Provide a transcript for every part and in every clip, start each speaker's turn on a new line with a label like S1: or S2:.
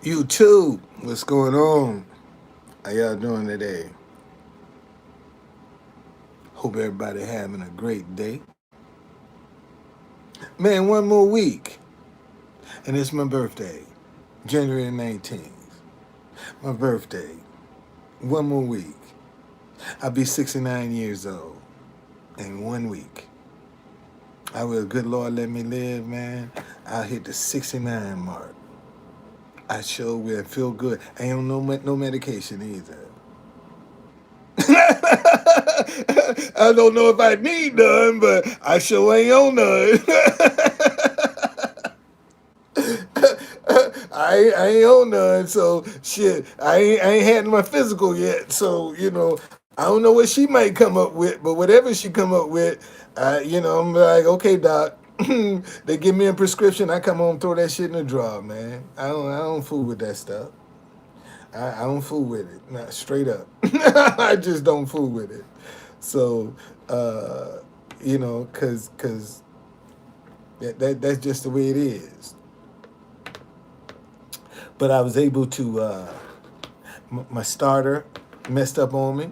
S1: YouTube, what's going on? How y'all doing today? Hope everybody having a great day. Man, one more week, and it's my birthday, January 19th. My birthday. One more week. I'll be 69 years old in 1 week. I will, good Lord, let me live, man. I'll hit the 69 mark. I sure will feel good. I ain't on no medication either. I don't know if I need none, but I sure ain't on none. I ain't on none, so shit. I ain't had my physical yet, so I don't know what she might come up with, but whatever she come up with, I'm like, okay, doc. They give me a prescription, I come home throw that shit in the drawer, man. I don't fool with that stuff. I don't fool with it, not straight up. I just don't fool with it. So, cause that's just the way it is. But I was able to my starter messed up on me.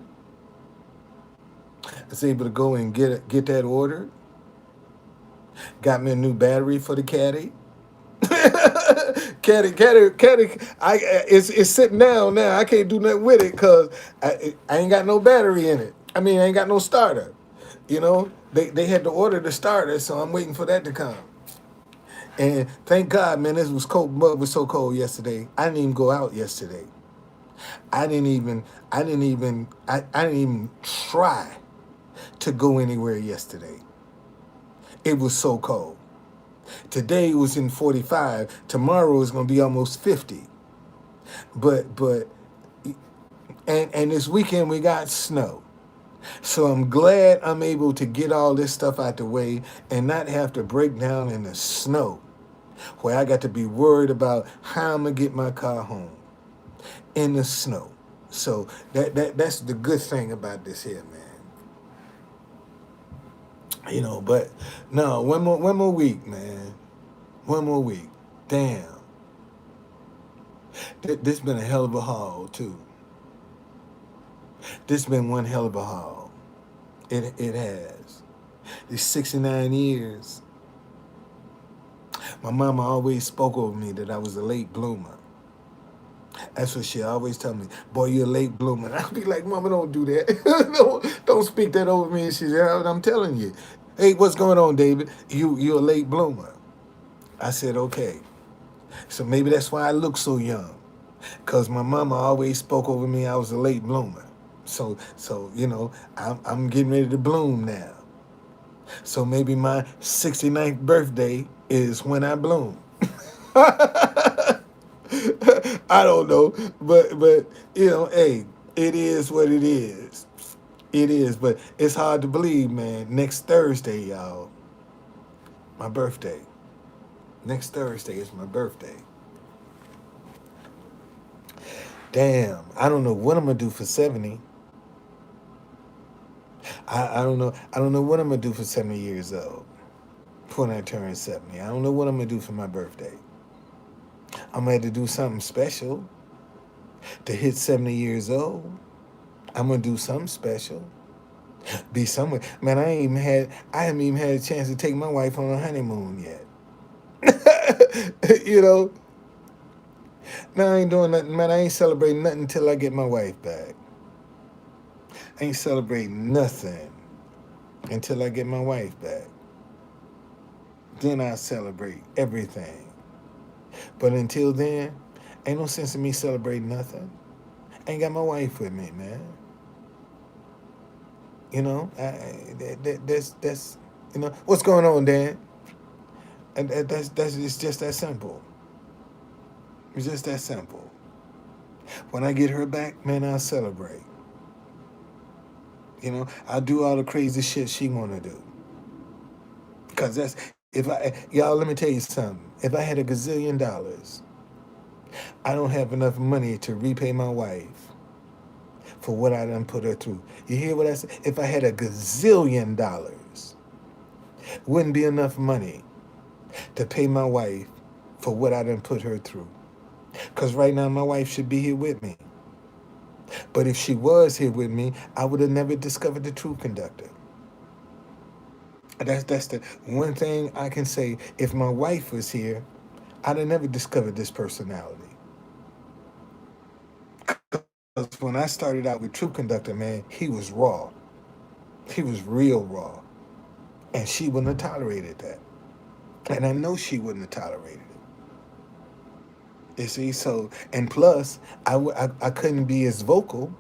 S1: I was able to go and get that ordered. Got me a new battery for the caddy. caddy. It's sitting down now. I can't do nothing with it because I ain't got no battery in it. I mean, I ain't got no starter. They had to order the starter, so I'm waiting for that to come. And thank God, man, this was cold. Mud was so cold yesterday. I didn't even go out yesterday. I didn't even try to go anywhere yesterday. It was so cold. Today it was in 45. Tomorrow is going to be almost 50. But and this weekend we got snow. So I'm glad I'm able to get all this stuff out the way and not have to break down in the snow where I got to be worried about how I'm gonna get my car home in the snow. So that's the good thing about this here, man. But no, one more week, man. One more week. Damn. This been a hell of a haul too. This been one hell of a haul. It has. These 69 years. My mama always spoke over me that I was a late bloomer. That's what she always tell me. Boy, you're a late bloomer. I'll be like, Mama, don't do that. don't speak that over me. And she said, I'm telling you. Hey, what's going on, David? You're a late bloomer. I said, okay. So maybe that's why I look so young. Because my mama always spoke over me I was a late bloomer. So I'm getting ready to bloom now. So maybe my 69th birthday is when I bloom. I don't know, but hey, it is what it is. It is, but it's hard to believe, man. Next Thursday, y'all, my birthday. Next Thursday is my birthday. Damn, I don't know what I'm gonna do for 70. I don't know. I don't know what I'm gonna do for 70 years old. When I turn 70, I don't know what I'm gonna do for my birthday. I'm gonna have to do something special to hit 70 years old. I'm gonna do something special. Be somewhere. Man, I haven't even had a chance to take my wife on a honeymoon yet. you know, man, I ain't doing nothing. Man, I ain't celebrating nothing until I get my wife back. I ain't celebrating nothing until I get my wife back. Then I'll celebrate everything. But until then, ain't no sense in me celebrating nothing. I ain't got my wife with me, man. That's what's going on, Dan? And that's it's just that simple. It's just that simple. When I get her back, man, I'll celebrate. I'll do all the crazy shit she wanna do. Cause that's if I y'all let me tell you something. If I had a gazillion dollars, I don't have enough money to repay my wife for what I done put her through. You hear what I said? If I had a gazillion dollars, wouldn't be enough money to pay my wife for what I done put her through. Because right now my wife should be here with me. But if she was here with me, I would have never discovered the Truth Conductor. That's the one thing I can say. If my wife was here, I'd have never discovered this personality. Because when I started out with Truth Conductor, man, he was raw. He was real raw. And she wouldn't have tolerated that. And I know she wouldn't have tolerated it. You see, so, and plus, I couldn't be as vocal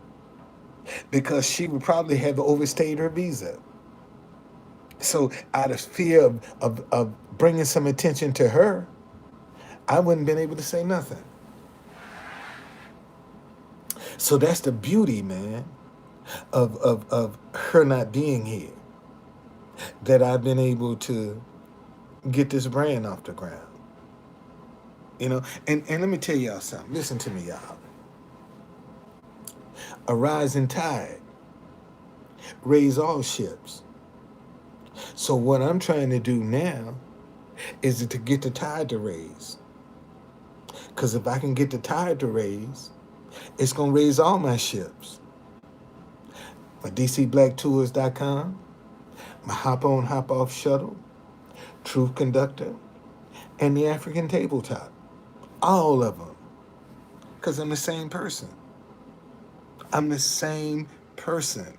S1: because she would probably have overstayed her visa. So out of fear of bringing some attention to her, I wouldn't been able to say nothing. So that's the beauty, man, of her not being here. That I've been able to get this brand off the ground. You know, and let me tell y'all something. Listen to me, y'all. A rising tide raise all ships. So what I'm trying to do now is to get the tide to raise. Because if I can get the tide to raise, it's going to raise all my ships. My DCBlackTours.com, my Hop On Hop Off Shuttle, Truth Conductor, and the African Tabletop. All of them. Because I'm the same person. I'm the same person.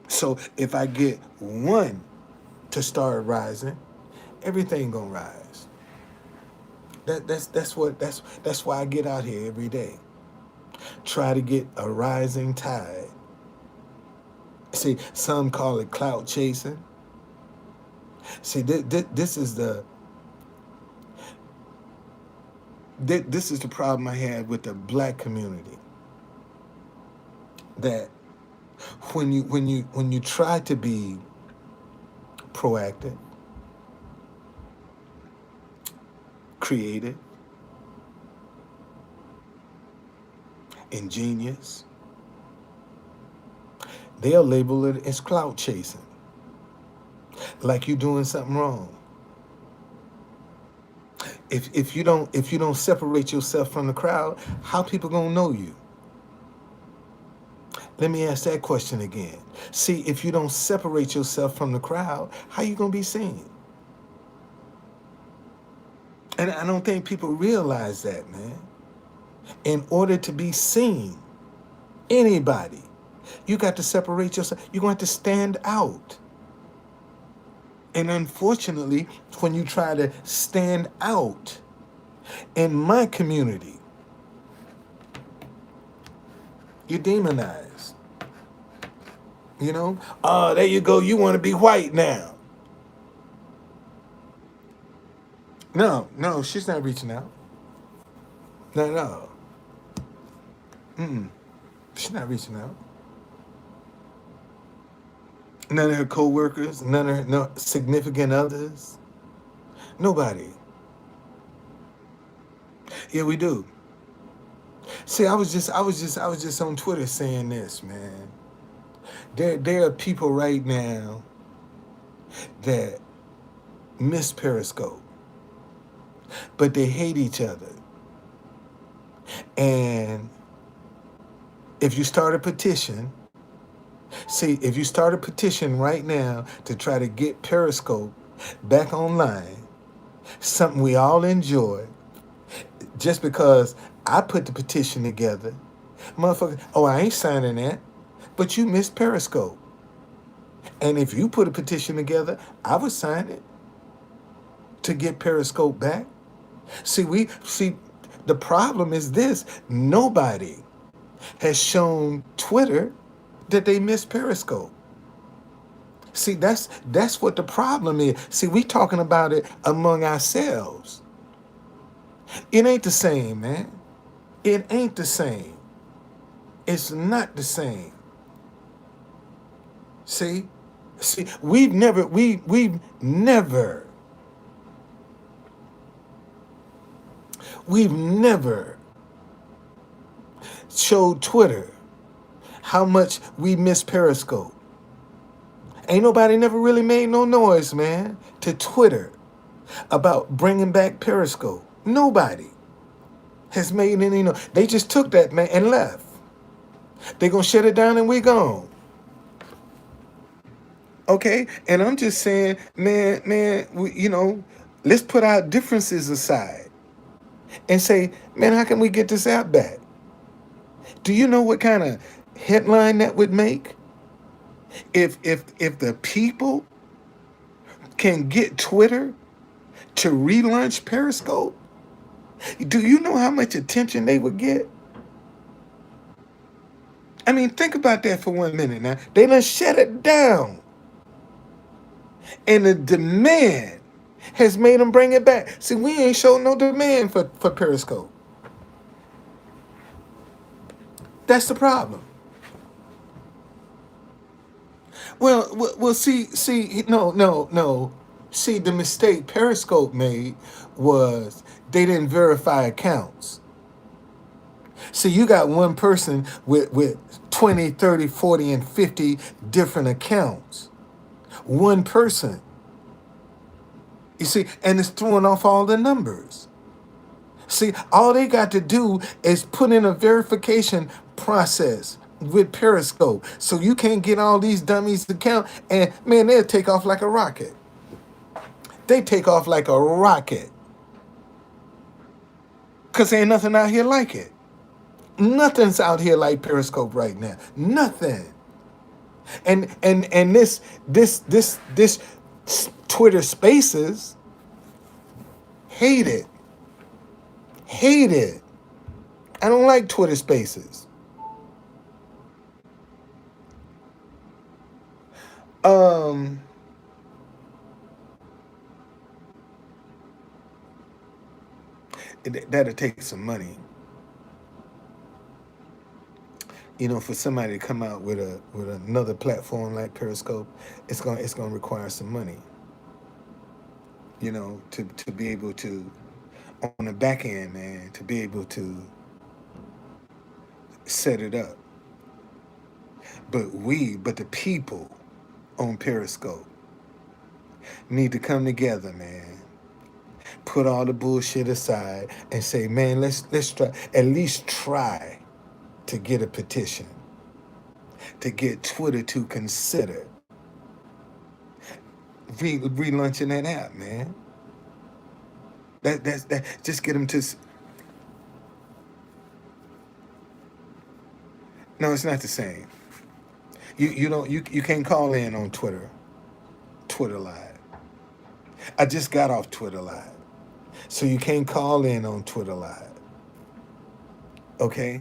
S1: So if I get one to start rising, everything gonna rise. That's why I get out here every day. Try to get a rising tide. See, some call it clout chasing. See, this is the problem I had with the black community. That when you try to be proactive, creative, ingenious, they'll label it as clout chasing, like you're doing something wrong. If you don't separate yourself from the crowd, how people gonna know you? Let me ask that question again. See, if you don't separate yourself from the crowd, how you gonna be seen? And I don't think people realize that, man. In order to be seen, anybody, you got to separate yourself. You're going to have to stand out. And unfortunately, when you try to stand out in my community, you're demonized. You know? Oh, there you go. You want to be white now. No, she's not reaching out. No. She's not reaching out. None of her co-workers, none of her no significant others. Nobody. Yeah, we do. See, I was just on Twitter saying this, man. There are people right now that miss Periscope, but they hate each other. And if you start a petition, if you start a petition right now to try to get Periscope back online, something we all enjoy, just because I put the petition together, motherfucker, oh, I ain't signing that, but you missed Periscope. And if you put a petition together, I would sign it to get Periscope back. See, the problem is this: nobody has shown Twitter that they missed Periscope. See, that's what the problem is. See, we talking about it among ourselves. It ain't the same, man. It ain't the same. It's not the same. See, we've never showed Twitter how much we miss Periscope. Ain't nobody never really made no noise, man, to Twitter about bringing back Periscope. Nobody. has made any, they just took that, man, and left. They gonna shut it down and we gone. Okay? And I'm just saying, man, let's put our differences aside and say, man, how can we get this app back? Do you know what kind of headline that would make? If the people can get Twitter to relaunch Periscope, do you know how much attention they would get? I mean, think about that for 1 minute now. They done shut it down. And the demand has made them bring it back. See, we ain't showing no demand for Periscope. That's the problem. Well, see, no. See, the mistake Periscope made was they didn't verify accounts. See, you got one person with 20, 30, 40, and 50 different accounts. One person. You see, and it's throwing off all the numbers. See, all they got to do is put in a verification process with Periscope. So you can't get all these dummies account, and man, they'll take off like a rocket. They take off like a rocket. Cause ain't nothing out here like it. Nothing's out here like Periscope right now. Nothing. And this Twitter Spaces, hate it. Hate it. I don't like Twitter Spaces. Um that'll take some money. For somebody to come out with another platform like Periscope, it's gonna require some money. To be able to, on the back end, man, to be able to set it up. But the people on Periscope need to come together, man. Put all the bullshit aside and say, man, let's try, at least try to get a petition to get Twitter to consider relaunching that app, man. That just get them to. No, it's not the same. You can't call in on Twitter Live. I just got off Twitter Live, so you can't call in on Twitter Live. Okay.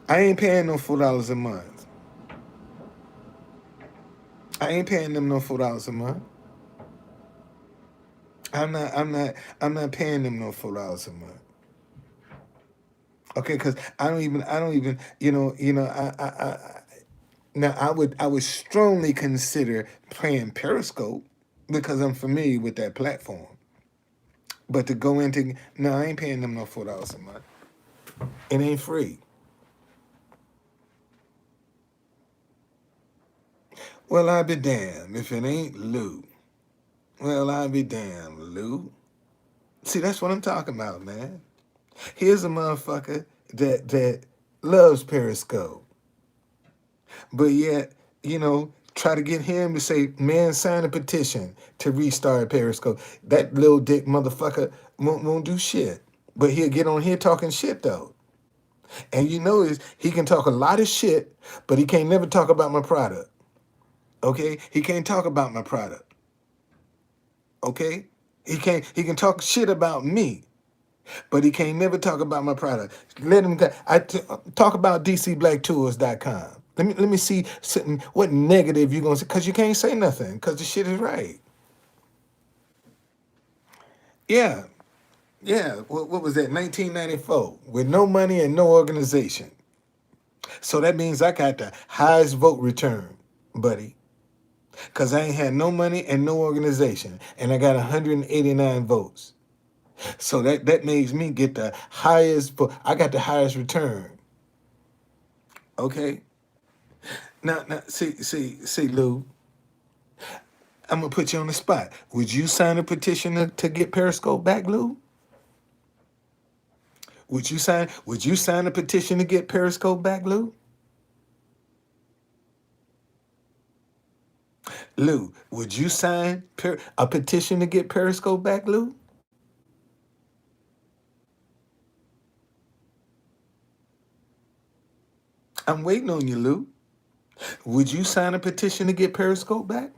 S1: I ain't paying no $4 a month. I ain't paying them no $4 a month. I'm not paying them no $4 a month. Okay, because I don't even, now I would strongly consider playing Periscope because I'm familiar with that platform. But to go into, no, I ain't paying them no $4 a month. It ain't free. Well, I'll be damned if it ain't Lou. Well, I'll be damned, Lou. See, that's what I'm talking about, man. Here's a motherfucker that loves Periscope, but yet, try to get him to say, man, sign a petition to restart Periscope. That little dick motherfucker won't do shit. But he'll get on here talking shit, though. And he can talk a lot of shit, but he can't never talk about my product. Okay? He can't talk about my product. Okay? He can talk shit about me, but he can't never talk about my product. Let him talk about DCBlackTours.com. Let me see what negative you're gonna say, because you can't say nothing because the shit is right. Yeah, yeah. What was that? 1994 with no money and no organization. So that means I got the highest vote return, buddy, because I ain't had no money and no organization, and I got 189 votes. So that makes me get the highest vote. I got the highest return. Okay. Now, see, Lou. I'm gonna put you on the spot. Would you sign a petition to get Periscope back, Lou? Would you sign a petition to get Periscope back, Lou? Lou, would you sign a petition to get Periscope back, Lou? I'm waiting on you, Lou. Would you sign a petition to get Periscope back?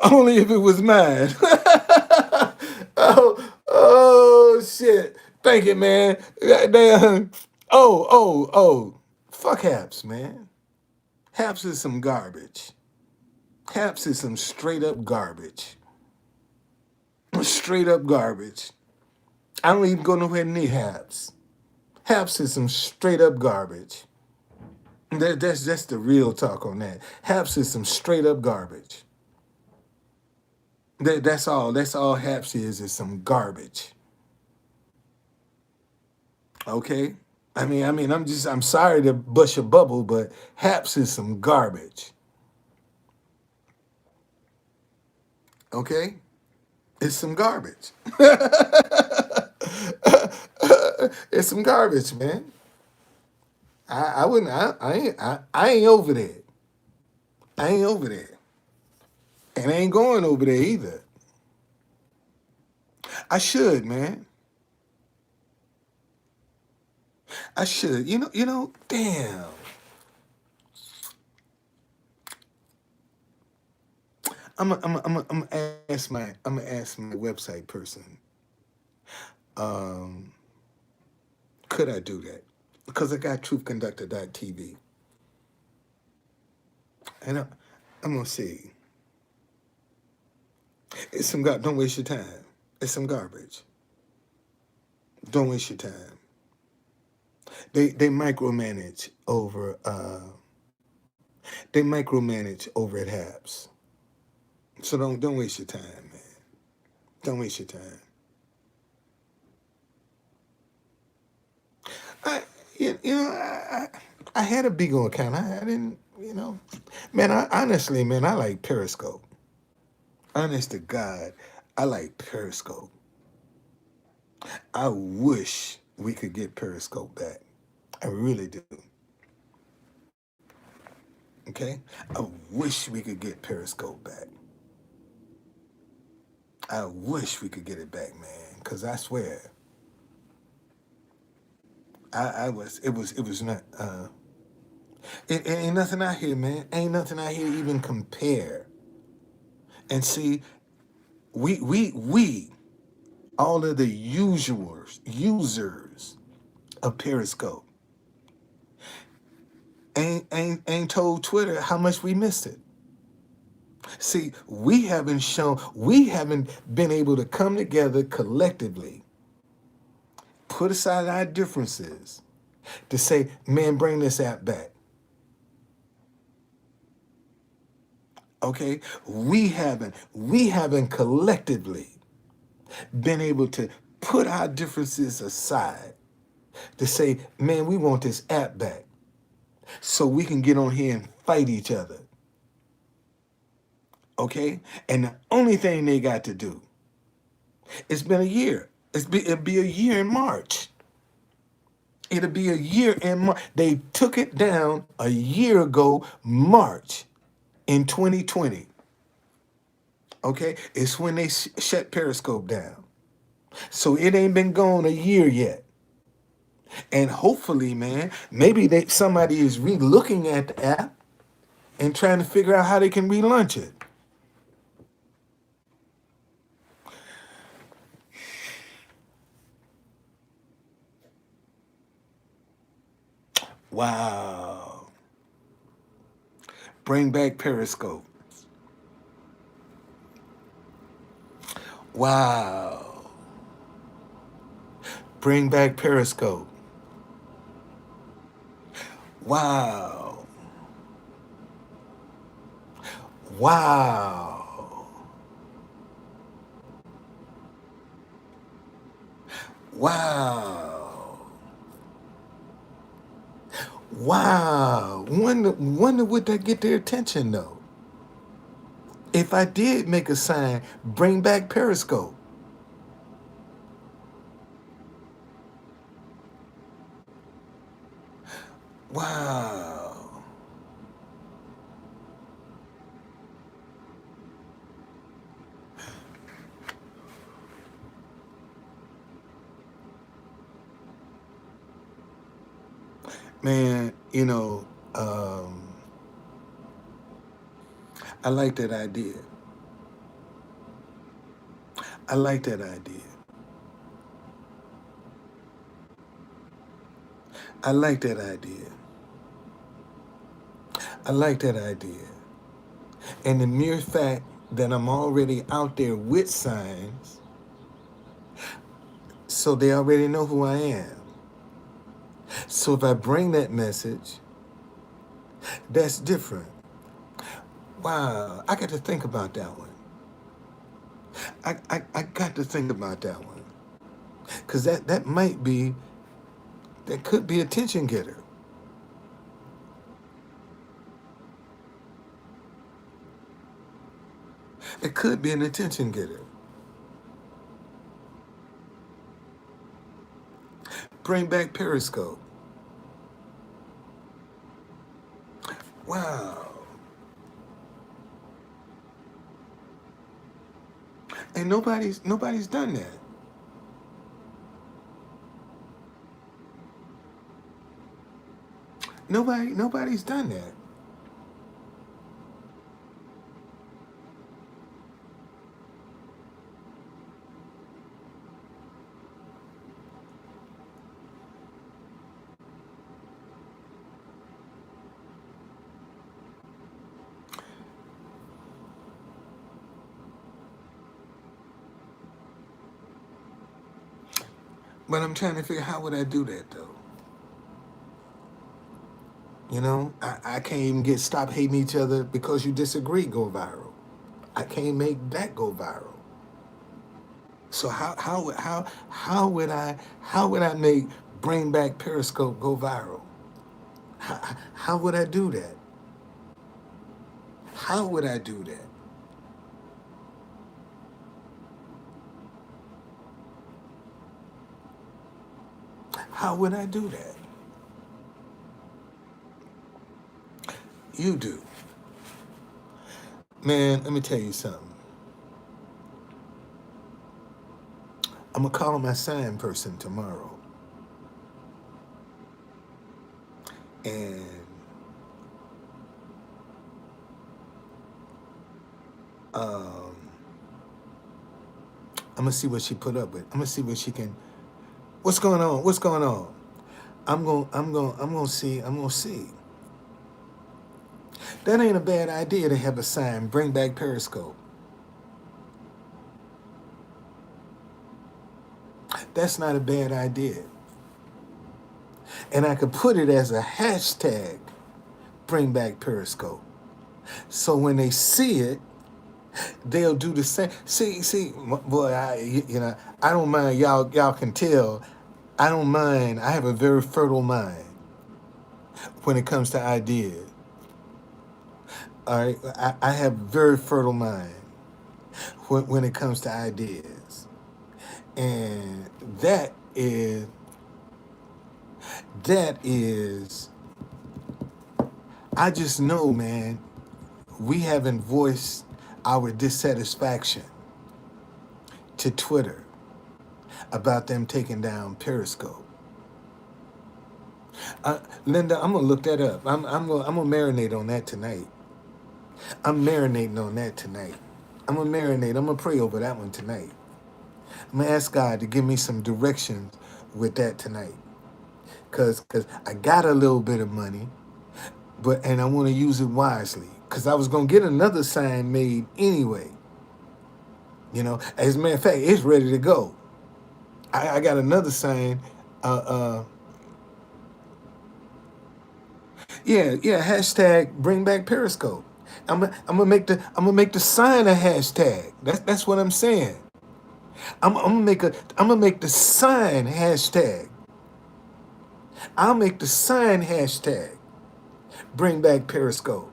S1: Only if it was mine. Oh, shit. Thank you, man. Goddamn. Oh. Fuck Haps, man. Haps is some garbage. Haps is some straight up garbage. Straight up garbage. I don't even go nowhere near Haps. Haps is some straight up garbage. That's the real talk on that. Haps is some straight up garbage. That's all. That's all Haps is some garbage. Okay? I'm sorry to bust your bubble, but Haps is some garbage. Okay? It's some garbage. It's some garbage, man. I wouldn't I ain't over there. I ain't over there. And I ain't going over there either. I should, man. I should. Damn. I'm gonna ask my website person. Um, could I do that? Because I got truthconductor.tv. And I'm gonna see. It's some don't waste your time. It's some garbage. Don't waste your time. They micromanage over at Habs. So don't waste your time, man. Don't waste your time. I I had a Bigo account. I didn't, man. I like Periscope. Honest to God, I like Periscope. I wish we could get Periscope back. I really do. Okay, I wish we could get Periscope back. I wish we could get it back, man. Cause I swear, it was not. It ain't nothing out here, man. Ain't nothing out here even compare. And see, we all of the users of Periscope ain't told Twitter how much we missed it. See, we haven't been able to come together collectively, put aside our differences, to say, man, bring this app back. Okay? We haven't collectively been able to put our differences aside to say, man, we want this app back so we can get on here and fight each other. Okay? And the only thing they got to do, it's been a year. It'll be a year in March. It'll be a year in March. They took it down a year ago, March in 2020. Okay? It's when they shut Periscope down. So it ain't been gone a year yet. And hopefully, man, maybe somebody is re-looking at the app and trying to figure out how they can relaunch it. Wow. Bring back Periscope. Wow. Bring back Periscope. Wow. Wow. Wow. Wow. Wonder would that get their attention though? If I did make a sign, bring back Periscope. Wow. Man, I like that idea. I like that idea. I like that idea. I like that idea. And the mere fact that I'm already out there with signs, so they already know who I am. So if I bring that message, that's different. Wow, I got to think about that one. I got to think about that one. Because that might be, that could be a attention getter. It could be an attention getter. Bring back Periscope. Wow. And nobody's done that. Nobody's done that. But I'm trying to figure how would I do that though. I can't even get stop hating each other because you disagree go viral. I can't make that go viral. So how would I make bring back Periscope go viral? How would I do that? How would I do that? How would I do that? You do. Man, let me tell you something. I'm gonna call my sign person tomorrow. And um, I'm gonna see what she put up with. I'm gonna see what she can. What's going on? What's going on? I'm gonna see. That ain't a bad idea to have a sign. Bring back Periscope. That's not a bad idea. And I could put it as a hashtag. Bring back Periscope. So when they see it, they'll do the same. See, boy, I don't mind. Y'all can tell. I don't mind. I have a very fertile mind when it comes to ideas. All right, I have very fertile mind when it comes to ideas, and that is. I just know, man. We haven't voiced our dissatisfaction to Twitter about them taking down Periscope. Linda, I'm gonna look that up. I'm gonna marinate on that tonight. I'm marinating on that tonight. I'm gonna marinate. I'm gonna pray over that one tonight. I'm gonna ask God to give me some directions with that tonight, cause I got a little bit of money, and I want to use it wisely. Cause I was gonna get another sign made anyway. As a matter of fact, it's ready to go. I got another sign. Uh, uh, yeah. Hashtag bring back Periscope. I'm gonna make the sign a hashtag. That's what I'm saying. I'm gonna make the sign hashtag. I'll make the sign hashtag bring back Periscope.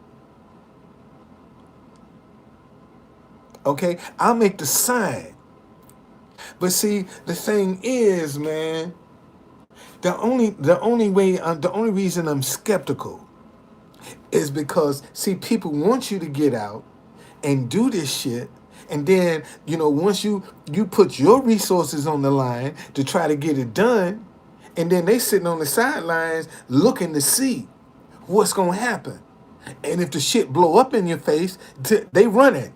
S1: Okay? I'll make the sign. But see, the thing is, man, the only reason I'm skeptical is because, see, people want you to get out and do this shit, and then, once you put your resources on the line to try to get it done, and then they sitting on the sidelines looking to see what's gonna happen. And if the shit blow up in your face, they run it.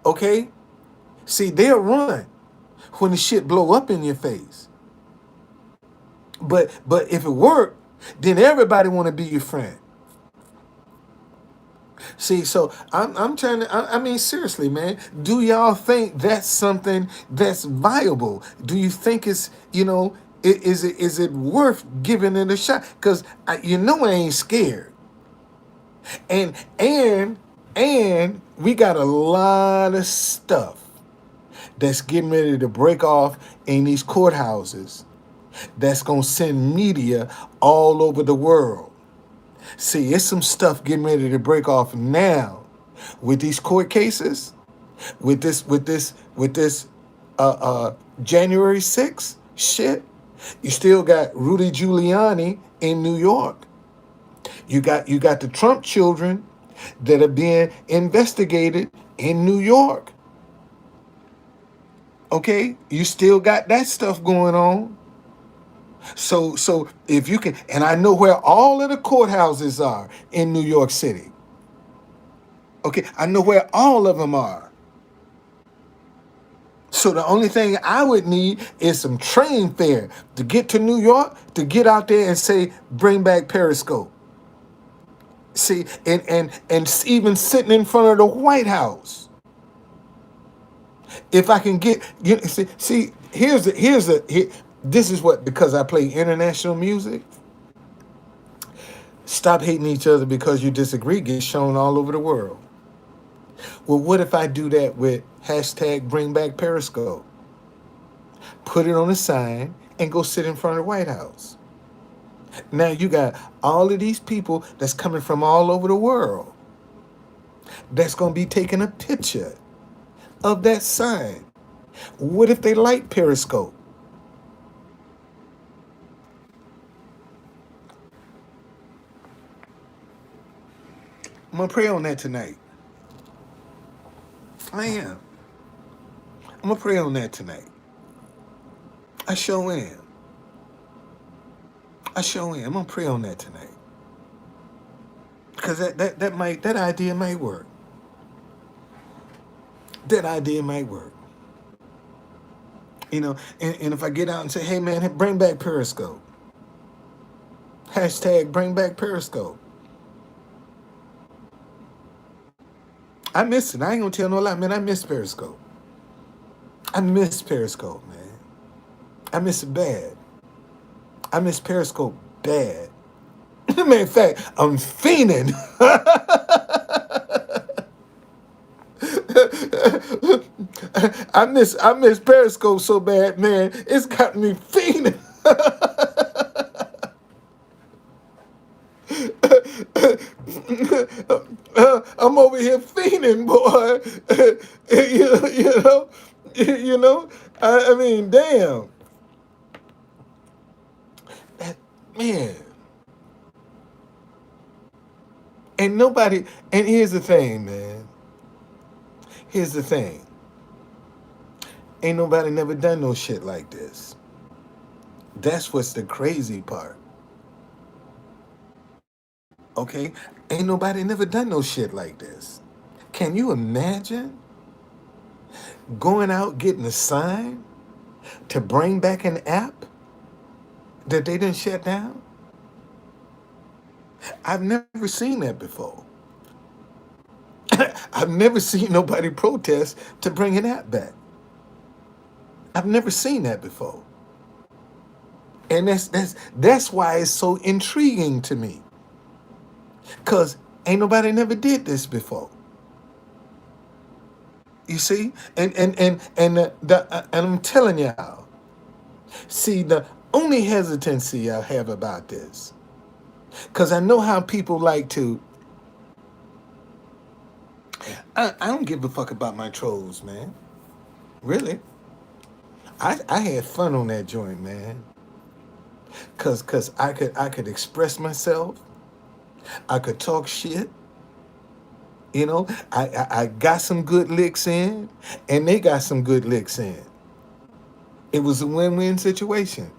S1: Okay? See, they'll run when the shit blow up in your face. But if it worked, then everybody want to be your friend. See, so I'm trying to. I mean, seriously, man. Do y'all think that's something that's viable? Do you think it's is it worth giving it a shot? Because I ain't scared, and and and we got a lot of stuff that's getting ready to break off in these courthouses. That's gonna send media all over the world. See, it's some stuff getting ready to break off now with these court cases, with this January 6th shit. You still got Rudy Giuliani in New York. You got the Trump children that are being investigated in New York. Okay? You still got that stuff going on. So if you can, and I know where all of the courthouses are in New York City. Okay, I know where all of them are. So the only thing I would need is some train fare to get to New York, to get out there and say, bring back Periscope. See, and even sitting in front of the White House. If I can get, see, this is what, because I play international music. Stop hating each other because you disagree gets shown all over the world. Well, what if I do that with hashtag bring back Periscope? Put it on a sign and go sit in front of the White House. Now you got all of these people that's coming from all over the world that's going to be taking a picture of that sign. What if they like Periscope? I'm going to pray on that tonight. I am. I'm going to pray on that tonight. I sure am. I'm going to pray on that tonight. Because that idea might work. That idea might work. And if I get out and say, hey man, bring back Periscope. Hashtag bring back Periscope. I miss it. I ain't gonna tell no lie, man. I miss Periscope. I miss Periscope, man. I miss it bad. I miss Periscope bad. Matter of fact, I'm fiending. I miss Periscope so bad, man. It's got me fiending. I'm over here fiending, boy. you know. I mean, damn. That man. And nobody. And here's the thing, man. Here's the thing. Ain't nobody never done no shit like this. That's what's the crazy part. Okay? Ain't nobody never done no shit like this. Can you imagine going out getting a sign to bring back an app that they didn't shut down? I've never seen that before. I've never seen nobody protest to bring an app back. I've never seen that before. And that's why it's so intriguing to me. Cause ain't nobody never did this before. You see? And I'm telling y'all, see, Only hesitancy I have about this. Because I know how people like to. I don't give a fuck about my trolls, man. Really. I had fun on that joint, man. Cause I could express myself. I could talk shit. You know, I got some good licks in, and they got some good licks in. It was a win-win situation.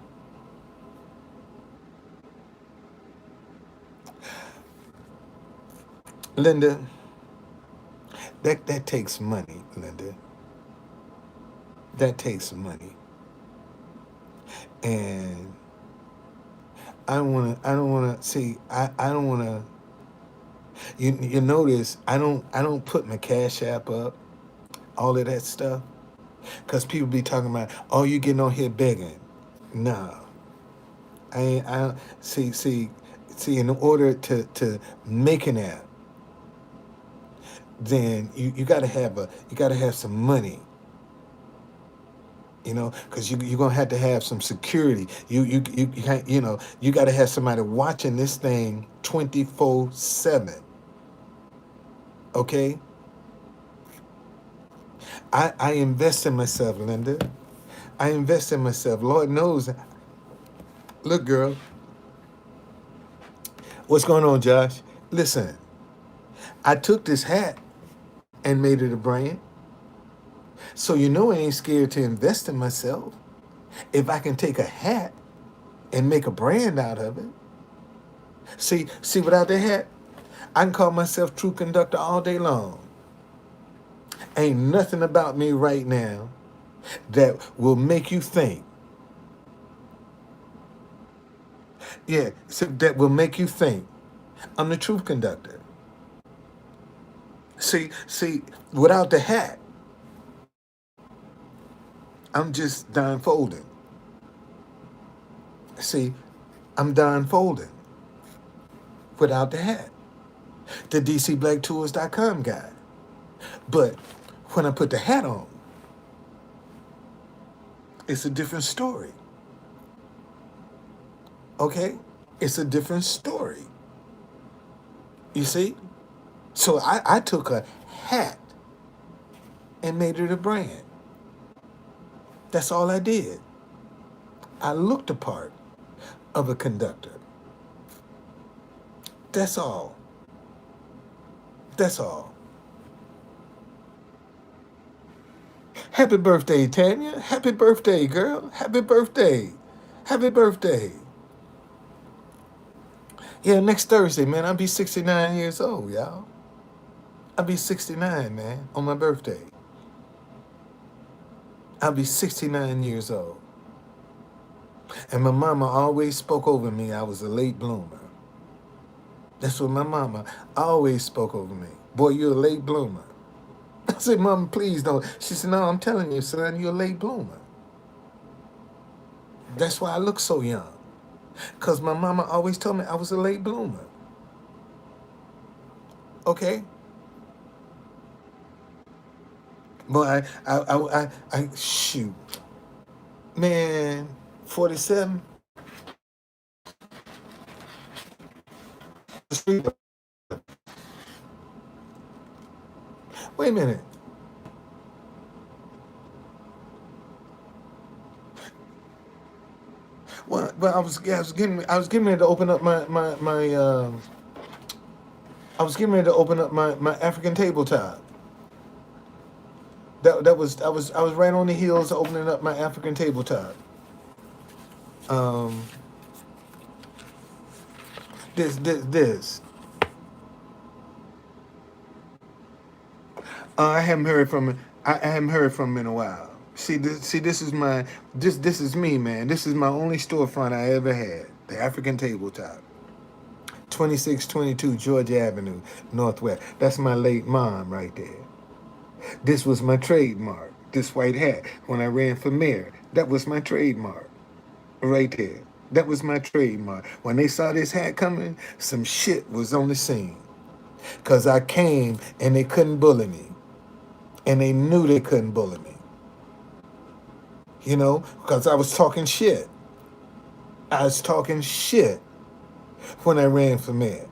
S1: Linda, that takes money, Linda. That takes money. And I don't wanna see I don't wanna you notice I don't put my cash app up, all of that stuff. Cause people be talking about, oh, you getting on here begging. No. I ain't I don't see in order to make an app, then you gotta have some money, because you're gonna have to have some security. You can't, you gotta have somebody watching this thing 24/7. Okay? I invest in myself, Linda. I invest in myself. Lord knows. Look, girl, what's going on, Josh? Listen, I took this hat and made it a brand. So I ain't scared to invest in myself. If I can take a hat and make a brand out of it. See, without the hat, I can call myself True Conductor all day long. Ain't nothing about me right now that will make you think. Yeah, so that will make you think I'm the Truth Conductor. See, without the hat, I'm just Don Folden. See, I'm Don Folden without the hat. The DCBlackTours.com guy. But when I put the hat on, it's a different story. Okay? It's a different story. You see? So I took a hat and made it a brand. That's all I did. I looked the part of a conductor. That's all. That's all. Happy birthday, Tanya. Happy birthday, girl. Happy birthday. Happy birthday. Yeah, next Thursday, man, I'll be 69 years old, y'all. I'll be 69, man, on my birthday. I'll be 69 years old. And my mama always spoke over me. I was a late bloomer. That's what my mama always spoke over me. Boy, you're a late bloomer. I said, Mama, please don't. She said, no, I'm telling you, son, you're a late bloomer. That's why I look so young. Because my mama always told me I was a late bloomer. Okay? Boy, shoot. Man, 47? Wait a minute. Well, I was getting ready to open up I was getting ready to open up my African tabletop. I was right on the heels of opening up my African tabletop. Um, this. I haven't heard from him. I haven't heard from him in a while. This is this is me, man. This is my only storefront I ever had. The African tabletop. 2622 Georgia Avenue, Northwest. That's my late mom right there. This was my trademark. This white hat. When I ran for mayor, that was my trademark. Right there. That was my trademark. When they saw this hat coming, some shit was on the scene. Because I came and they couldn't bully me. And they knew they couldn't bully me. Because I was talking shit. I was talking shit when I ran for mayor.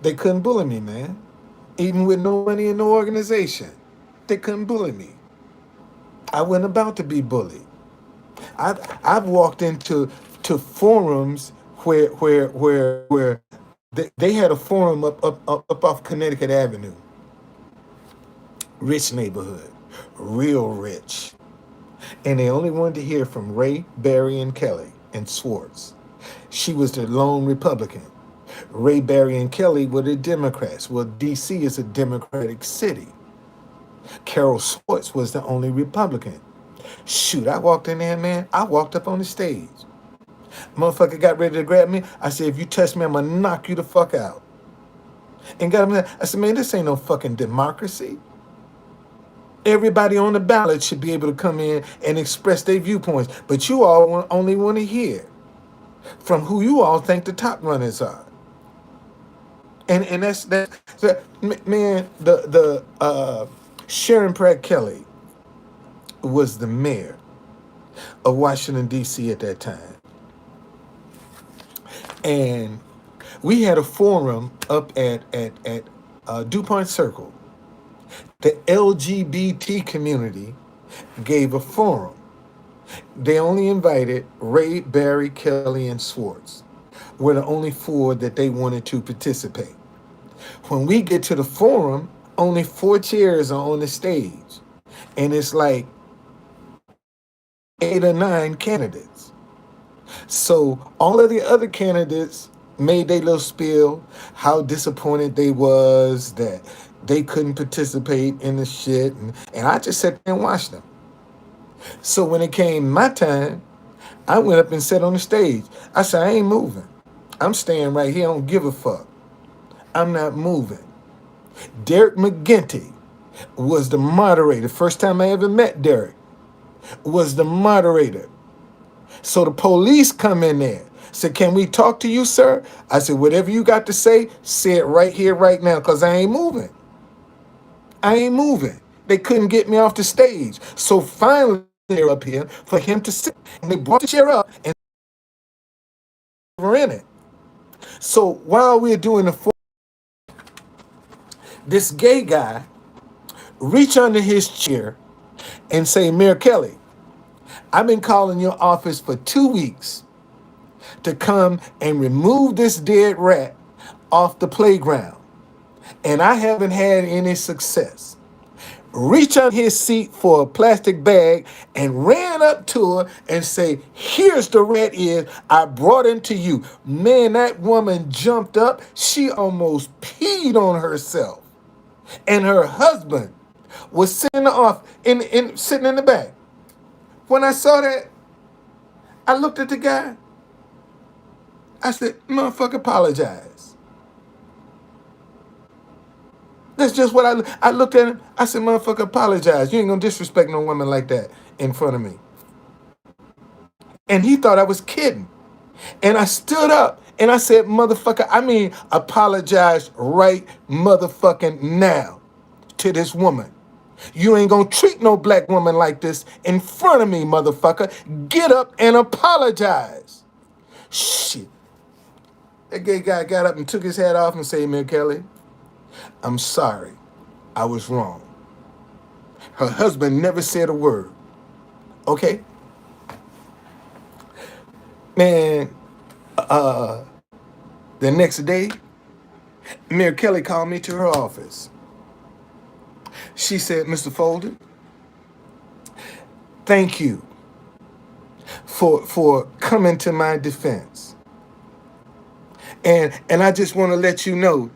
S1: They couldn't bully me, man. Even with no money in no organization, they couldn't bully me. I wasn't about to be bullied. I've walked into forums where they had a forum up off Connecticut Avenue, rich neighborhood, real rich, and they only wanted to hear from Ray, Barry, and Kelly and Swartz. She was the lone Republican. Ray, Barry, and Kelly were the Democrats. Well, D.C. is a Democratic city. Carol Swartz was the only Republican. Shoot, I walked in there, man. I walked up on the stage. Motherfucker got ready to grab me. I said, if you touch me, I'm going to knock you the fuck out. And got him there. I said, man, this ain't no fucking democracy. Everybody on the ballot should be able to come in and express their viewpoints. But you all only want to hear from who you all think the top runners are. And that's man, the Sharon Pratt Kelly was the mayor of Washington, D.C. at that time. And we had a forum up at DuPont Circle. The LGBT community gave a forum. They only invited Ray, Barry, Kelly, and Swartz. Were the only four that they wanted to participate. When we get to the forum, only 4 chairs are on the stage. And it's like 8 or 9 candidates. So all of the other candidates made their little spiel, how disappointed they was that they couldn't participate in the shit. And I just sat there and watched them. So when it came my time, I went up and sat on the stage. I said, I ain't moving. I'm staying right here. I don't give a fuck. I'm not moving. Derek McGinty was the moderator. First time I ever met Derek was the moderator. So the police come in there. Said, can we talk to you, sir? I said, whatever you got to say it right here, right now, because I ain't moving. I ain't moving. They couldn't get me off the stage. So finally, they're up here for him to sit. And they brought the chair up and were in it. So while we're doing this gay guy reach under his chair and say, Mayor Kelly, I've been calling your office for 2 weeks to come and remove this dead rat off the playground. And I haven't had any success. Reach out his seat for a plastic bag and ran up to her and say, here's the rat ear. I brought him to you. Man, that woman jumped up. She almost peed on herself. And her husband was sitting off sitting in the back. When I saw that, I looked at the guy. I said, motherfucker, apologize. That's just what I looked at him. I said, motherfucker, apologize. You ain't gonna disrespect no woman like that in front of me. And he thought I was kidding. And I stood up and I said, motherfucker, I mean, apologize right motherfucking now to this woman. You ain't gonna treat no black woman like this in front of me, motherfucker. Get up and apologize. Shit. That gay guy got up and took his hat off and said, Mayor Kelly, I'm sorry. I was wrong. Her husband never said a word. Okay? Man, the next day, Mayor Kelly called me to her office. She said, Mr. Folder, thank you for coming to my defense. And I just want to let you know,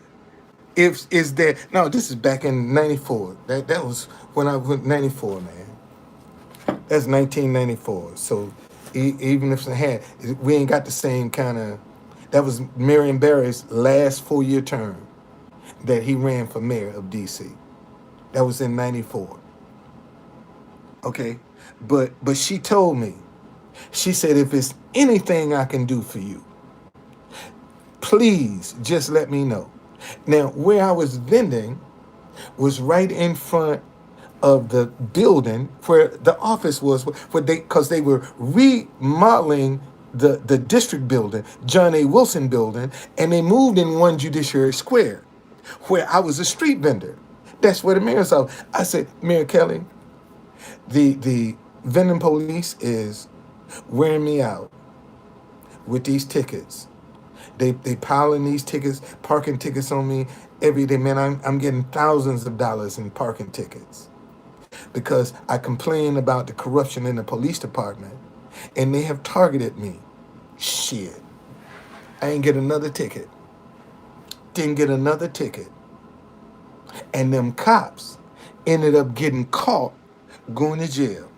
S1: this is back in 94. That was when I went 94, man. That's 1994. So even if we ain't got the same kind of, that was Marion Barry's last 4-year term that he ran for mayor of D.C. That was in 94. Okay? But she told me, she said, if it's anything I can do for you, please just let me know. Now, where I was vending was right in front of the building where the office was, because they were remodeling the district building, John A. Wilson building, and they moved in One Judiciary Square, where I was a street vendor. That's where the mayor's office. I said, Mayor Kelly, the vending police is wearing me out with these tickets. They piling these tickets, parking tickets on me every day. Man, I'm getting thousands of dollars in parking tickets because I complain about the corruption in the police department, and they have targeted me. Shit, I ain't get another ticket. Didn't get another ticket. And them cops ended up getting caught going to jail.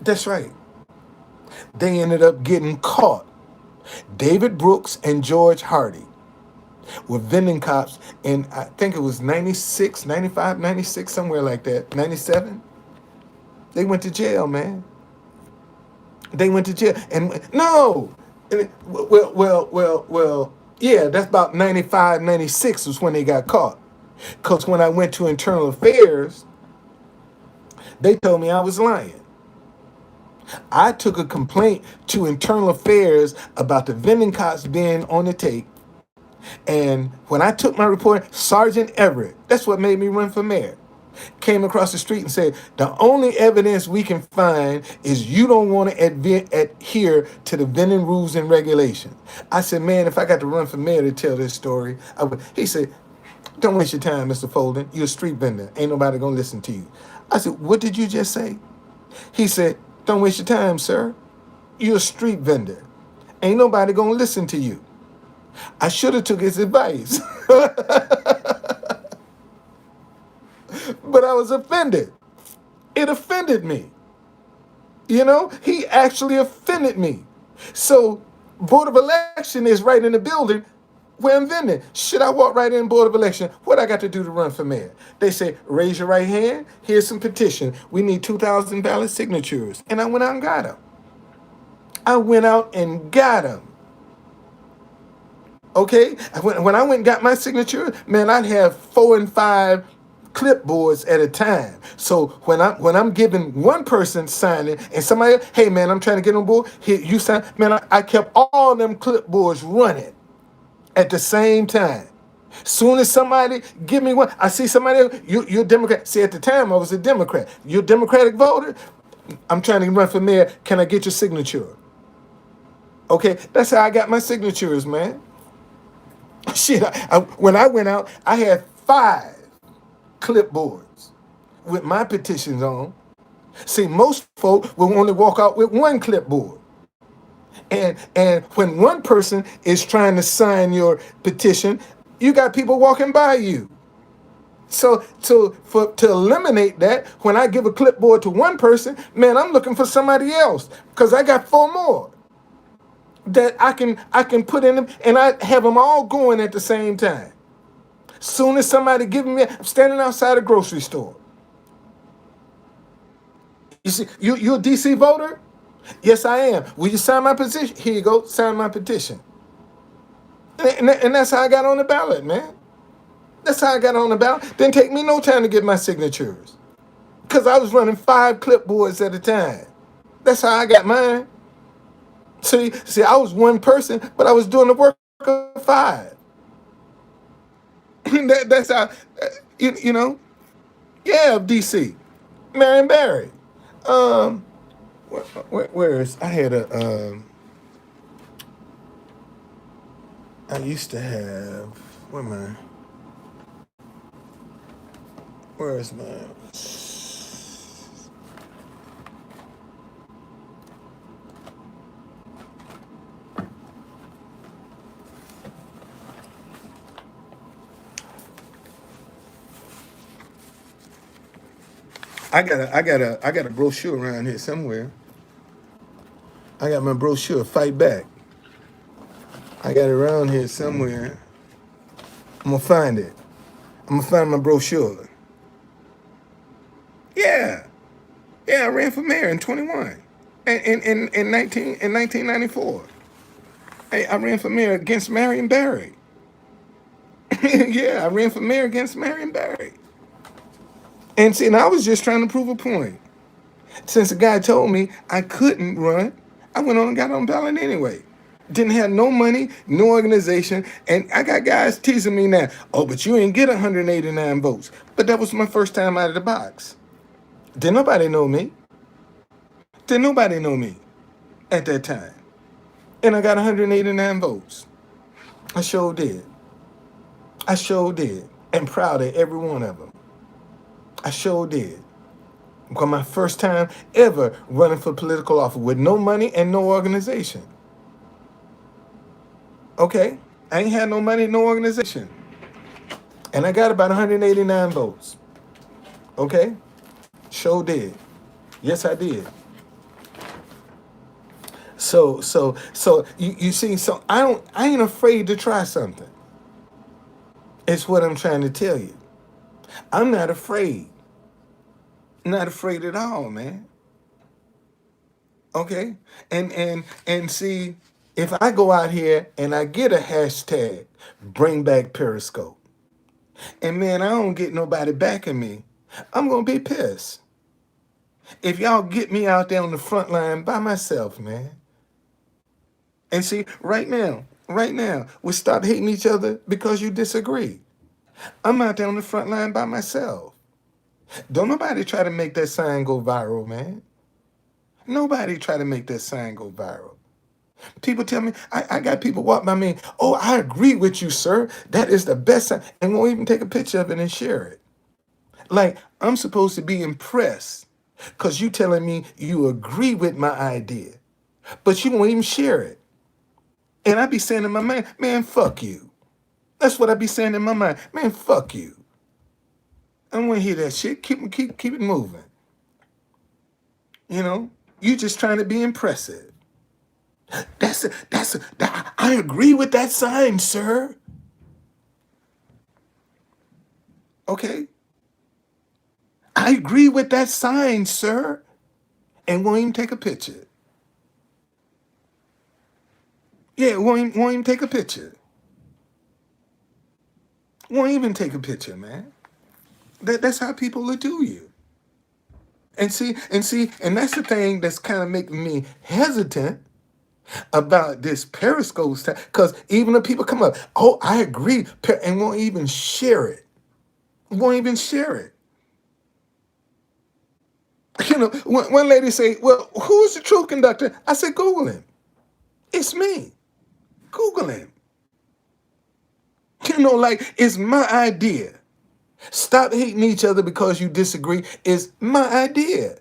S1: That's right. They ended up getting caught. David Brooks and George Hardy were vending cops in, I think it was 96, 95, 96, somewhere like that, 97. They went to jail, man. They went to jail. And no, well, yeah, that's about 95, 96 was when they got caught. Because when I went to Internal Affairs, they told me I was lying. I took a complaint to Internal Affairs about the vending cops being on the tape. And when I took my report, Sergeant Everett, that's what made me run for mayor, came across the street and said, the only evidence we can find is you don't want to adhere to the vending rules and regulations. I said, man, if I got to run for mayor to tell this story, I would. He said, don't waste your time, Mr. Folden. You're a street vendor. Ain't nobody going to listen to you. I said, what did you just say? He said, don't waste your time, sir. You're a street vendor. Ain't nobody going to listen to you. I should have took his advice. But I was offended. It offended me. You know, he actually offended me. So Board of Election is right in the building where I'm vending. Should I walk right in Board of Election? What I got to do to run for mayor? They say, raise your right hand. Here's some petition. We need 2,000 ballot signatures. And I went out and got them. I went out and got them. Okay? When I went and got my signature, man, I'd have 4 and 5 clipboards at a time. So when I'm giving one person signing and somebody else, hey man, I'm trying to get on board, here you sign, man, I kept all them clipboards running at the same time. Soon as somebody give me one, I see somebody else, you're a Democrat. See, at the time I was a Democrat. You're a Democratic voter? I'm trying to run for mayor. Can I get your signature? Okay, that's how I got my signatures, man. Shit, when I went out, I had 5 clipboards with my petitions on. See, most folk will only walk out with 1 clipboard. And when one person is trying to sign your petition, you got people walking by you. So to eliminate that, when I give a clipboard to one person, man, I'm looking for somebody else because I got 4 more that I can put in them, and I have them all going at the same time. Soon as somebody giving me, I'm standing outside a grocery store. You see, you're a DC voter? Yes, I am. Will you sign my petition? Here you go, sign my petition. And that's how I got on the ballot, man. That's how I got on the ballot. Didn't take me no time to get my signatures because I was running 5 clipboards at a time. That's how I got mine. See, I was one person, but I was doing the work of 5. That's how, you know. Yeah, DC, Marion Barry. Where is I had a I used to have where am I? Where is my? I got a brochure around here somewhere. I got my brochure, Fight Back. I got it around here somewhere. I'm gonna find it. I'm gonna find my brochure. Yeah, yeah. I ran for mayor in 21, in 1994. Hey, I ran for mayor against Marion Barry. Yeah, I ran for mayor against Marion Barry. And see, and I was just trying to prove a point. Since the guy told me I couldn't run, I went on and got on ballot anyway. Didn't have no money, no organization, and I got guys teasing me now. Oh, but you ain't get 189 votes. But that was my first time out of the box. Didn't nobody know me. Didn't nobody know me at that time. And I got 189 votes. I sure did. I sure did. And proud of every one of them. I sure did. Because my first time ever running for political office with no money and no organization. Okay? I ain't had no money, no organization. And I got about 189 votes. Okay? Sure did. Yes, I did. So you see, so I ain't afraid to try something. It's what I'm trying to tell you. I'm not afraid. Not afraid at all, man. Okay? And see, if I go out here and I get a hashtag, bring back Periscope, and man, I don't get nobody backing me, I'm gonna be pissed. If y'all get me out there on the front line by myself, man. And see, right now, we stop hating each other because you disagree. I'm out there on the front line by myself. Don't nobody try to make that sign go viral, man. Nobody try to make that sign go viral. People tell me, I got people walk by me, oh, I agree with you, sir. That is the best sign. And won't even take a picture of it and share it. Like, I'm supposed to be impressed because you telling me you agree with my idea, but you won't even share it. And I be saying in my mind, man, fuck you. That's what I be saying in my mind. Man, fuck you. I don't want to hear that shit. Keep it moving. You know, you just trying to be impressive. I agree with that sign, sir. Okay. I agree with that sign, sir. And won't even take a picture. Yeah, won't even take a picture. Won't even take a picture, man. That's how people will do you. And that's the thing that's kind of making me hesitant about this Periscope stuff. Because even the people come up, oh, I agree, and won't even share it. Won't even share it. You know, one lady say, well, who's the truth conductor? I said, Google him. It's me. Google him. You know, like, it's my idea. Stop hating each other because you disagree is my idea.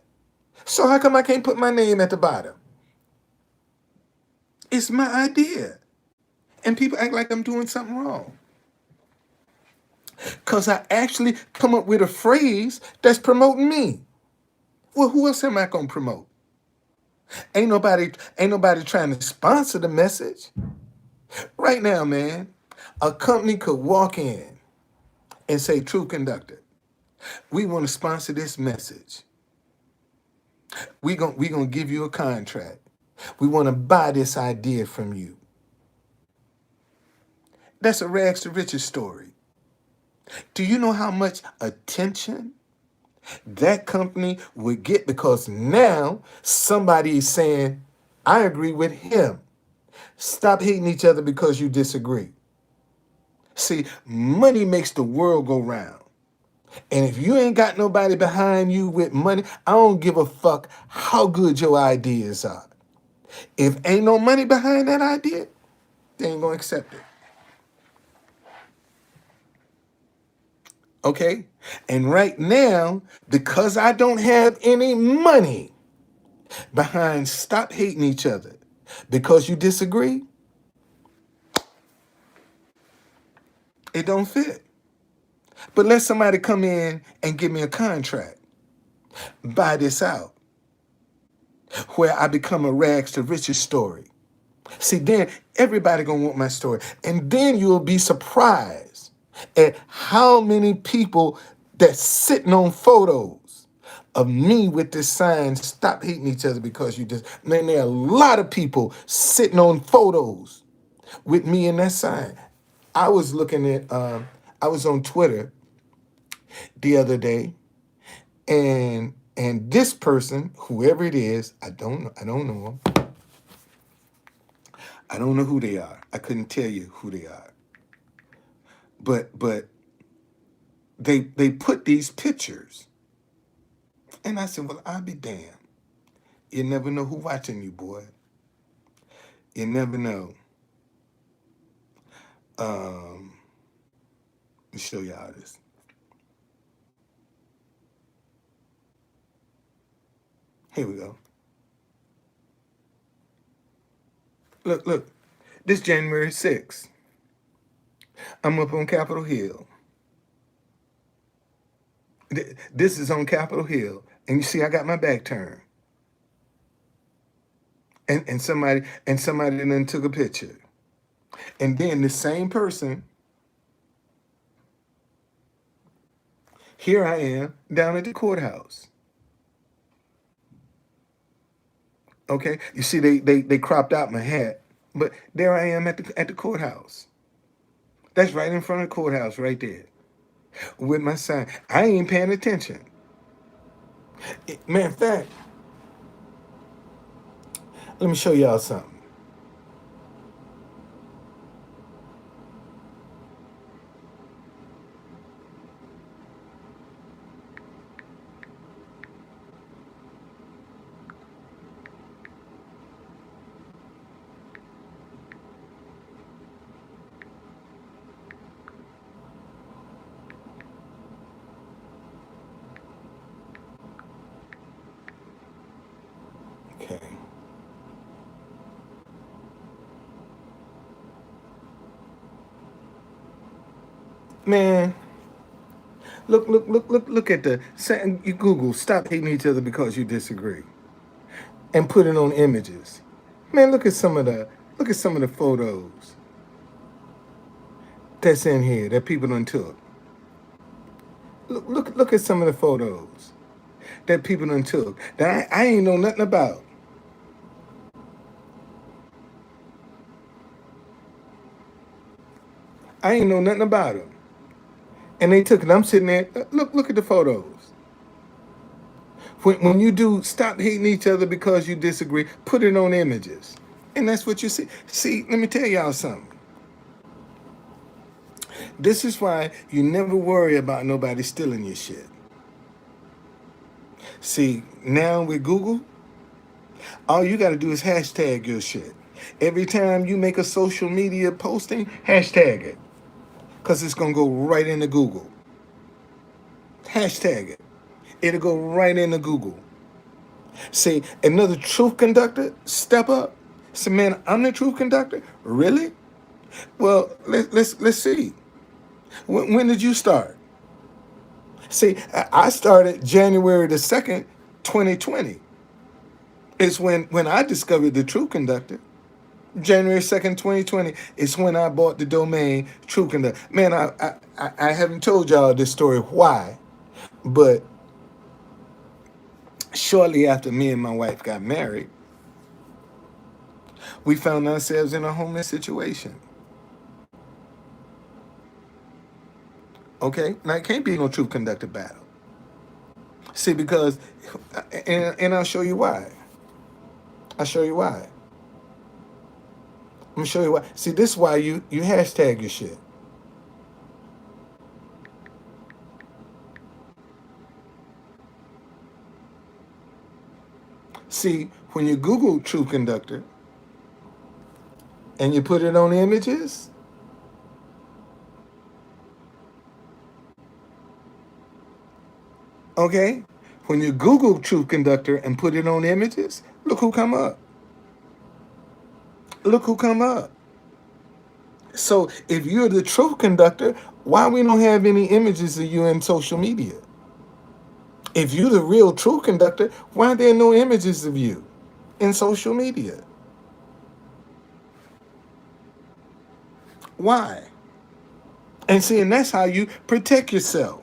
S1: So how come I can't put my name at the bottom? It's my idea. And people act like I'm doing something wrong. Because I actually come up with a phrase that's promoting me. Well, who else am I going to promote? Ain't nobody trying to sponsor the message. Right now, man, a company could walk in and say, True Conductor, we want to sponsor this message. We gonna give you a contract. We want to buy this idea from you. That's a rags to riches story. Do you know how much attention that company would get? Because now somebody is saying, I agree with him. Stop hating each other because you disagree. See, money makes the world go round. And if you ain't got nobody behind you with money, I don't give a fuck how good your ideas are. If ain't no money behind that idea, they ain't gonna accept it. Okay? And right now, because I don't have any money behind stop hating each other because you disagree, it don't fit. But let somebody come in and give me a contract, buy this out, where I become a rags to riches story. See, then everybody gonna want my story. And then you'll be surprised at how many people that's sitting on photos of me with this sign, stop hating each other because you just, man, there are a lot of people sitting on photos with me in that sign. I was looking at, I was on Twitter the other day, and this person, whoever it is, I don't know him, I don't know who they are. I couldn't tell you who they are. But they put these pictures, and I said, well, I'll be damned. You never know who watching you, boy. You never know. Let me show y'all this. Here we go. Look. This January 6th. I'm up on Capitol Hill. This is on Capitol Hill. And you see I got my back turned. And somebody then took a picture. And then the same person, here I am down at the courthouse. Okay? You see they cropped out my hat, but there I am at the courthouse. That's right in front of the courthouse right there. With my sign. I ain't paying attention. Matter of fact, let me show y'all something. Okay. Man, look at you Google, stop hating each other because you disagree. And put it on images. Man, look at some of the photos that's in here that people done took. Look at some of the photos that people done took that I ain't know nothing about. I ain't know nothing about them. And they took it. I'm sitting there. Look at the photos. When you do stop hating each other because you disagree, put it on images. And that's what you see. See, let me tell y'all something. This is why you never worry about nobody stealing your shit. See, now with Google, all you got to do is hashtag your shit. Every time you make a social media posting, hashtag it. Because it's going to go right into Google. Hashtag it. It'll go right into Google. See, another truth conductor, step up. Say, man, I'm the truth conductor? Really? Well, let's see. When did you start? See, I started January the 2nd, 2020. It's when I discovered the True Conductor. January 2nd, 2020 is when I bought the domain True Conductor. Man, I haven't told y'all this story why, but shortly after me and my wife got married, we found ourselves in a homeless situation. Okay? Now, it can't be no True Conductor battle. See, because, and I'll show you why. I'll show you why. I'm gonna show you why. See, this is why you hashtag your shit. See, when you Google True Conductor and you put it on images, okay? When you Google True Conductor and put it on images, look who come up. Look who come up. So if you're the True Conductor, why we don't have any images of you in social media? If you're the real True Conductor, why are there no images of you in social media? Why? And see, and that's how you protect yourself.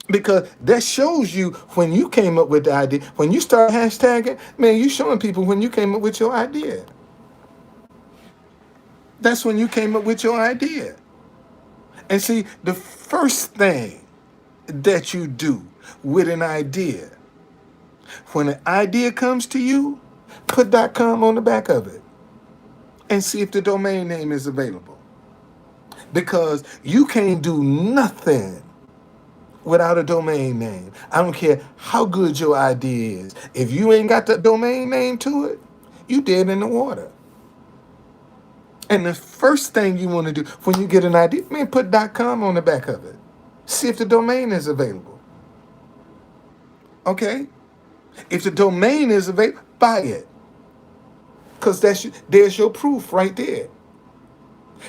S1: Because that shows you when you came up with the idea. When you start hashtagging, man, you showing people when you came up with your idea. That's when you came up with your idea. And see, the first thing that you do with an idea, when an idea comes to you, put .com on the back of it. and see if the domain name is available. Because you can't do nothing without a domain name. I don't care how good your idea is. If you ain't got the domain name to it, you dead in the water. And the first thing you want to do when you get an idea, man, put .com on the back of it. See if the domain is available. Okay? If the domain is available, buy it. Because there's your proof right there.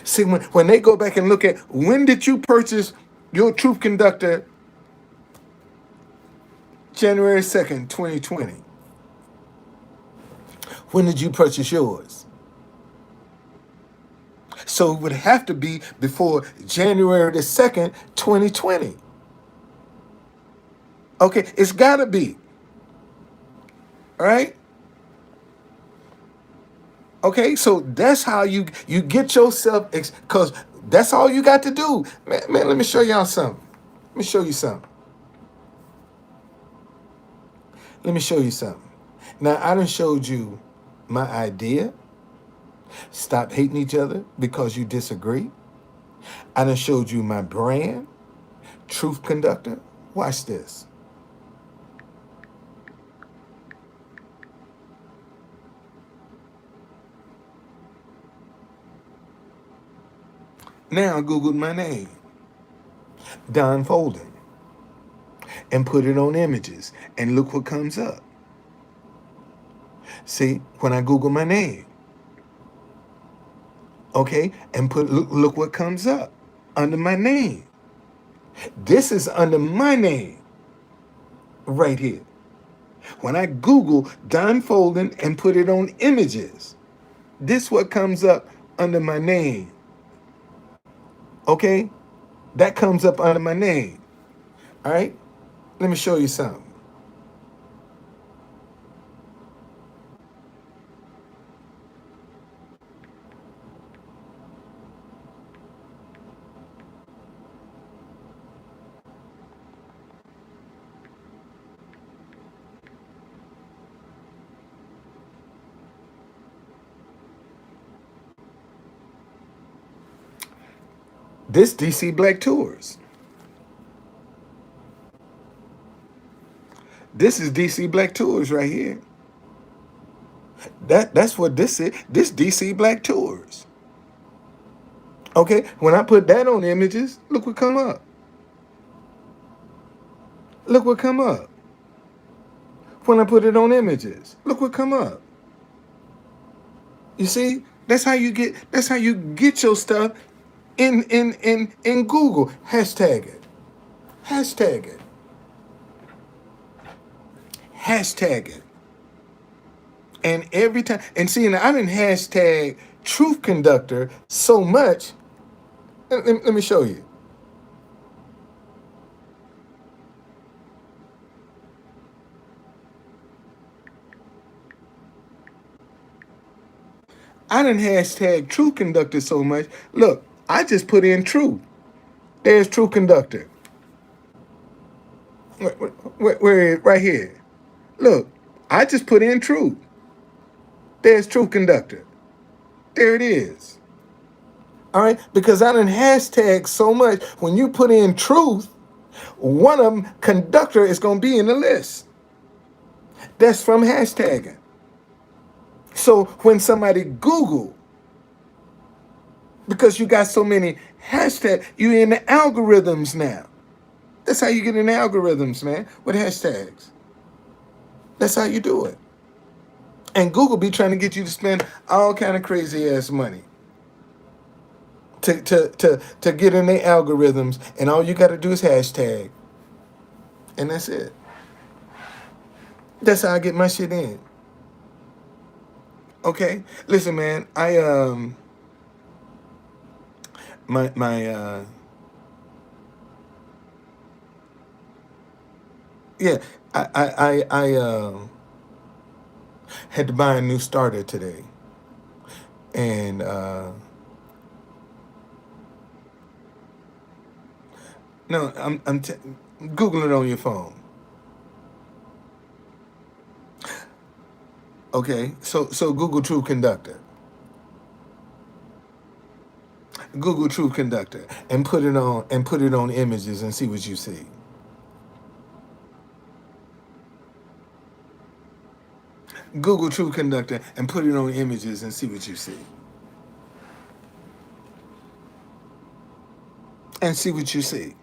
S1: See, when they go back and look at when did you purchase your Truth Conductor, January 2nd, 2020. When did you purchase yours? So it would have to be before January the 2nd, 2020. Okay, it's got to be. All right? Okay, so that's how you get yourself, because that's all you got to do. Man, let me show y'all something. Let me show you something. Let me show you something. Now, I done showed you my idea. Stop hating each other because you disagree. I done showed you my brand, Truth Conductor. Watch this. Now I Googled my name, Don Folden, and put it on images, and look what comes up. See, when I Google my name, okay, and look what comes up under my name. This is under my name right here. When I Google Don Folden and put it on images, this what comes up under my name. Okay? That comes up under my name. All right? Let me show you something. This DC Black Tours. This is DC Black Tours right here. That's what this is. This DC Black Tours. Okay, when I put that on images, look what come up. Look what come up. When I put it on images, look what come up. You see? That's how you get your stuff in Google. Hashtag it. Hashtag it. Hashtag it. And every time, and see, and I didn't hashtag Truth Conductor so much. Let me show you. I didn't hashtag Truth Conductor so much. Look, I just put in truth. There's Truth Conductor. Where right here. Look, I just put in truth. There's Truth Conductor. There it is. All right, because I didn't hashtag so much. When you put in truth, one of them, conductor, is going to be in the list. That's from hashtagging. So when somebody Google, because you got so many hashtags, you're in the algorithms now. That's how you get in the algorithms, man, with hashtags. That's how you do it. And Google be trying to get you to spend all kind of crazy ass money to get in their algorithms, and all you got to do is hashtag, and that's it. That's how I get my shit in. Okay, listen, man. My yeah, I had to buy a new starter today, and no, Google it on your phone. Okay, so Google Truth Conductor. Google Truth Conductor and put it on images and see what you see. Google Truth Conductor and put it on images and see what you see. And see what you see.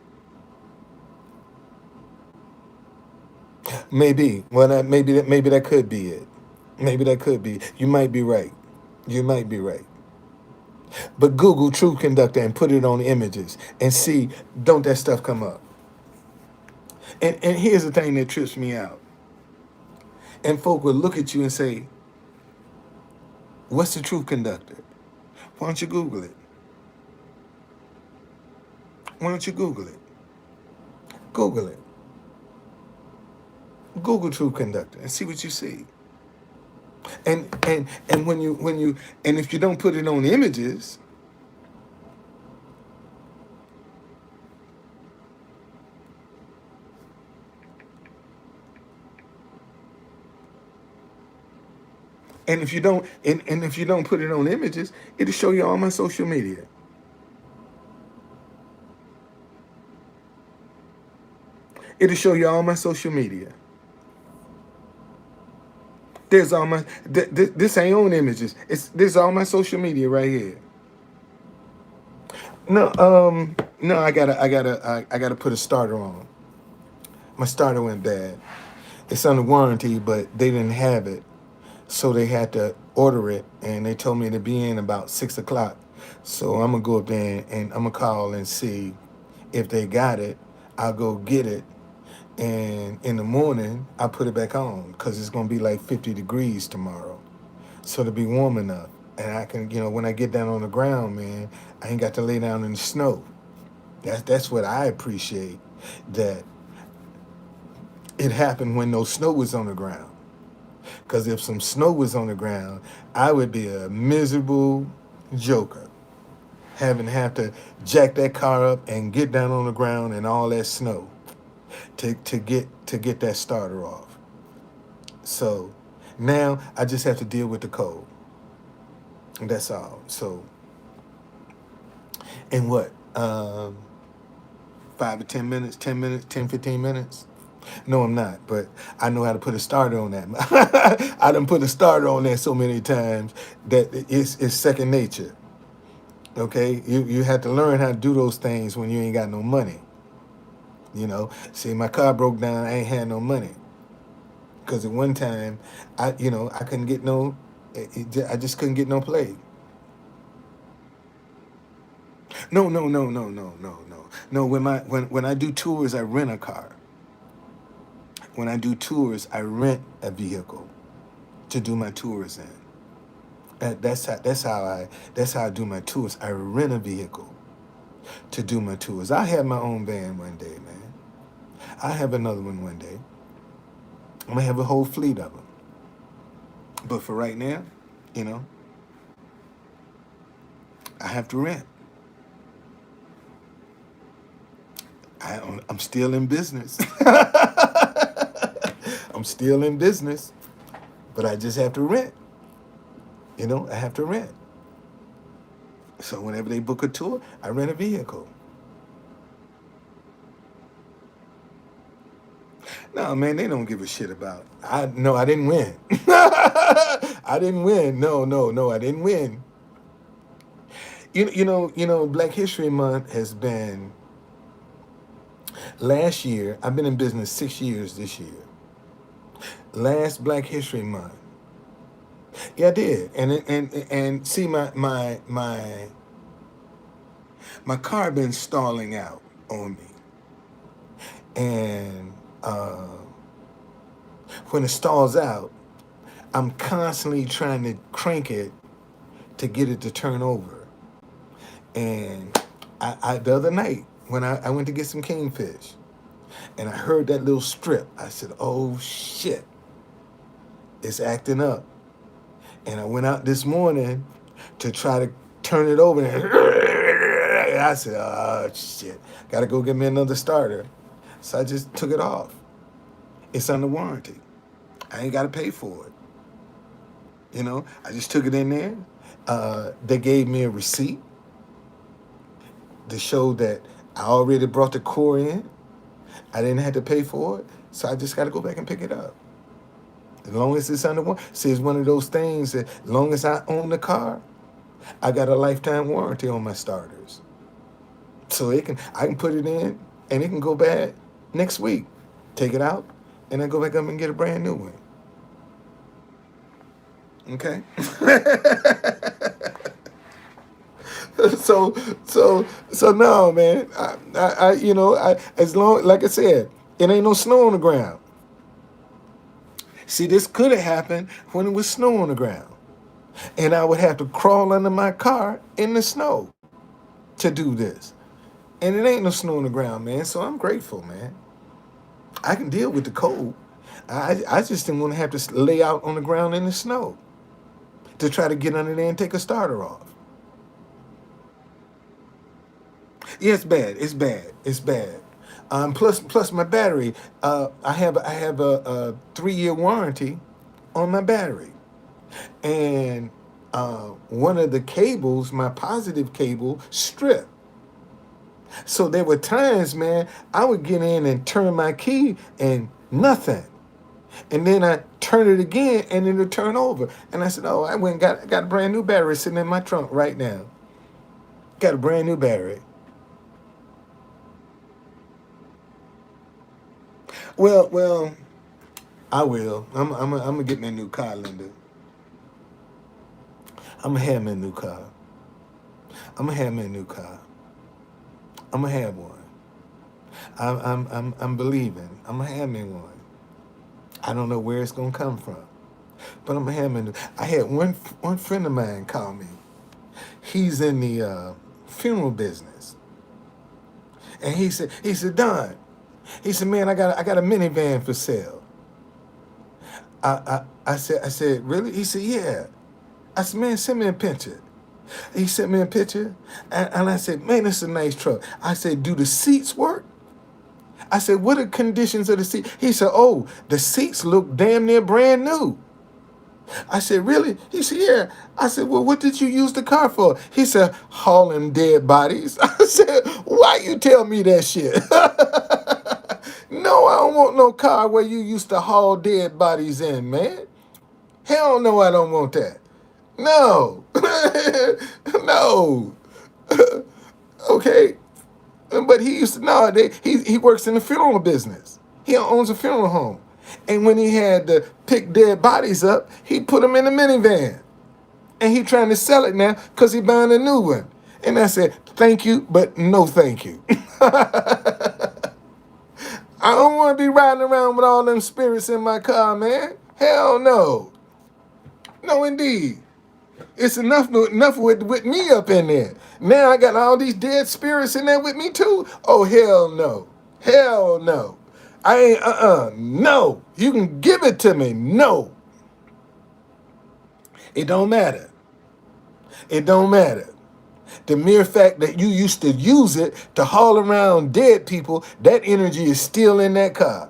S1: Maybe. Well, maybe that could be it. Maybe that could be. You might be right. You might be right. But Google Truth Conductor and put it on images and see, don't that stuff come up? And here's the thing that trips me out. And folk will look at you and say, what's the truth conductor? Why don't you Google it? Why don't you Google it? Google it. Google truth conductor and see what you see. And when you and if you don't put it on images, and if you don't put it on images, it'll show you all my social media. It'll show you all my social media. There's all my this ain't on images. This all my social media right here. No, I gotta put a starter on. My starter went bad. It's under warranty, but they didn't have it, so they had to order it, and they told me to be in about 6 o'clock. So I'm gonna go up there and I'm gonna call and see if they got it. I'll go get it, and in the morning I put it back on because it's gonna be like 50 degrees tomorrow, so to be warm enough, and I can, when I get down on the ground, man, I ain't got to lay down in the snow. That's what I appreciate, that it happened when no snow was on the ground. Because if some snow was on the ground, I would be a miserable joker, having to have to jack that car up and get down on the ground and all that snow to get that starter off. So now I just have to deal with the cold. And that's all. So, in what? 5 to 10 minutes, 10 minutes, 10, 15 minutes? No, I'm not, but I know how to put a starter on that. I done put a starter on that so many times that it's second nature. Okay, you have to learn how to do those things when you ain't got no money. See, my car broke down. I ain't had no money because at one time, I couldn't get no. I just couldn't get no play. No, no, no, no, no, no, no, no. When I do tours, I rent a car. When I do tours, I rent a vehicle to do my tours in. That's how I do my tours. I rent a vehicle to do my tours. I have my own van one day, man. I have another one day. I'm gonna have a whole fleet of them. But for right now, you know, I have to rent. I'm still in business. I'm still in business, but I just have to rent. I have to rent. So whenever they book a tour, I rent a vehicle. No, man, they don't give a shit about. No, I didn't win. I didn't win. No, no, no, I didn't win. Black History Month has been last year. I've been in business 6 years this year. Last Black History Month. Yeah, I did. And see, my car been stalling out on me. And when it stalls out, I'm constantly trying to crank it to get it to turn over. And I the other night, when I went to get some kingfish, and I heard that little strip, I said, oh shit, it's acting up. And I went out this morning to try to turn it over, and I said, oh shit, gotta go get me another starter. So I just took it off. It's under warranty. I ain't gotta pay for it. I just took it in there. They gave me a receipt. to show that I already brought the core in. I didn't have to pay for it, so I just got to go back and pick it up. As long as it's under one, see, it's one of those things that as long as I own the car, I got a lifetime warranty on my starters. So I can put it in and it can go bad next week. Take it out and then go back up and get a brand new one. Okay. so so no, man. As long, like I said, it ain't no snow on the ground. See, this could have happened when it was snow on the ground, and I would have to crawl under my car in the snow to do this. And it ain't no snow on the ground, man. So I'm grateful, man. I can deal with the cold. I just didn't want to have to lay out on the ground in the snow to try to get under there and take a starter off. Yeah, it's bad. It's bad. It's bad. Plus my battery. I have a 3-year warranty on my battery, and one of the cables, my positive cable, stripped. So there were times, man, I would get in and turn my key and nothing. And then I turn it again and it'll turn over. And I said, oh, I went and got a brand new battery sitting in my trunk right now. Got a brand new battery. Well, I will. I'm gonna get me a new car, Linda. I'm gonna have me a new car. I'm gonna have me a new car. I'm gonna have one. I'm believing. I'm gonna have me one. I don't know where it's gonna come from, but I'm gonna have me. I had one friend of mine call me. He's in the funeral business, and he said Don, he said, man, I got a minivan for sale. I said really? He said yeah. I said, man, send me a picture. He sent me a picture, and I said, man, this is a nice truck. I said, do the seats work? I said, what are the conditions of the seat? He said, oh, the seats look damn near brand new. I said, really? He said, yeah. I said, well, what did you use the car for? He said, hauling dead bodies. I said, why you tell me that shit? No, I don't want no car where you used to haul dead bodies in, man. Hell no, I don't want that. No. No. Okay. But he used to know he works in the funeral business. He owns a funeral home. And when he had to pick dead bodies up, he put them in a minivan. And he trying to sell it now because he buying a new one. And I said, thank you, but no thank you. I don't want to be riding around with all them spirits in my car, man. Hell no. No, indeed. It's enough with me up in there. Now I got all these dead spirits in there with me too. Oh, hell no. Hell no. I ain't, no. You can give it to me. No. It don't matter. It don't matter. The mere fact that you used to use it to haul around dead people, that energy is still in that car.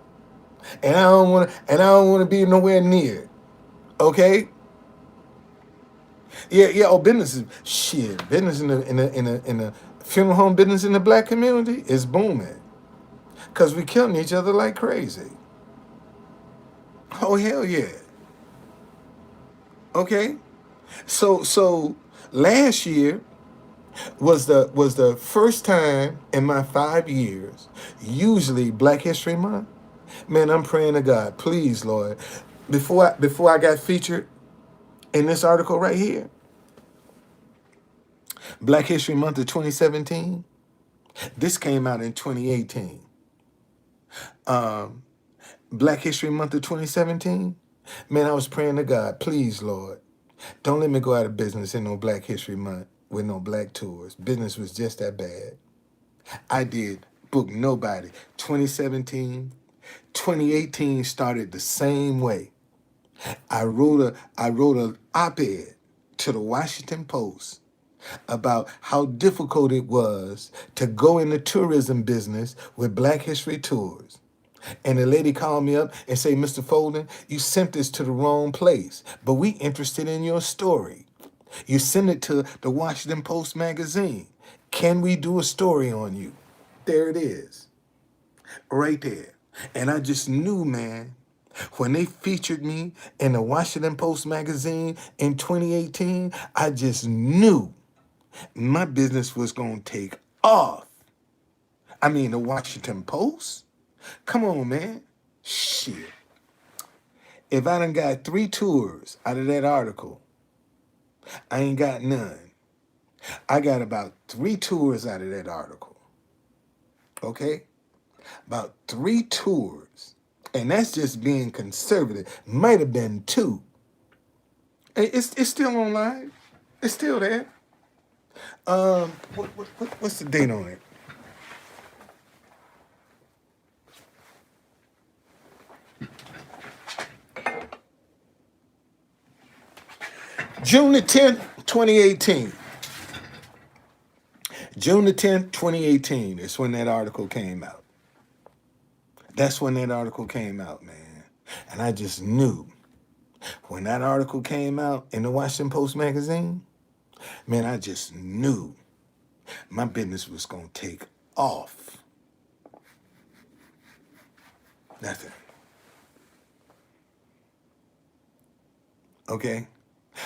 S1: And I don't want to be nowhere near it. Okay? Yeah. Oh, business is shit. Business in the funeral home business in the black community is booming, cause we killing each other like crazy. Oh hell yeah. Okay. So last year was the first time in my 5 years. Usually Black History Month. Man, I'm praying to God, please, Lord, before I got featured in this article right here. Black History Month of 2017. This came out in 2018. Black History Month of 2017. Man, I was praying to God, please, Lord, don't let me go out of business in no Black History Month with no black tours. Business was just that bad. I did book nobody. 2017, 2018 started the same way. I wrote an op-ed to the Washington Post about how difficult it was to go in the tourism business with Black History Tours. And the lady called me up and said, Mr. Folden, you sent this to the wrong place, but we interested in your story. You sent it to the Washington Post magazine. Can we do a story on you? There it is, right there. And I just knew, man, when they featured me in the Washington Post magazine in 2018, I just knew my business was going to take off. I mean, the Washington Post? Come on, man. Shit. If I done got 3 tours out of that article, I ain't got none. I got about 3 tours out of that article. Okay? About 3 tours. And that's just being conservative. Might have been 2. It's still online. It's still there. What's the date on it? June the 10th, 2018. June the 10th, 2018 is when that article came out. That's when that article came out, man. And I just knew when that article came out in the Washington Post magazine, man, I just knew my business was going to take off. Nothing. Okay?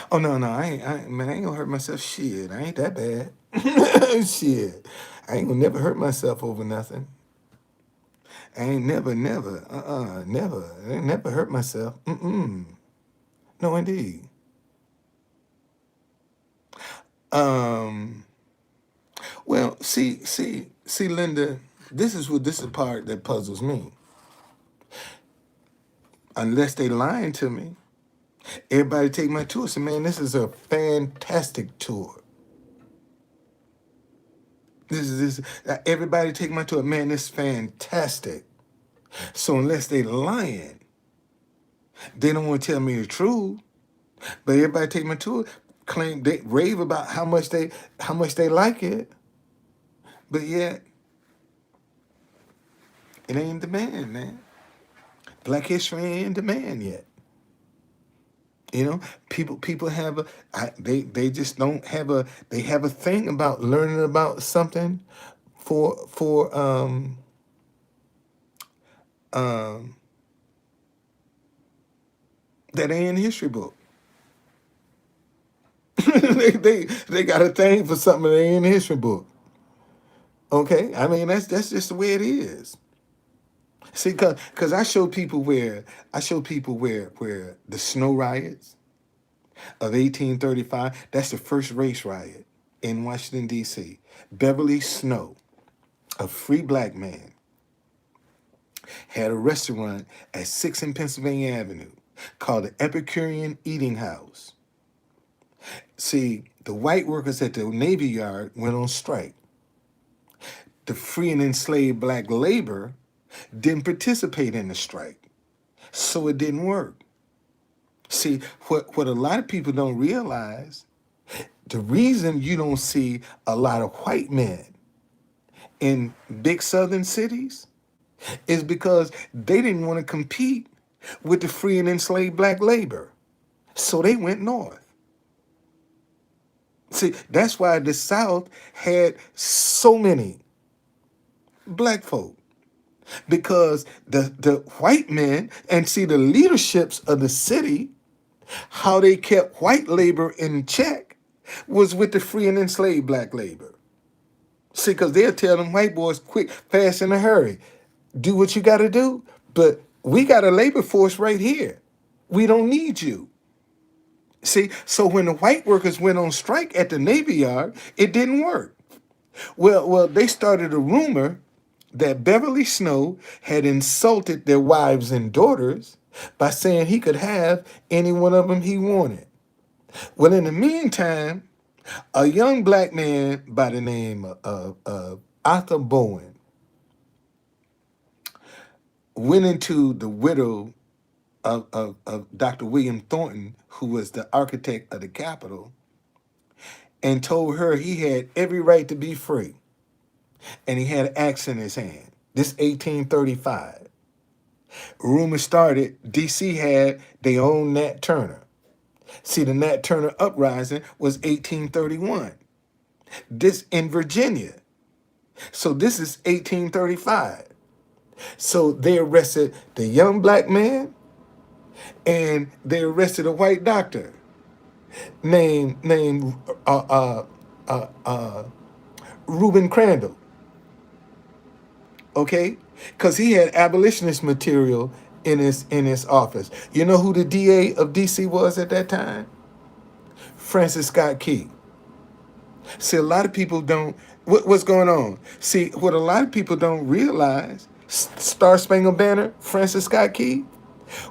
S1: Oh, no, man, I ain't gonna hurt myself. Shit, I ain't that bad. Shit. I ain't gonna never hurt myself over nothing. I ain't never, never. I ain't never hurt myself. No, indeed. Um, well, see, Linda, this is the part that puzzles me. Unless they lying to me, everybody take my tour. Say, man, this is a fantastic tour. Everybody take my tour. Man, this is fantastic. So unless they lying, they don't want to tell me the truth. But everybody take my tour, claim they rave about how much they like it, but yet it ain't in demand, man. Black history ain't in demand yet. You know, people have they just don't have they have a thing about learning about something for that ain't in the history book. they got a thing for something that ain't in the history book. Okay, I mean that's just the way it is. See, cause I show people where the snow riots of 1835. That's the first race riot in Washington D.C. Beverly Snow, a free black man, had a restaurant at 6 and Pennsylvania Avenue called the Epicurean Eating House. See, the white workers at the Navy Yard went on strike. The free and enslaved black labor didn't participate in the strike, so it didn't work. See, what a lot of people don't realize, the reason you don't see a lot of white men in big southern cities is because they didn't want to compete with the free and enslaved black labor. So they went north. See, that's why the South had so many black folk. Because the white men, and see the leaderships of the city, how they kept white labor in check was with the free and enslaved black labor. See, because they'll tell them white boys, quick, fast, in a hurry. Do what you got to do, but we got a labor force right here. We don't need you. See, so when the white workers went on strike at the Navy Yard, it didn't work. Well, they started a rumor that Beverly Snow had insulted their wives and daughters by saying he could have any one of them he wanted. Well, in the meantime, a young black man by the name of Arthur Bowen went into the widow of Dr. William Thornton, who was the architect of the Capitol, and told her he had every right to be free. And he had an axe in his hand. This 1835. Rumor started, D.C. had their own Nat Turner. See, the Nat Turner uprising was 1831. This in Virginia. So this is 1835. So they arrested the young black man and they arrested a white doctor named uh, uh, uh, Reuben Crandall. Okay, because he had abolitionist material in his office. You know who the DA of DC was at that time? Francis Scott Key. See, a lot of people don't. What's going on? See, what a lot of people don't realize, Star Spangled Banner, Francis Scott Key,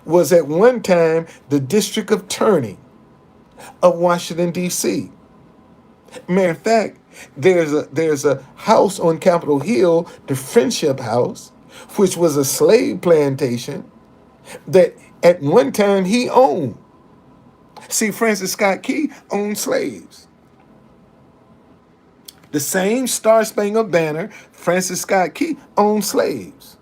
S1: was at one time the district attorney of Washington, D.C. Matter of fact, there's a house on Capitol Hill, the Friendship House, which was a slave plantation that at one time he owned. See, Francis Scott Key owned slaves. The same Star Spangled Banner, Francis Scott Key owned slaves.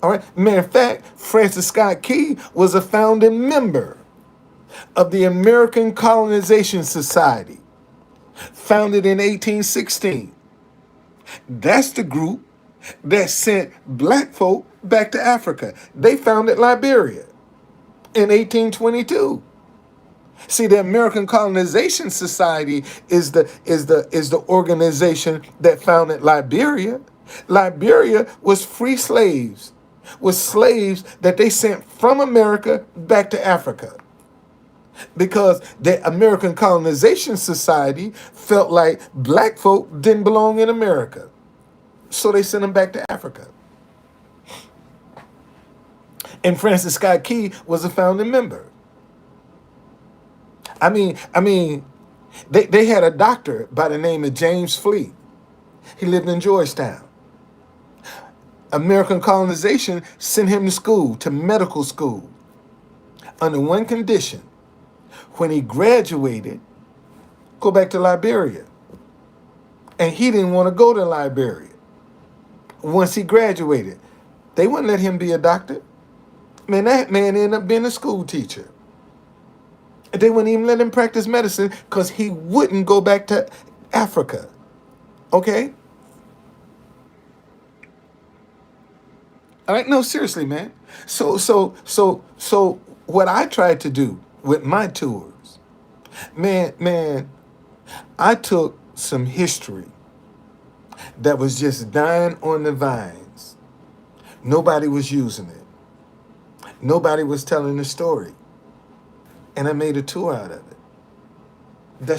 S1: All right. Matter of fact, Francis Scott Key was a founding member of the American Colonization Society, founded in 1816. That's the group that sent black folk back to Africa. They founded Liberia in 1822. See, the American Colonization Society is the organization that founded Liberia. Liberia was free slaves, was slaves that they sent from America back to Africa. Because the American Colonization Society felt like black folk didn't belong in America. So they sent them back to Africa. And Francis Scott Key was a founding member. I mean, they had a doctor by the name of James Fleet. He lived in Georgetown. American colonization sent him to school, to medical school, under one condition. When he graduated, go back to Liberia. And he didn't want to go to Liberia. Once he graduated, they wouldn't let him be a doctor. Man, that man ended up being a school teacher. They wouldn't even let him practice medicine because he wouldn't go back to Africa. Okay? All right, no, seriously, man. So what I tried to do with my tours, man, I took some history that was just dying on the vines. Nobody was using it. Nobody was telling the story. And I made a tour out of it.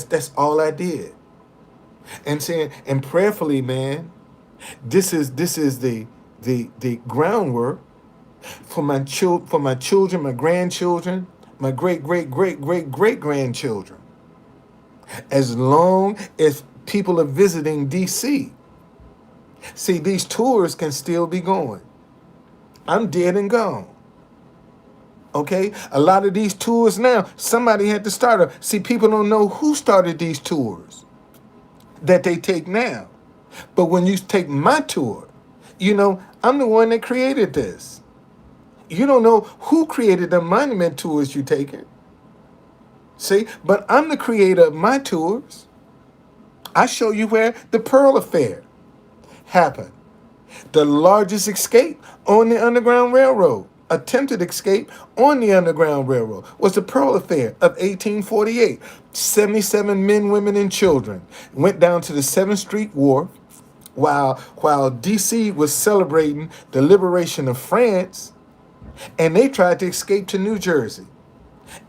S1: That's all I did. And saying, and prayerfully, man, this is the groundwork for my children, my grandchildren, my great grandchildren. As long as people are visiting DC. See, these tours can still be going. I'm dead and gone. Okay? A lot of these tours now, somebody had to start them. See, people don't know who started these tours that they take now. But when you take my tour, you know, I'm the one that created this. You don't know who created the monument tours you're taking. See? But I'm the creator of my tours. I show you where the Pearl Affair happened. The largest escape on the Underground Railroad, attempted escape on the Underground Railroad, was the Pearl Affair of 1848. 77 men, women, and children went down to the 7th Street Wharf while D.C. was celebrating the liberation of France, and they tried to escape to New Jersey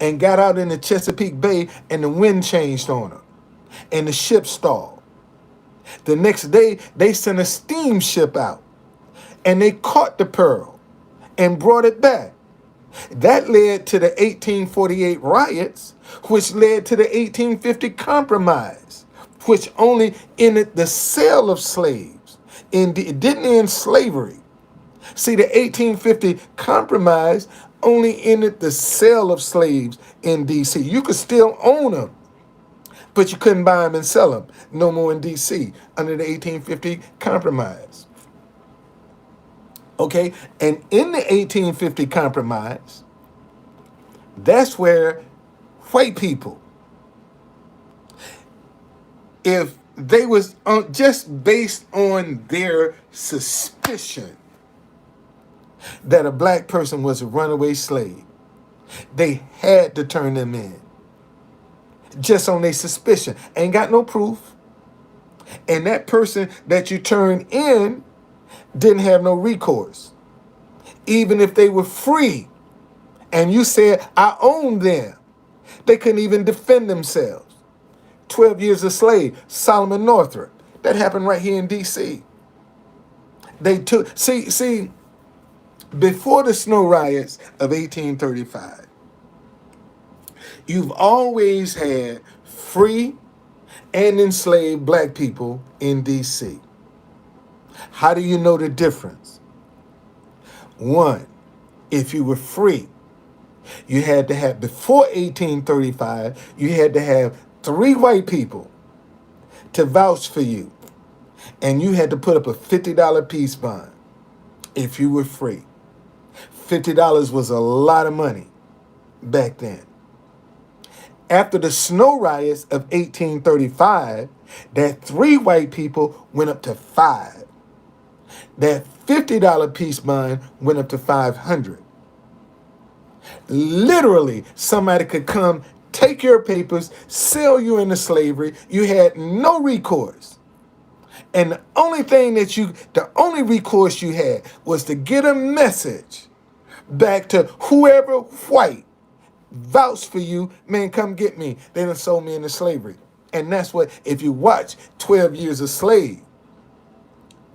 S1: and got out in the Chesapeake Bay, and the wind changed on them, and the ship stalled. The next day, they sent a steamship out, and they caught the Pearl and brought it back. That led to the 1848 riots, which led to the 1850 Compromise, which only ended the sale of slaves. It didn't end slavery. See, the 1850 Compromise only ended the sale of slaves in D.C. You could still own them, but you couldn't buy them and sell them no more in D.C. under the 1850 Compromise. Okay, and in the 1850 Compromise, that's where white people, if they was just based on their suspicion that a black person was a runaway slave, they had to turn them in. Just on their suspicion. Ain't got no proof. And that person that you turned in didn't have no recourse. Even if they were free and you said, I own them, they couldn't even defend themselves. 12 years a slave, Solomon Northrop. That happened right here in D.C. They took, see, before the snow riots of 1835, you've always had free and enslaved black people in D.C. How do you know the difference? One, if you were free, you had to have, before 1835, you had to have 3 white people to vouch for you. And you had to put up a $50 peace bond if you were free. $50 was a lot of money back then. After the snow riots of 1835, that 3 white people went up to 5. That $50 peace bond went up to $500. Literally, somebody could come, take your papers, sell you into slavery. You had no recourse. And the only recourse you had was to get a message back to whoever white vouched for you, man, come get me. They done sold me into slavery. And that's what, if you watch 12 Years a Slave,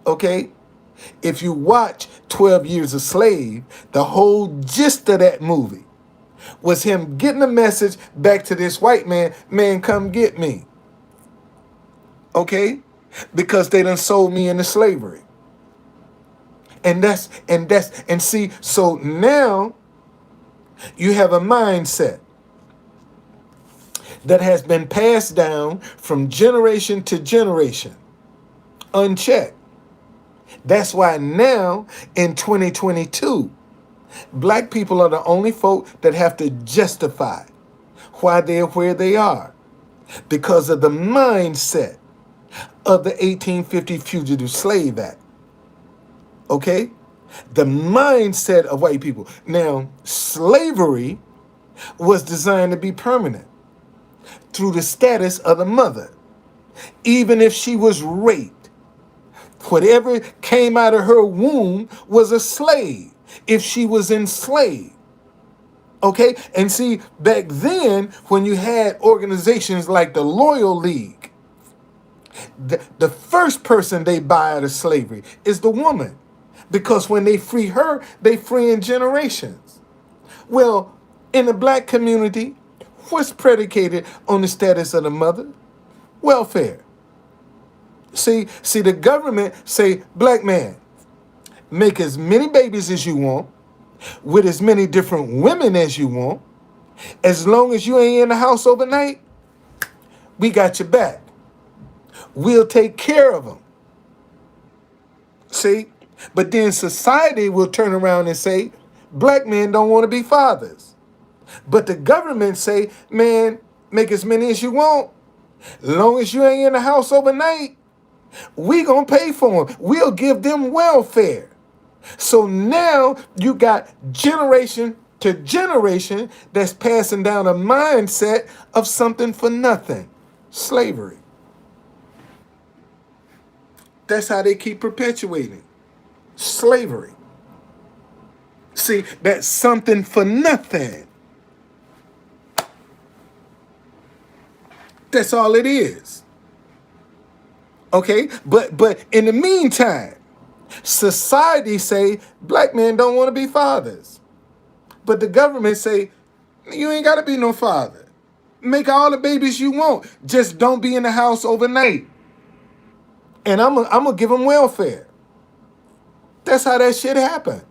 S1: okay? If you watch 12 Years a Slave, the whole gist of that movie was him getting a message back to this white man, man, come get me. Okay? Because they done sold me into slavery. And see, so now you have a mindset that has been passed down from generation to generation, unchecked. That's why now in 2022, black people are the only folk that have to justify why they're where they are because of the mindset of the 1850 Fugitive Slave Act. Okay? The mindset of white people. Now, slavery was designed to be permanent through the status of the mother. Even if she was raped, whatever came out of her womb was a slave if she was enslaved. Okay? And see, back then, when you had organizations like the Loyal League, the first person they buy out of slavery is the woman. Because when they free her, they free in generations. Well, in the black community, what's predicated on the status of the mother? Welfare. See, the government say, black man, make as many babies as you want, with as many different women as you want. As long as you ain't in the house overnight, we got your back. We'll take care of them. See? But then society will turn around and say, black men don't want to be fathers. But the government say, man, make as many as you want. As long as you ain't in the house overnight, we gonna pay for them. We'll give them welfare. So now you got generation to generation that's passing down a mindset of something for nothing. Slavery. That's how they keep perpetuating. Slavery. See, that's something for nothing. That's all it is. Okay? But in the meantime, society say black men don't want to be fathers. But the government say, you ain't got to be no father. Make all the babies you want. Just don't be in the house overnight. And I'm going to give them welfare. That's how that shit happened.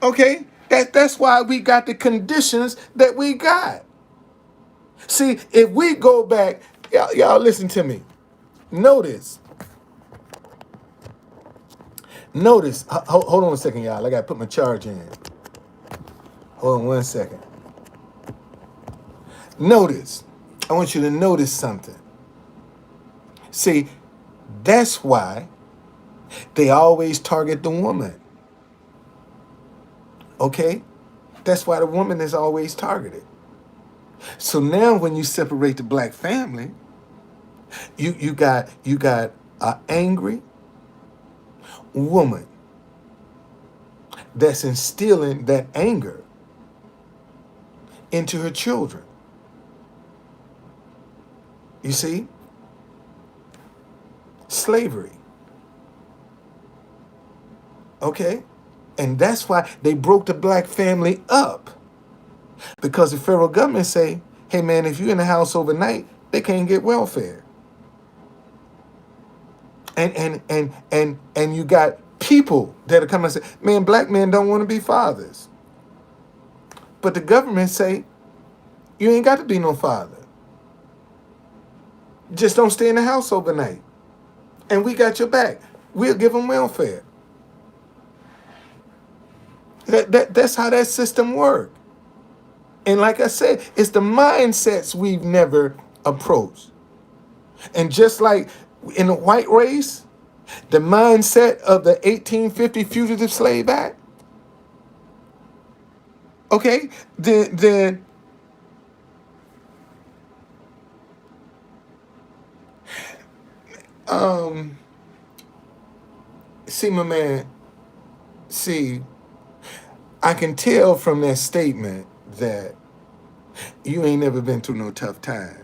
S1: Okay? That's why we got the conditions that we got. See, if we go back, y'all listen to me. Notice. Hold on a second, y'all. I got to put my charge in. Hold on 1 second. Notice. I want you to notice something. See, that's why they always target the woman. Okay? That's why the woman is always targeted. So now when you separate the black family, you got an angry woman that's instilling that anger into her children. You see? Slavery. Okay? And that's why they broke the black family up. Because the federal government say, hey man, if you're in the house overnight, they can't get welfare. And you got people that are coming and say, man, black men don't want to be fathers. But the government say, you ain't got to be no father. Just don't stay in the house overnight. And we got your back. We'll give them welfare. That's how that system works. And like I said, it's the mindsets we've never approached. And just like in the white race, the mindset of the 1850 Fugitive Slave Act, okay, then see my man, see, I can tell from that statement that you ain't never been through no tough times.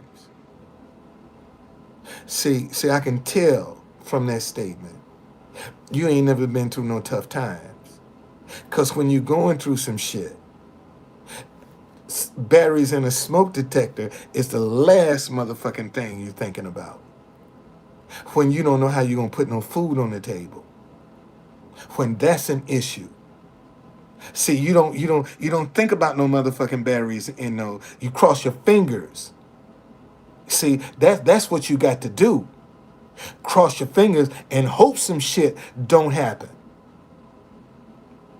S1: See, I can tell from that statement you ain't never been through no tough times. Because when you're going through some shit, batteries in a smoke detector is the last motherfucking thing you're thinking about. When you don't know how you're going to put no food on the table. When that's an issue. See, you don't think about no motherfucking batteries in no, you cross your fingers. See, that's what you got to do. Cross your fingers and hope some shit don't happen.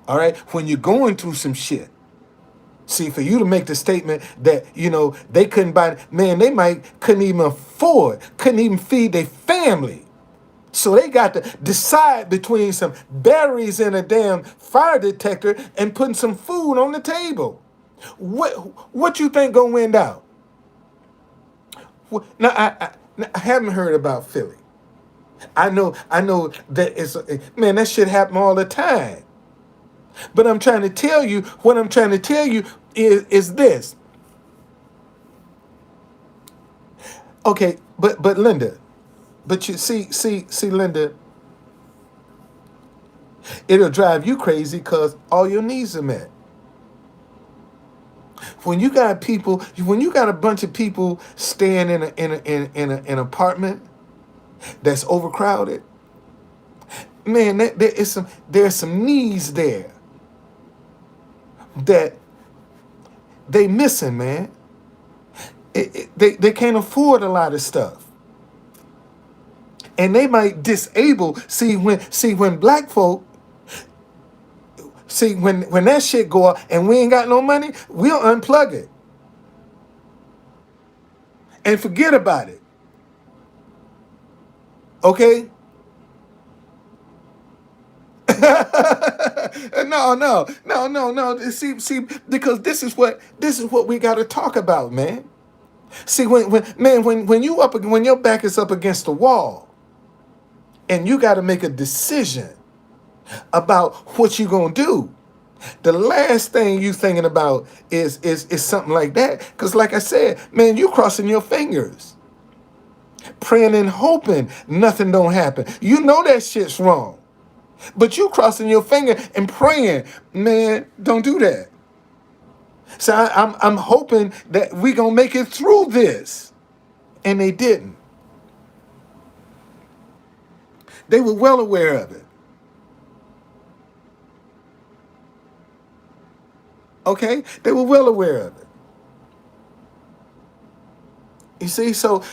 S1: All right? When you're going through some shit. See, for you to make the statement that, they couldn't buy, man, couldn't even afford, couldn't even feed their family. So they got to decide between some batteries in a damn fire detector and putting some food on the table. What you think gonna win out? Now, I haven't heard about Philly. I know that man, that shit happen all the time. But what I'm trying to tell you is this. Okay, but Linda, but you see, Linda, it'll drive you crazy because all your needs are met. When you got a bunch of people staying in an apartment that's overcrowded, man, there's some needs there that they missing, man. They can't afford a lot of stuff. And they might disable. When black folk, when that shit go up and we ain't got no money, we'll unplug it and forget about it. Okay? No. See, because this is what we got to talk about, man. See, when your back is up against the wall, and you got to make a decision about what you gonna do. The last thing you thinking about is something like that. Because like I said, man, you crossing your fingers, praying and hoping nothing don't happen. You know that shit's wrong, but you crossing your finger and praying, man, don't do that. So I'm hoping that we gonna make it through this, and they didn't. They were well aware of it. Okay, they were well aware of it. You see, so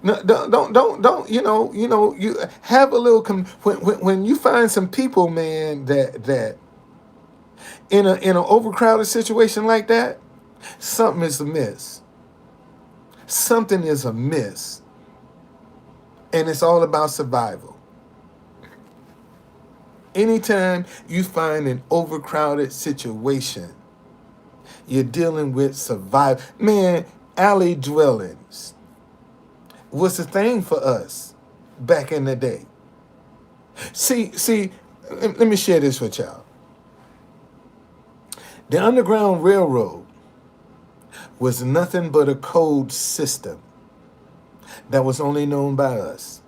S1: no, don't you have a little when you find some people, man, that in an overcrowded situation like that, something is amiss. Something is amiss, And it's all about survival. Anytime you find an overcrowded situation, you're dealing with survival. Man, alley dwellings was a thing for us back in the day. See, let me share this with y'all. The Underground Railroad was nothing but a code system that was only known by us.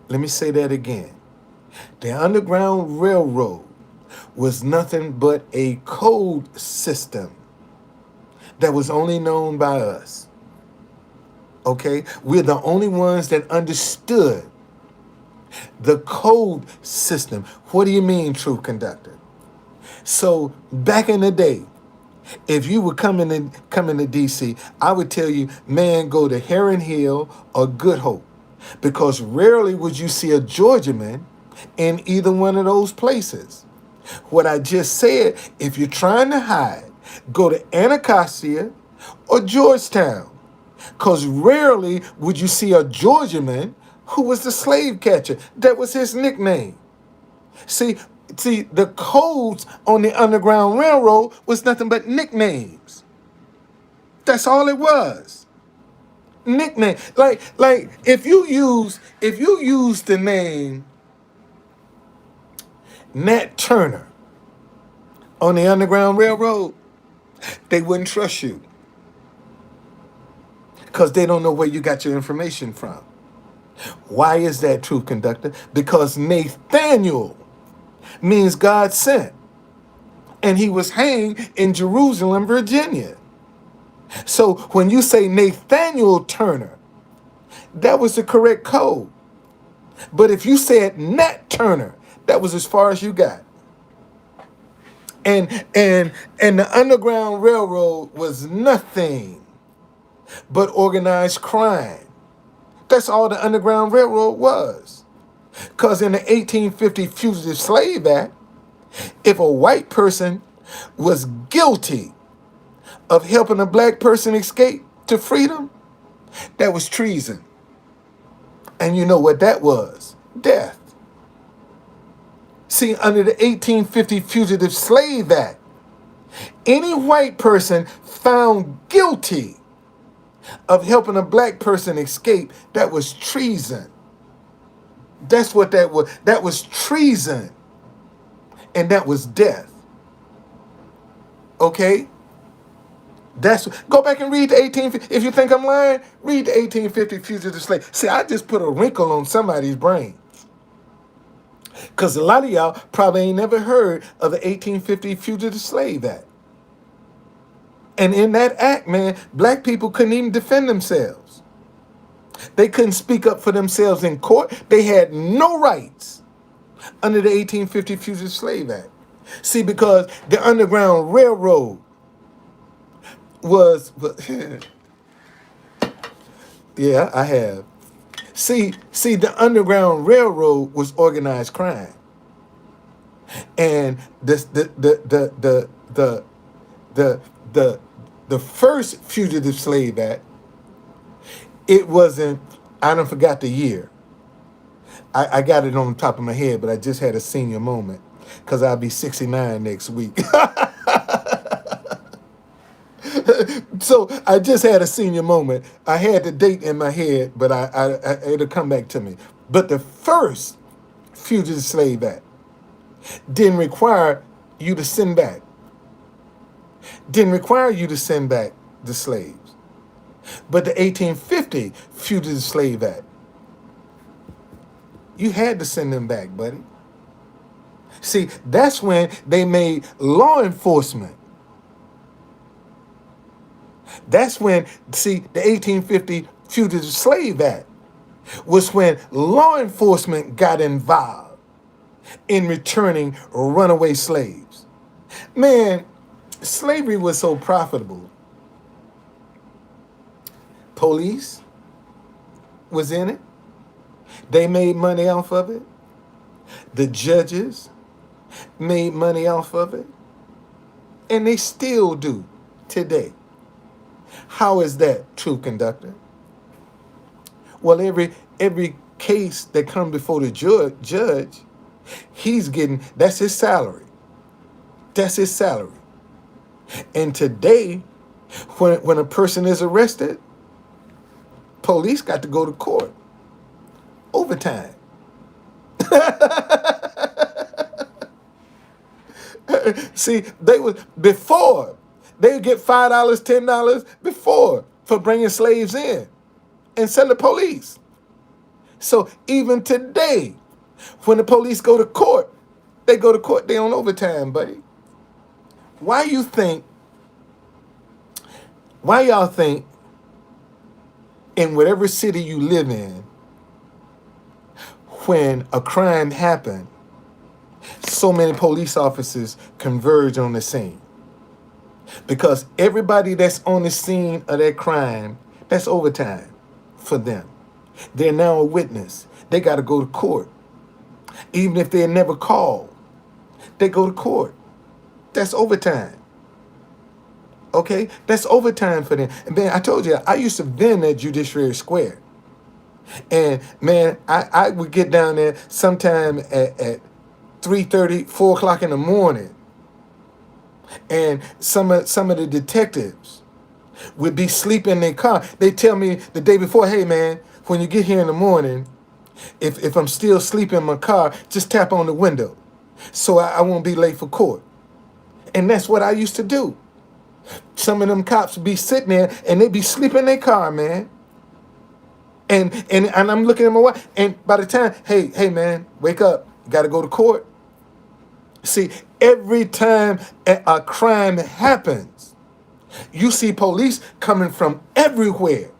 S1: Let me say that again. The Underground Railroad was nothing but a code system that was only known by us. Okay? We're the only ones that understood the code system. What do you mean, Truth Conductor? So back in the day, if you were coming to DC, I would tell you, man, go to Heron Hill or Good Hope, because rarely would you see a Georgiaman in either one of those places. What I just said, if you're trying to hide, go to Anacostia or Georgetown, because rarely would you see a Georgiaman who was the slave catcher. That was his nickname. See, the codes on the Underground Railroad was nothing but nicknames. That's all it was. Nickname. Like if you use the name Nat Turner on the Underground Railroad, they wouldn't trust you, because they don't know where you got your information from. Why is that, Truth Conductor? Because Nathaniel means God sent. And he was hanged in Jerusalem, Virginia. So when you say Nathaniel Turner, that was the correct code. But if you said Nat Turner, that was as far as you got. And the Underground Railroad was nothing but organized crime. That's all the Underground Railroad was. Because in the 1850 Fugitive Slave Act, if a white person was guilty of helping a black person escape to freedom, that was treason. And you know what that was? Death. See, under the 1850 Fugitive Slave Act, any white person found guilty of helping a black person escape, that was treason. That's what that was. That was treason. And that was death. Okay? Go back and read the 1850. If you think I'm lying, read the 1850 Fugitive Slave. See, I just put a wrinkle on somebody's brain, because a lot of y'all probably ain't never heard of the 1850 Fugitive Slave Act. And in that act, man, black people couldn't even defend themselves. They couldn't speak up for themselves in court. They had no rights under the 1850 Fugitive Slave Act. See, because the Underground Railroad was yeah, I have. See, the Underground Railroad was organized crime. And the first Fugitive Slave Act, it wasn't, I don't forgot the year. I got it on the top of my head, but I just had a senior moment, because I'll be 69 next week. So I just had a senior moment. I had the date in my head, but it'll come back to me. But the first Fugitive Slave Act didn't require you to send back. Didn't require you to send back the slaves. But the 1850 Fugitive Slave Act, you had to send them back, buddy. See, that's when they made law enforcement. That's when, see, the 1850 Fugitive Slave Act was when law enforcement got involved in returning runaway slaves. Man, slavery was so profitable. Police was in it. They made money off of it. The judges made money off of it. And they still do today. How is that, True Conductor? Well, every case that comes before the judge, he's getting, that's his salary. That's his salary. And today, when a person is arrested, police got to go to court. Overtime. See, they was before they would get $5, $10 before for bringing slaves in and send the police. So even today, when the police go to court, they go to court, they on overtime, buddy. Why y'all think in whatever city you live in, when a crime happened, so many police officers converge on the scene? Because everybody that's on the scene of that crime, that's overtime for them. They're now a witness. They got to go to court. Even if they're never called, they go to court. That's overtime. Okay? That's overtime for them. And man, I told you, I used to vend at Judiciary Square. And man, I would get down there sometime at 3:30, 4 o'clock in the morning. And some of the detectives would be sleeping in their car. They tell me the day before, hey man, when you get here in the morning, if I'm still sleeping in my car, just tap on the window so I won't be late for court. And that's what I used to do. Some of them cops would be sitting there and they'd be sleeping in their car, man. And I'm looking at my wife, and by the time, hey man, wake up, you got to go to court. See, every time a crime happens, you see police coming from everywhere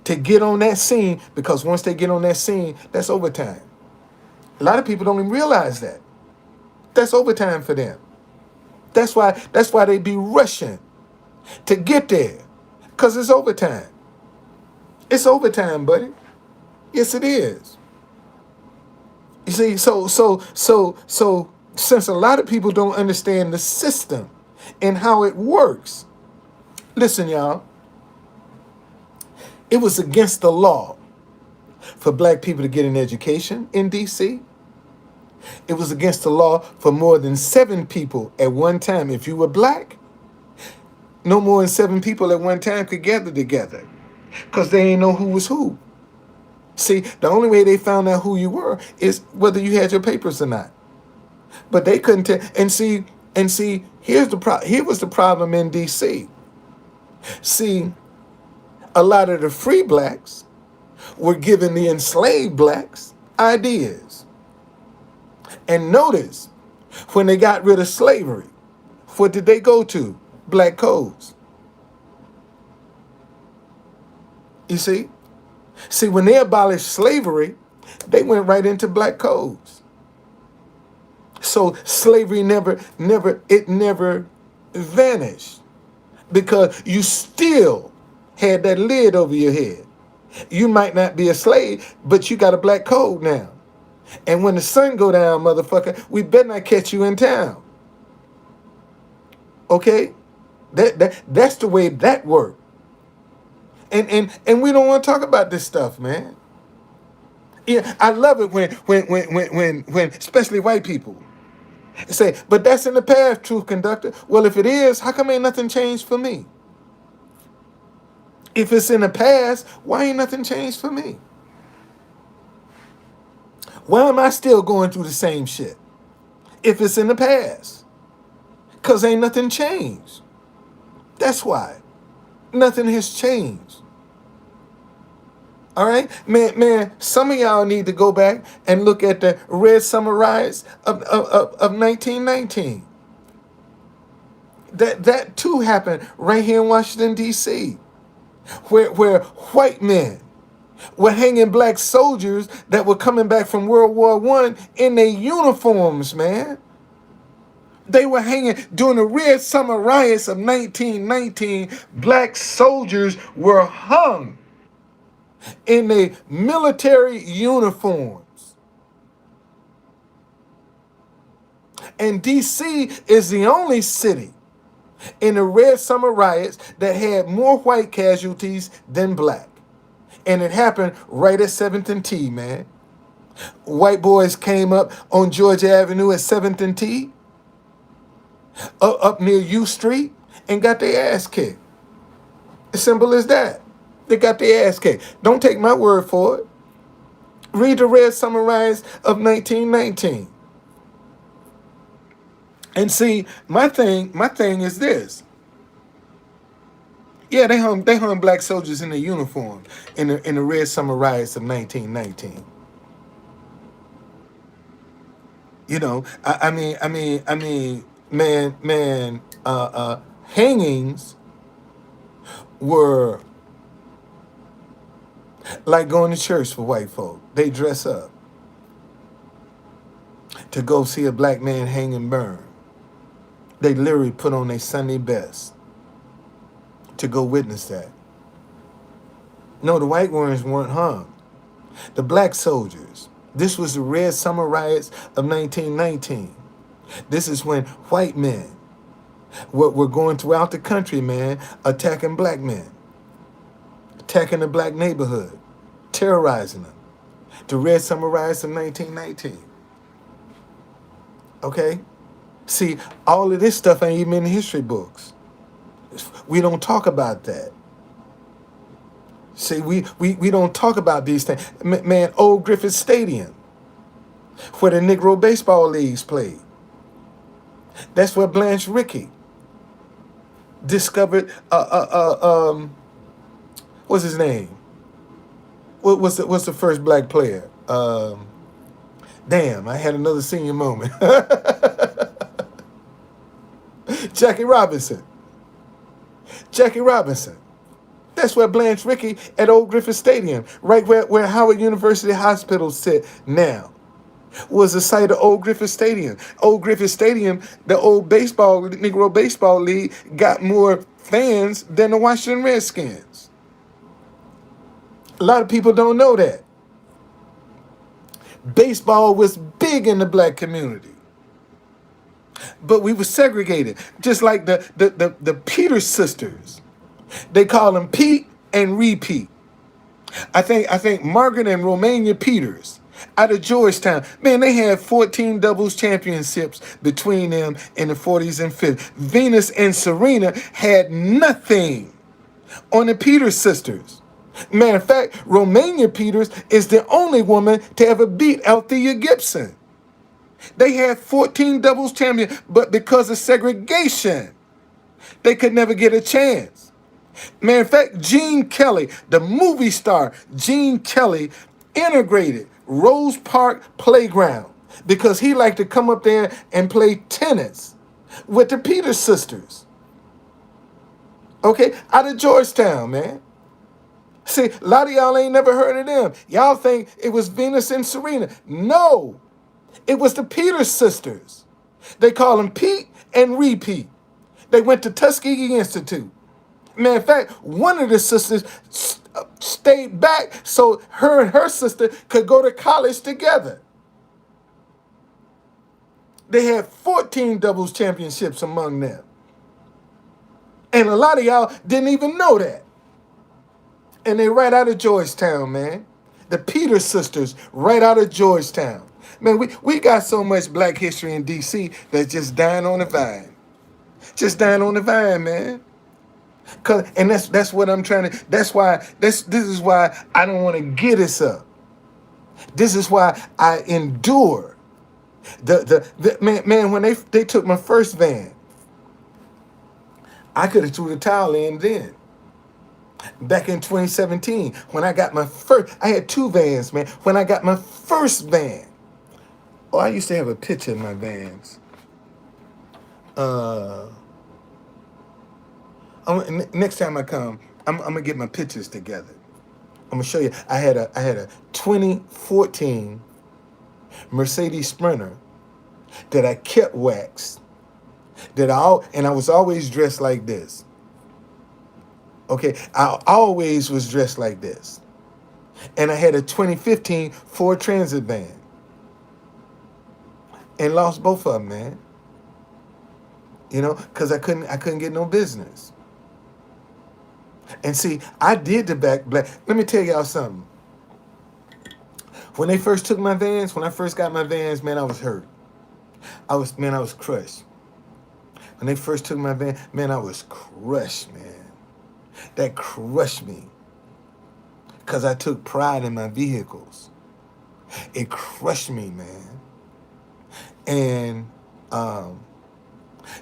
S1: to get on that scene, because once they get on that scene, that's overtime. A lot of people don't even realize that. That's overtime for them. That's why they be rushing to get there, because it's overtime. It's overtime, buddy. Yes, it is. You see, so since a lot of people don't understand the system and how it works, listen, y'all, it was against the law for black people to get an education in D.C. It was against the law for more than 7 people at one time. If you were black, no more than 7 people at one time could gather together, because they ain't know who was who. See, the only way they found out who you were is whether you had your papers or not. But they couldn't tell. And see, here was the problem in D.C. See, a lot of the free blacks were giving the enslaved blacks ideas. And notice, when they got rid of slavery, what did they go to? Black codes. You see? See, when they abolished slavery, they went right into black codes. So slavery never vanished, because you still had that lid over your head. You might not be a slave, but you got a black code now. And when the sun go down, motherfucker, we better not catch you in town. Okay? That's the way that worked. And we don't want to talk about this stuff, man. Yeah, I love it when especially white people say, but that's in the past, truth conductor. Well, if it is, how come ain't nothing changed for me? If it's in the past, why ain't nothing changed for me? Why am I still going through the same shit if it's in the past? Because ain't nothing changed. That's why. Nothing has changed. All right? Man, some of y'all need to go back and look at the Red Summer riots of 1919. That too happened right here in Washington, D.C., where white men were hanging black soldiers that were coming back from World War I in their uniforms, man. They were hanging during the Red Summer riots of 1919. Black soldiers were hung in their military uniforms. And D.C. is the only city in the Red Summer riots that had more white casualties than black. And it happened right at 7th and T, man. White boys came up on Georgia Avenue at 7th and T, up near U Street, and got their ass kicked. As simple as that. They got their ass kicked. Don't take my word for it. Read the Red Summer Riots of 1919. And see, my thing is this. Yeah, they hung black soldiers in their uniform in the Red Summer Riots of 1919. You know, I mean, man, hangings were like going to church for white folk. They dress up to go see a black man hang and burn. They literally put on their Sunday best to go witness that. No, the white ones weren't hung. The black soldiers. This was the Red Summer Riots of 1919. This is when white men were going throughout the country, man, attacking black men, attacking the black neighborhood, terrorizing them. The Red Summer Riots of 1919. Okay? See, all of this stuff ain't even in the history books. We don't talk about that. See, we don't talk about these things. Man, Old Griffith Stadium, where the Negro Baseball Leagues played. That's where Blanche Rickey discovered, what's his name? What's the first black player? Damn, I had another senior moment. Jackie Robinson. Jackie Robinson. That's where Blanche Rickey at Old Griffith Stadium, right where Howard University Hospital sit now, was the site of Old Griffith Stadium. Old Griffith Stadium, the old Negro Baseball League, got more fans than the Washington Redskins. A lot of people don't know that. Baseball was big in the black community. But we were segregated, just like the Peters sisters. They call them Pete and Repeat. I think Margaret and Romania Peters out of Georgetown. Man, they had 14 doubles championships between them in the 40s and 50s. Venus and Serena had nothing on the Peters sisters. Matter of fact, Romania Peters is the only woman to ever beat Althea Gibson. They had 14 doubles champions, but because of segregation, they could never get a chance. Matter of fact, Gene Kelly, the movie star Gene Kelly, integrated Rose Park Playground because he liked to come up there and play tennis with the Peters sisters. Okay, out of Georgetown, man. See, a lot of y'all ain't never heard of them. Y'all think it was Venus and Serena. No, it was the Peters sisters. They call them Pete and Repeat. They went to Tuskegee Institute. Matter of fact, one of the sisters stayed back so her and her sister could go to college together. They had 14 doubles championships among them. And a lot of y'all didn't even know that. And they right out of Georgetown, man. The Peters sisters right out of Georgetown. Man, we got so much black history in D.C. that's just dying on the vine. Just dying on the vine, man. And that's what I'm trying to. That's why this is why I don't want to get us up. This is why I endure. Man, when they took my first van, I could have threw the towel in then. Back in 2017, when I got my first, I had two vans, man. When I got my first van, I used to have a picture in my vans. Next time I come, I'm gonna get my pictures together. I'm gonna show you. I had a 2014 Mercedes Sprinter that I kept waxed. And I was always dressed like this. Okay, I always was dressed like this. And I had a 2015 Ford Transit van. And lost both of them, man. You know, because I couldn't get no business. And see, I did the back black. Let me tell y'all something. When they first took my vans, when I first got my vans, man, I was hurt. I was crushed. When they first took my van, man, I was crushed, man. That crushed me. Because I took pride in my vehicles. It crushed me, man. And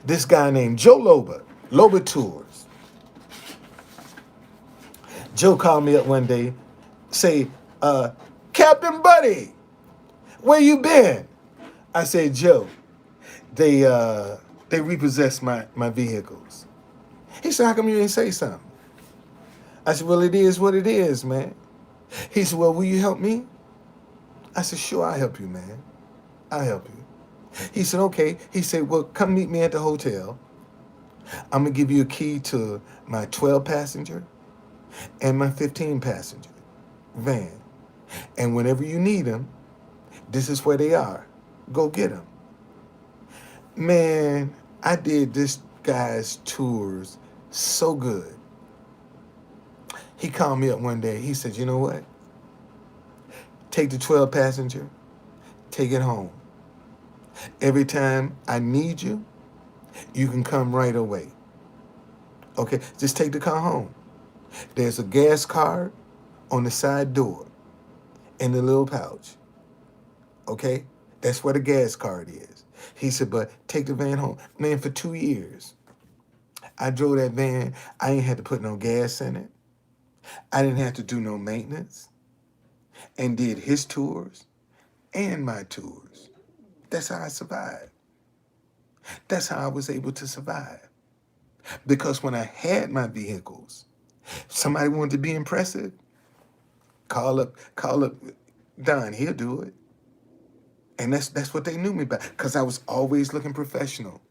S1: this guy named Joe Loba, Loba Tours. Joe called me up one day, say, Captain Buddy, where you been? I said, Joe, they repossessed my vehicles. He said, how come you didn't say something? I said, well, it is what it is, man. He said, well, will you help me? I said, sure, I'll help you, man. I'll help you. He said, okay. He said, well, come meet me at the hotel. I'm going to give you a key to my 12 passenger and my 15 passenger van. And whenever you need them, this is where they are. Go get them. Man, I did this guy's tours so good. He called me up one day. He said, you know what? Take the 12 passenger, take it home. Every time I need you, you can come right away. Okay, just take the car home. There's a gas card on the side door in the little pouch. Okay, that's where the gas card is. He said, but take the van home. Man, for 2 years, I drove that van. I ain't had to put no gas in it. I didn't have to do no maintenance, and did his tours and my tours. That's how I survived. That's how I was able to survive. Because when I had my vehicles, somebody wanted to be impressive, call up Don, he'll do it. And that's what they knew me by, because I was always looking professional.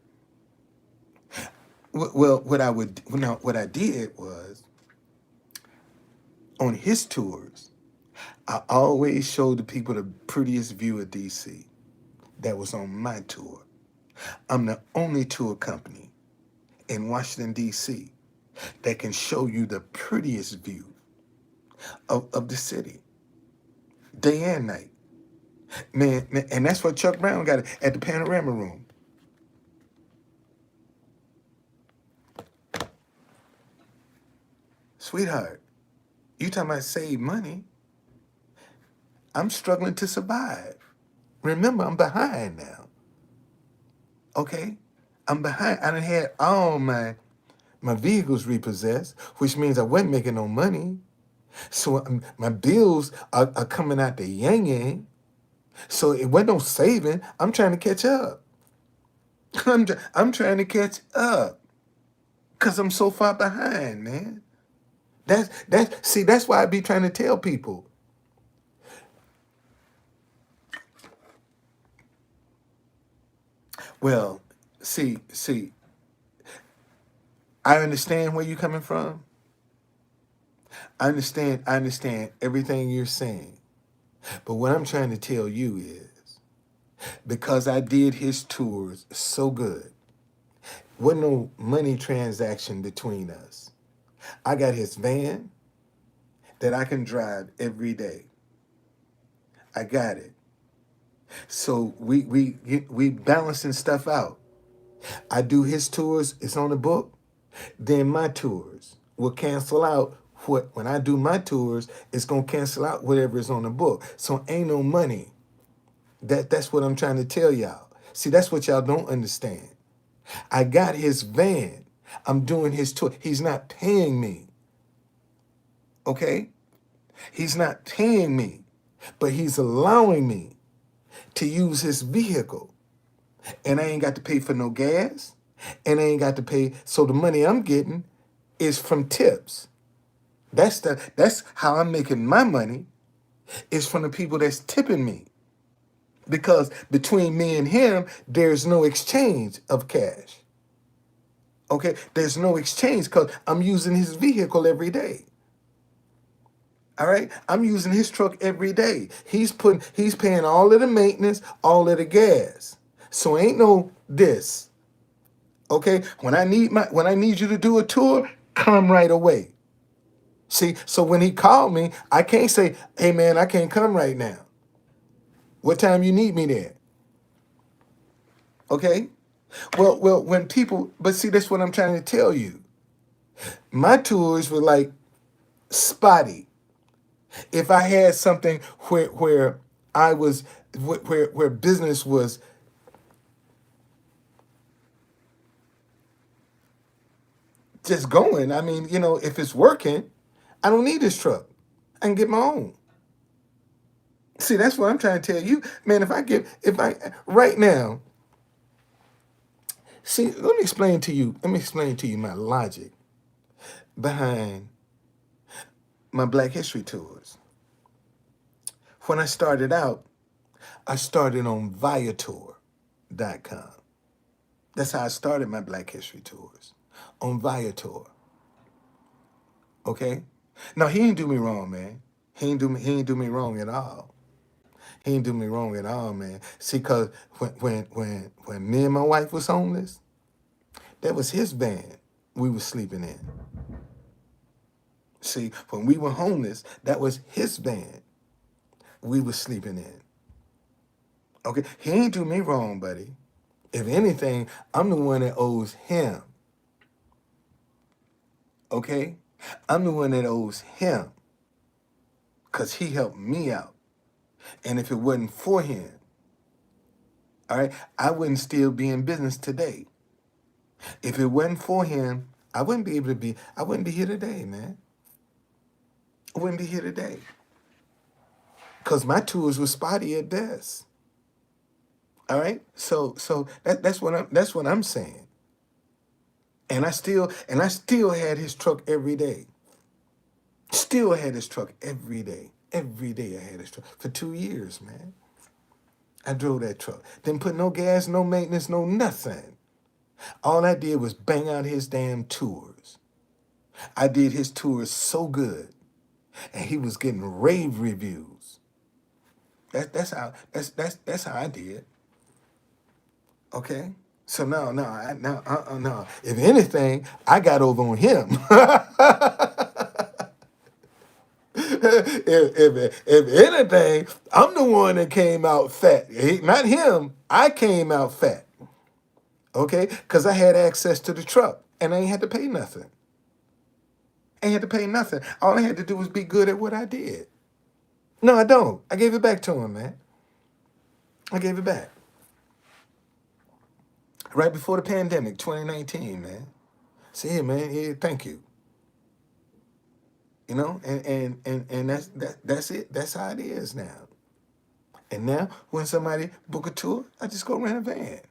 S1: Well, what I did was, on his tours, I always showed the people the prettiest view of DC. That was on my tour. I'm the only tour company in Washington, D.C. that can show you the prettiest view of the city, day and night. Man, and that's what Chuck Brown got at the Panorama Room. Sweetheart, you talking about save money? I'm struggling to survive. Remember, I'm behind now. Okay? I'm behind. I done had all my vehicles repossessed, which means I wasn't making no money. So my bills are coming out the yang yang. So it wasn't no saving. I'm trying to catch up. I'm trying to catch up because I'm so far behind, man. That's why I be trying to tell people. Well, see, I understand where you're coming from. I understand everything you're saying. But what I'm trying to tell you is, because I did his tours so good, wasn't no money transaction between us. I got his van that I can drive every day. I got it. So we balancing stuff out. I do his tours, it's on the book. Then my tours will cancel out when I do my tours, it's gonna cancel out whatever is on the book. So ain't no money. That's what I'm trying to tell y'all. See, that's what y'all don't understand. I got his van. I'm doing his tour. He's not paying me. Okay? He's not paying me, but he's allowing me to use his vehicle. And I ain't got to pay for no gas, and I ain't got to pay. So the money I'm getting is from tips. That's how I'm making my money, is from the people that's tipping me. Because between me and him, there's no exchange of cash. Okay? There's no exchange because I'm using his vehicle every day. All right? I'm using his truck every day. He's paying all of the maintenance, all of the gas. So ain't no this. Okay? When I need you to do a tour, come right away. See, so when he called me, I can't say, hey man, I can't come right now. What time you need me there? Okay? Well, when people, but see, that's what I'm trying to tell you. My tours were like spotty. If I had something where I was where business was just going, I mean, if it's working, I don't need this truck. I can get my own. See, that's what I'm trying to tell you, man. If I right now, see, let me explain to you. Let me explain to you my logic behind my Black History tours. When I started out, I started on Viator.com. That's how I started my Black History tours, on Viator. Okay. Now he ain't do me wrong, man. He ain't do me wrong at all. He ain't do me wrong at all, man. See, cause when me and my wife was homeless, that was his van we was sleeping in. See, when we were homeless, that was his van we was sleeping in. Okay, he ain't do me wrong, buddy. If anything, I'm the one that owes him. Okay, I'm the one that owes him, cause he helped me out. And if it wasn't for him, all right, I wouldn't still be in business today. If it wasn't for him, I wouldn't be able to be. I wouldn't be here today, man. I wouldn't be here today. Cause my tours were spotty at best. All right, so that's what I'm saying. And I still had his truck every day. Still had his truck every day. Every day I had his truck for 2 years, man. I drove that truck. Didn't put no gas, no maintenance, no nothing. All I did was bang out his damn tours. I did his tours so good, and he was getting rave reviews. That's how I did. Okay. So no. If anything, I got over on him. If anything, I'm the one that came out fat. Not him. I came out fat. Okay, because I had access to the truck, and I ain't had to pay nothing. I ain't had to pay nothing. All I had to do was be good at what I did. No, I don't. I gave it back to him, man. I gave it back right before the pandemic, 2019, man. See, here, man. Yeah, thank you. And that's it. That's how it is now. And now, when somebody book a tour, I just go rent a van.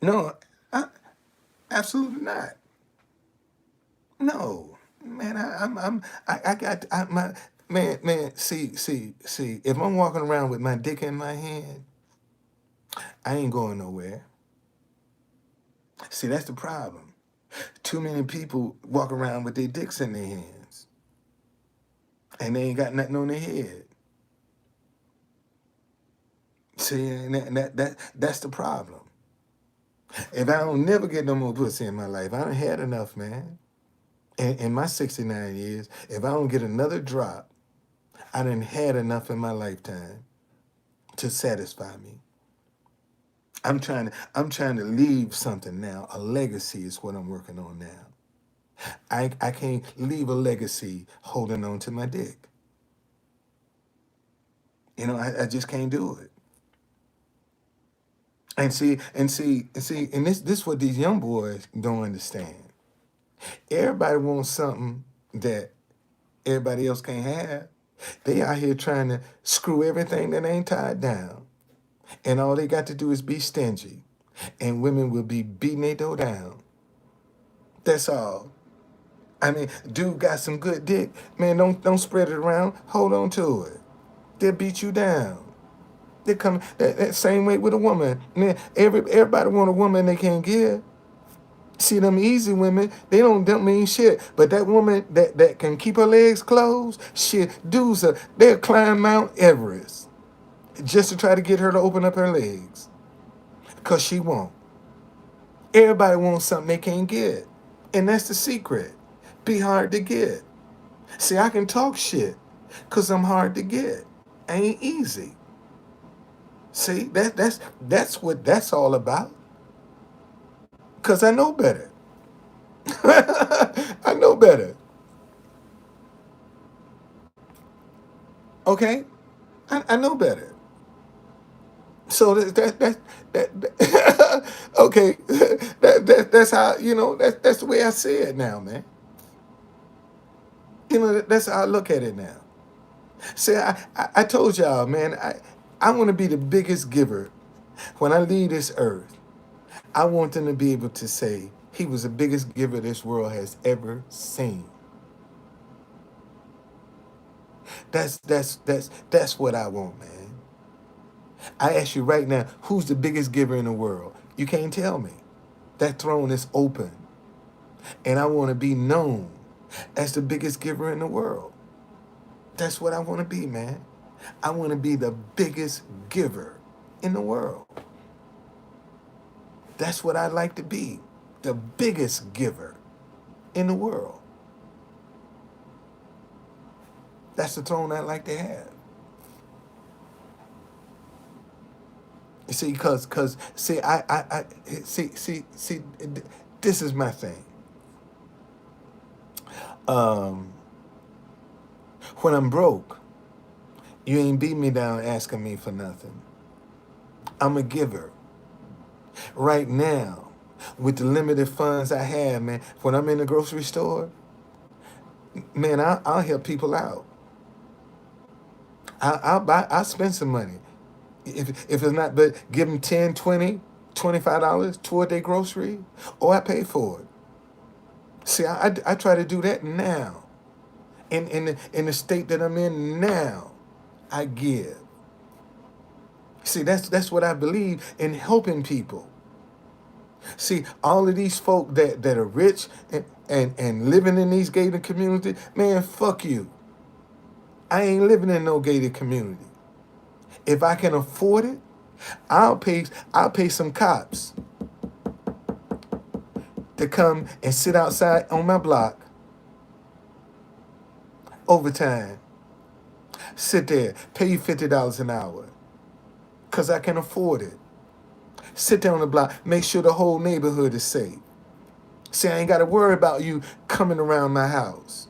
S1: No, I, absolutely not. No, man. I got my man. See. If I'm walking around with my dick in my hand, I ain't going nowhere. See, that's the problem. Too many people walk around with their dicks in their hands, and they ain't got nothing on their head. See, and that's the problem. If I don't never get no more pussy in my life, I done had enough, man. In my 69 years, if I don't get another drop, I done had enough in my lifetime to satisfy me. I'm trying to leave something now. A legacy is what I'm working on now. I can't leave a legacy holding on to my dick. I just can't do it. And this what these young boys don't understand. Everybody wants something that everybody else can't have. They out here trying to screw everything that ain't tied down. And all they got to do is be stingy. And women will be beating their dough down. That's all. I mean, dude got some good dick. Man, don't spread it around. Hold on to it. They'll beat you down. They come that same way with a woman. Man, everybody want a woman they can't give. See, them easy women, they don't mean shit. But that woman that can keep her legs closed, shit, dudes they'll climb Mount Everest just to try to get her to open up her legs. Cause she won't. Everybody wants something they can't get. And that's the secret. Be hard to get. See, I can talk shit because I'm hard to get. I ain't easy. See, that's what that's all about. Because I know better. I know better. Okay? I know better. So that okay, that's how, that's the way I see it now, man. That's how I look at it now. See, I told y'all, man, I want to be the biggest giver. When I leave this earth, I want them to be able to say he was the biggest giver this world has ever seen. That's what I want, man. I ask you right now, who's the biggest giver in the world? You can't tell me. That throne is open. And I want to be known as the biggest giver in the world. That's what I want to be, man. I want to be the biggest giver in the world. That's what I'd like to be. The biggest giver in the world. That's the throne I'd like to have. You see, see, see, this is my thing. Um, when I'm broke, you ain't beat me down asking me for nothing. I'm a giver. Right now, with the limited funds I have, man, when I'm in the grocery store, man, I'll help people out. I'll spend some money. If it's not, but give them 10, 20, $25 toward their grocery, or I pay for it. See, I try to do that now. In the state that I'm in now, I give. See, that's what I believe in, helping people. See, all of these folk that are rich and living in these gated communities, man, fuck you. I ain't living in no gated community. If I can afford it, I'll pay some cops to come and sit outside on my block overtime. Sit there, pay you $50 an hour. Cause I can afford it. Sit there on the block, make sure the whole neighborhood is safe. See, I ain't gotta worry about you coming around my house.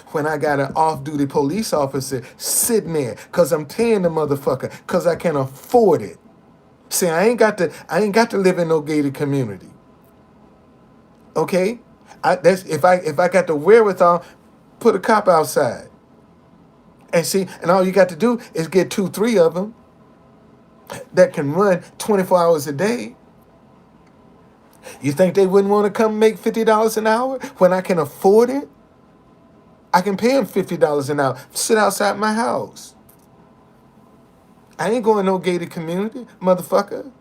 S1: When I got an off-duty police officer sitting there, cause I'm paying the motherfucker, cause I can afford it. See, I ain't got to live in no gated community. Okay? That's if I got the wherewithal, put a cop outside. And see, and all you got to do is get 2, 3 of them that can run 24 hours a day. You think they wouldn't want to come make $50 an hour when I can afford it? I can pay them $50 an hour. Sit outside my house. I ain't going no gated community, motherfucker.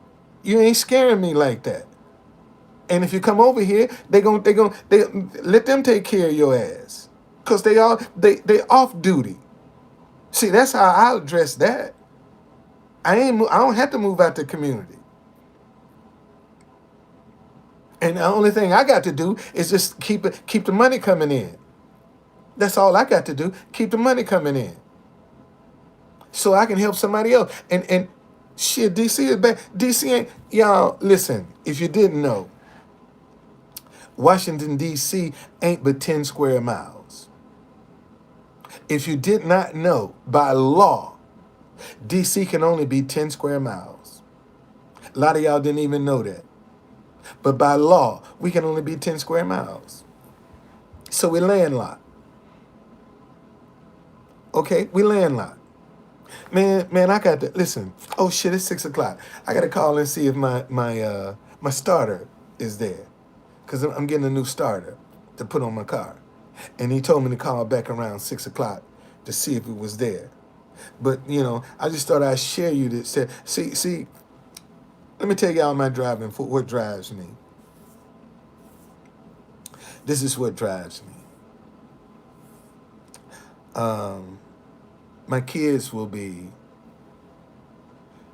S1: You ain't scaring me like that. And if you come over here, they let them take care of your ass. Cause they off duty. See, that's how I address that. I don't have to move out the community. And the only thing I got to do is just keep the money coming in. That's all I got to do. Keep the money coming in. So I can help somebody else. And shit, DC is bad. DC ain't, y'all, listen, if you didn't know, Washington, D.C. ain't but 10 square miles. If you did not know, by law, D.C. can only be 10 square miles. A lot of y'all didn't even know that. But by law, we can only be 10 square miles. So we're landlocked. Okay, we landlocked. Man, I got to listen. Oh shit, it's 6 o'clock. I got to call and see if my starter is there, cause I'm getting a new starter to put on my car, and he told me to call back around 6 o'clock to see if it was there. But I just thought I'd share you this. See. Let me tell y'all my driving for what drives me. This is what drives me. My kids will be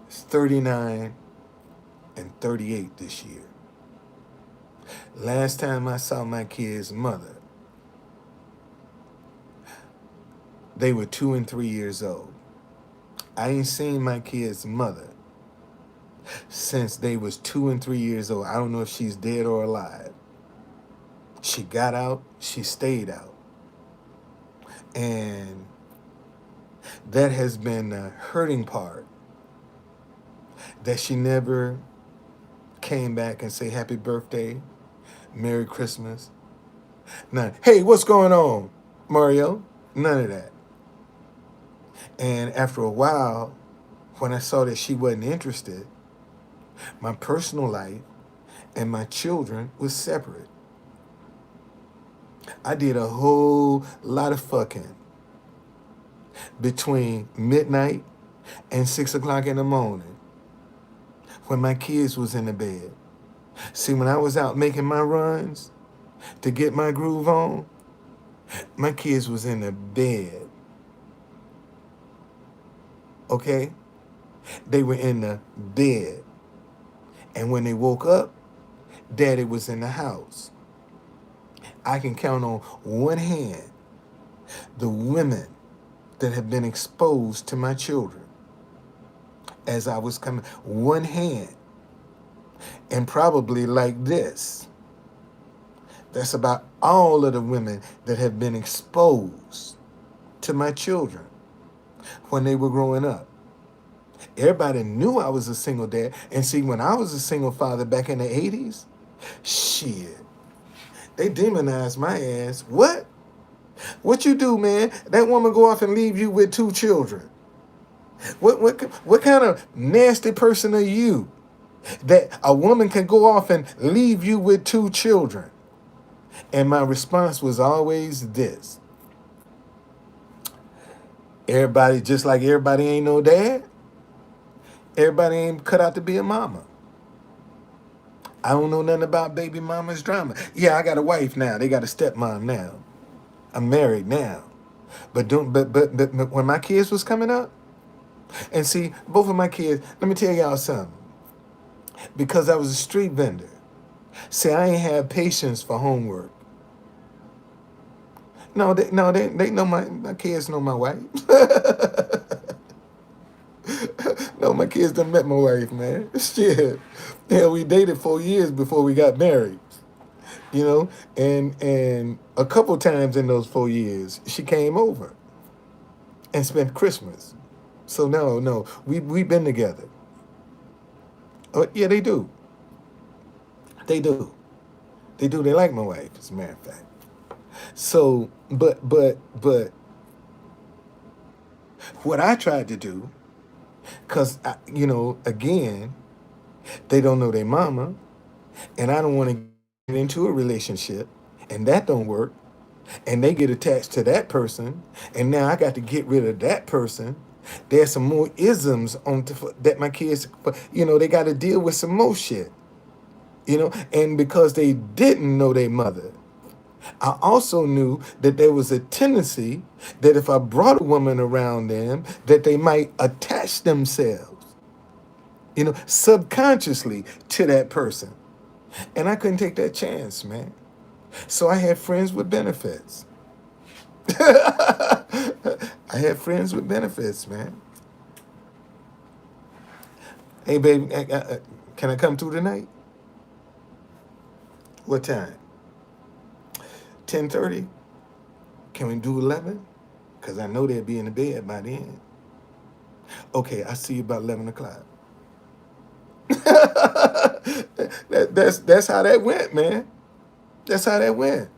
S1: 39 and 38 this year. Last time I saw my kid's mother, they were 2 and 3 years old. I ain't seen my kid's mother since they was 2 and 3 years old. I don't know if she's dead or alive. She got out, she stayed out. And that has been the hurting part, that she never came back and say happy birthday, Merry Christmas. None. Hey, what's going on, Mario? None of that. And after a while, when I saw that she wasn't interested, my personal life and my children was separate. I did a whole lot of fucking between midnight and 6 o'clock in the morning when my kids was in the bed. See, when I was out making my runs to get my groove on, my kids was in the bed. Okay? They were in the bed. And when they woke up, Daddy was in the house. I can count on one hand the women that have been exposed to my children as I was coming. One hand. And probably like this. That's about all of the women that have been exposed to my children when they were growing up. Everybody knew I was a single dad. And see, when I was a single father back in the 80s, shit, they demonized my ass. What? What you do, man? That woman go off and leave you with 2 children. What kind of nasty person are you that a woman can go off and leave you with 2 children? And my response was always this. Everybody, just like everybody ain't no dad, everybody ain't cut out to be a mama. I don't know nothing about baby mama's drama. Yeah, I got a wife now. They got a stepmom now. I'm married now. But when my kids was coming up, and see, both of my kids, let me tell y'all something. Because I was a street vendor. See, I ain't have patience for homework. No, they know my kids know my wife. No, my kids done met my wife, man. Shit. Yeah, we dated 4 years before we got married. You know, and a couple times in those 4 years, she came over and spent Christmas. So no, we've been together. Oh, yeah, they do. They do. They do. They like my wife, as a matter of fact. So, but what I tried to do, because, again, they don't know their mama, and I don't want to get into a relationship, and that don't work, and they get attached to that person, and now I got to get rid of that person. There's some more isms that my kids, they got to deal with some more shit, and because they didn't know their mother, I also knew that there was a tendency that if I brought a woman around them, that they might attach themselves, subconsciously to that person. And I couldn't take that chance, man. So I had friends with benefits. I had friends with benefits, man. Hey, baby, can I come through tonight? What time? 10:30? Can we do 11? Because I know they'll be in the bed by then. Okay, I'll see you about 11 o'clock. That's how that went, man. That's how that went.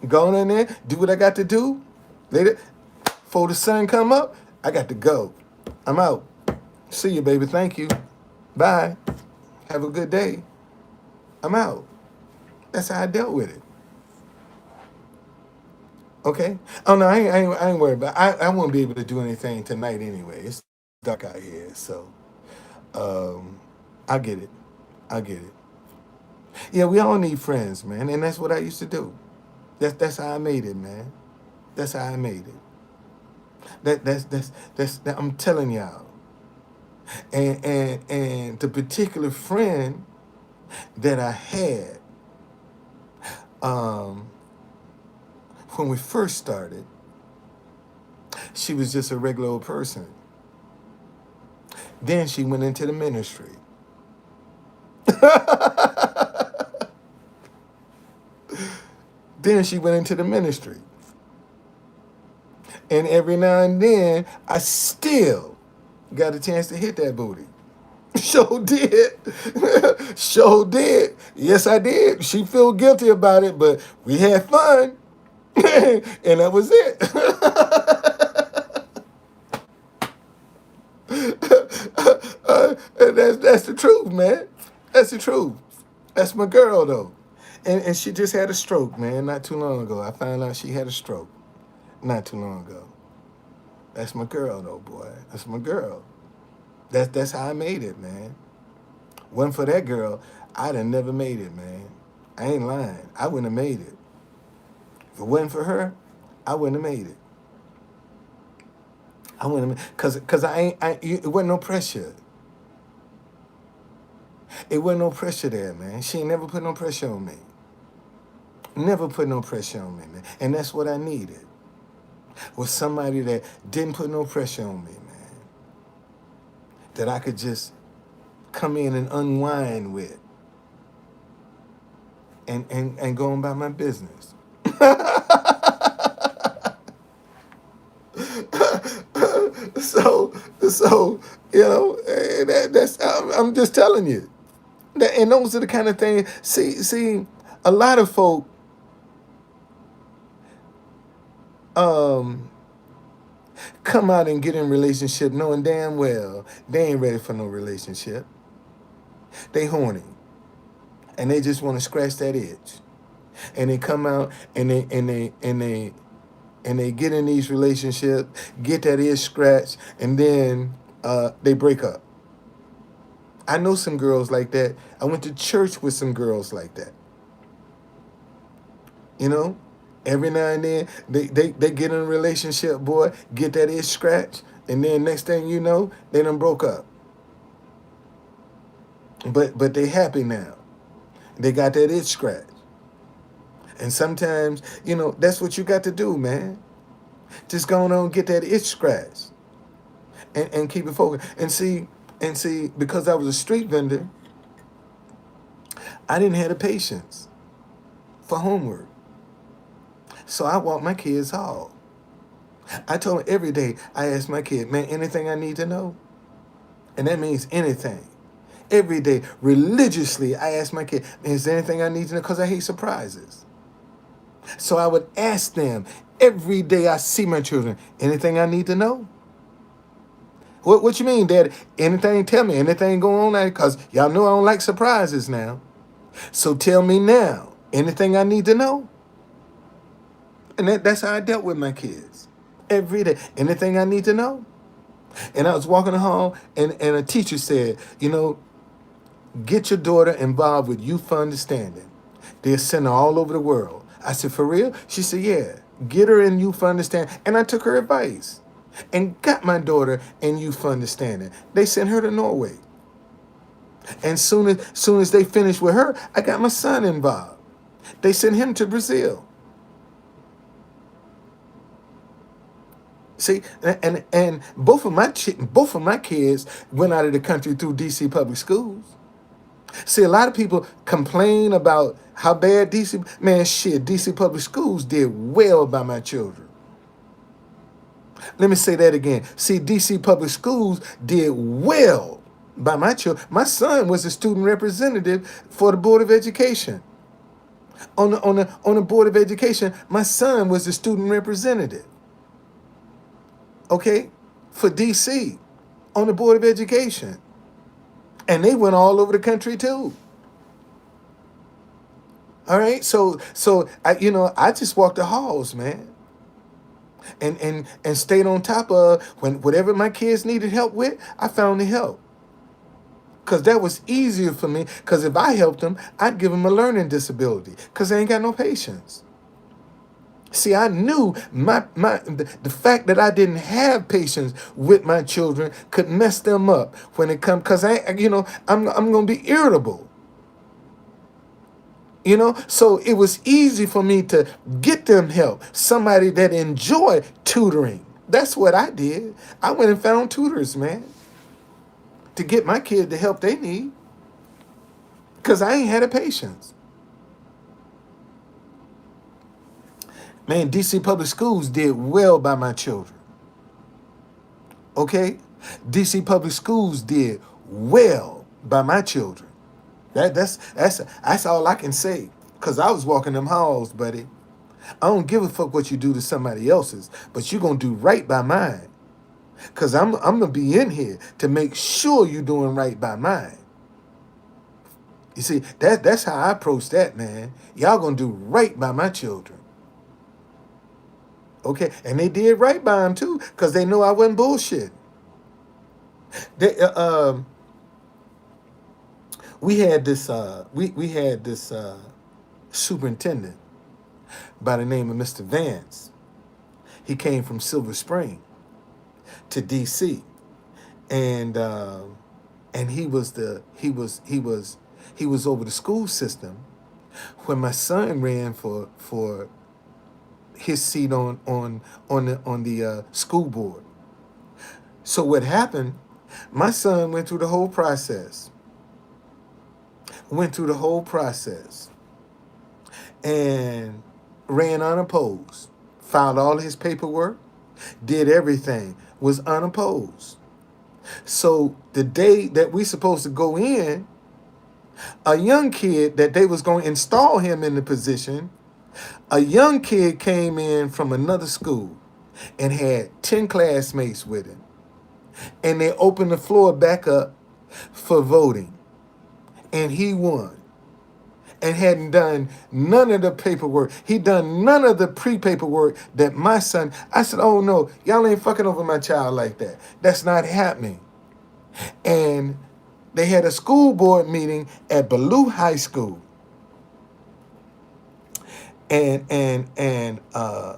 S1: Go in there, do what I got to do. Later, before the sun come up, I got to go. I'm out. See you, baby. Thank you. Bye. Have a good day. I'm out. That's how I dealt with it. Okay? Oh, no, I ain't worried about it. I won't be able to do anything tonight anyway. It's dark out here, so I get it. I get it. Yeah, we all need friends, man, and that's what I used to do. That's how I made it, man. That's how I made it. That's I'm telling y'all. And the particular friend that I had um, when we first started, she was just a regular old person. Then she went into the ministry. Then she went into the ministry. And every now and then, I still got a chance to hit that booty. Sure did. Sure did. Yes, I did. She feel guilty about it, but we had fun. And that was it. And that's the truth, man. That's the truth. That's my girl, though. And she just had a stroke, man, not too long ago. I found out she had a stroke not too long ago. That's my girl, though, boy. That's my girl. That's how I made it, man. Wasn't for that girl, I'd have never made it, man. I ain't lying. I wouldn't have made it. If it wasn't for her, I wouldn't have made it. I wouldn't have, cause it wasn't no pressure. It wasn't no pressure there, man. She ain't never put no pressure on me. Never put no pressure on me, man. And that's what I needed. Was somebody that didn't put no pressure on me, man. That I could just come in and unwind with. And go on about my business. So that's I'm just telling you. And those are the kind of things. See, a lot of folk come out and get in relationship knowing damn well they ain't ready for no relationship. They horny, and they just want to scratch that itch. And they come out and they get in these relationships, get that itch scratched, and then they break up. I know some girls like that. I went to church with some girls like that. You know, every now and then they get in a relationship, boy, get that itch scratched, and then next thing you know, they done broke up. But they happy now. They got that itch scratched. And sometimes, that's what you got to do, man. Just go on and get that itch scratched. And keep it focused. And see, because I was a street vendor, I didn't have the patience for homework. So I walked my kids home. I told them every day, I asked my kid, man, anything I need to know? And that means anything. Every day, religiously, I asked my kid, man, is there anything I need to know? Because I hate surprises. So I would ask them every day I see my children, anything I need to know? What you mean, Daddy? Anything, tell me, anything going on? Because y'all know I don't like surprises now. So tell me now, anything I need to know? And that's how I dealt with my kids. Every day, anything I need to know? And I was walking home, and a teacher said, get your daughter involved with Youth for Understanding. They're sending her all over the world. I said, for real? She said, yeah. Get her in Youth for Understanding. And I took her advice and got my daughter in Youth for Understanding. They sent her to Norway. And soon as they finished with her, I got my son involved. They sent him to Brazil. See, and both of my kids went out of the country through DC public schools. See, a lot of people complain about how bad DC public schools did well by my children. Let me say that again. See, DC public schools did well by my children. My son was a student representative for the Board of Education. On the Board of Education, my son was the student representative. Okay? For DC on the Board of Education. And they went all over the country too. All right? So I just walked the halls, man. And stayed on top of whatever my kids needed help with, I found the help. Because that was easier for me. Because if I helped them, I'd give them a learning disability. Because they ain't got no patience. See, I knew the fact that I didn't have patience with my children could mess them up when it comes. Because I'm gonna be irritable. You know, so it was easy for me to get them help. Somebody that enjoy tutoring. That's what I did. I went and found tutors, man, to get my kid the help they need. Because I ain't had the patience. Man, DC Public Schools did well by my children. Okay? DC Public Schools did well by my children. That's all I can say. Cause I was walking them halls, buddy. I don't give a fuck what you do to somebody else's, but you gonna do right by mine. Cause I'm gonna be in here to make sure you doing right by mine. You see, that's how I approach that, man. Y'all gonna do right by my children. Okay? And they did right by them too, because they know I wasn't bullshit. They, we had this superintendent by the name of Mr. Vance. He came from Silver Spring to DC, and he was over the school system when my son ran for his seat on the school board. So what happened? My son went through the whole process. And ran unopposed, filed all his paperwork, did everything, was unopposed. So the day that we supposed to go in, a young kid that they was going to install him in the position, a young kid came in from another school and had 10 classmates with him. And they opened the floor back up for voting. And he won. And hadn't done none of the paperwork. He done none of the pre-paperwork that my son. I said, oh no, y'all ain't fucking over my child like that. That's not happening. And they had a school board meeting at Ballou High School. And I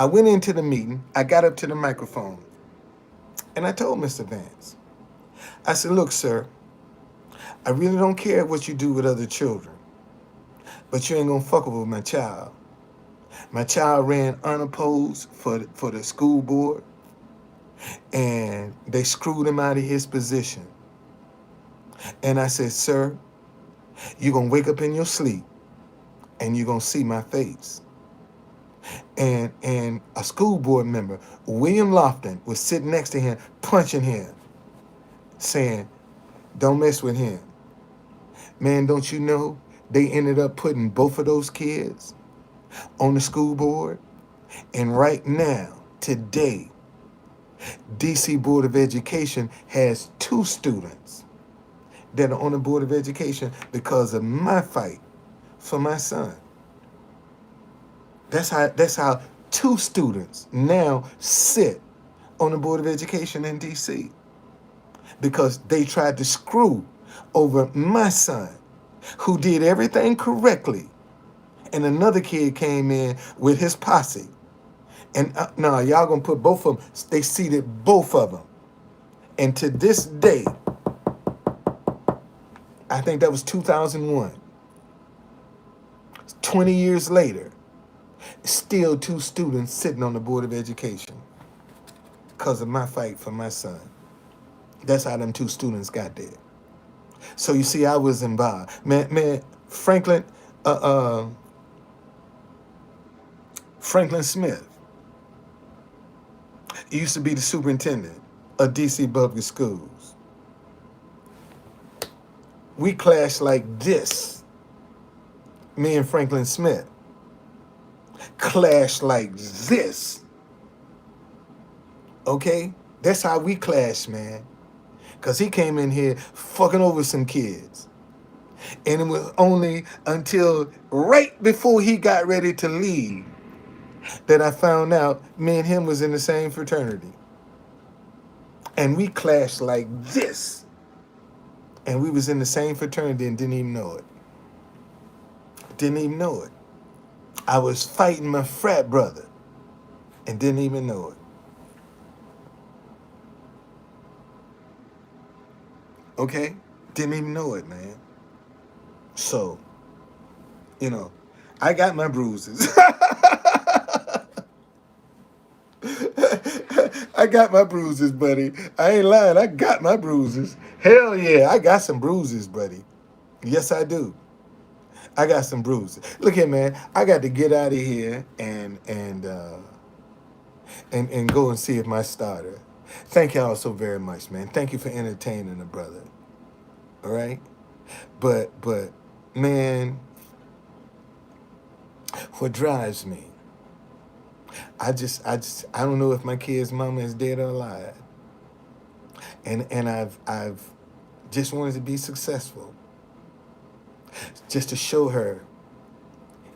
S1: went into the meeting. I got up to the microphone. And I told Mr. Vance, I said, look, sir, I really don't care what you do with other children, but you ain't gonna fuck over my child. My child ran unopposed for the school board, and they screwed him out of his position. And I said, sir, you're gonna wake up in your sleep, and you're gonna see my face. And a school board member, William Lofton, was sitting next to him, punching him, saying, don't mess with him. Man, don't you know they ended up putting both of those kids on the school board? And right now, today, DC Board of Education has 2 students that are on the Board of Education because of my fight for my son. That's how 2 students now sit on the Board of Education in DC because they tried to screw over my son, who did everything correctly. And another kid came in with his posse. And now y'all gonna put both of them, they seated both of them. And to this day, I think that was 2001, 20 years later, still 2 students sitting on the Board of Education because of my fight for my son. That's how them 2 students got there. So you see, I was involved. Man, Franklin Smith used to be the superintendent of DC Public Schools. We clashed like this. Me and Franklin Smith clashed like this. Okay? That's how we clashed, man. Because he came in here fucking over some kids. And it was only until right before he got ready to leave that I found out me and him was in the same fraternity. And we clashed like this. And we was in the same fraternity and didn't even know it. Didn't even know it. I was fighting my frat brother and didn't even know it. Okay? Didn't even know it, man. So, You know, I got my bruises. I got my bruises, buddy. I ain't lying. I got my bruises. Hell yeah, I got some bruises, buddy. Yes, I do. I got some bruises. Look here, man. I got to get out of here and go and see if my starter. Thank y'all so very much, man. Thank you for entertaining a brother. All right, but man, what drives me, I don't know if my kid's mama is dead or alive, and I've just wanted to be successful, just to show her,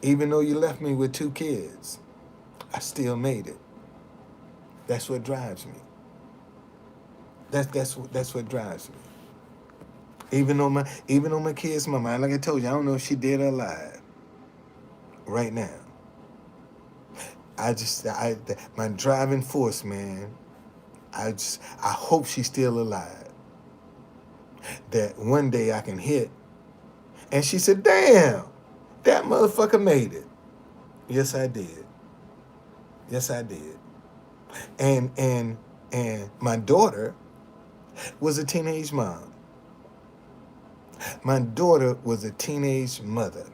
S1: even though you left me with 2 kids, I still made it. That's what drives me. That's what drives me. Even though my kid's mama, like I told you, I don't know if she dead or alive right now. My driving force, man. I hope she's still alive. That one day I can hit. And she said, "Damn, that motherfucker made it." Yes, I did. Yes, I did. And my daughter was a teenage mom. My daughter was a teenage mother.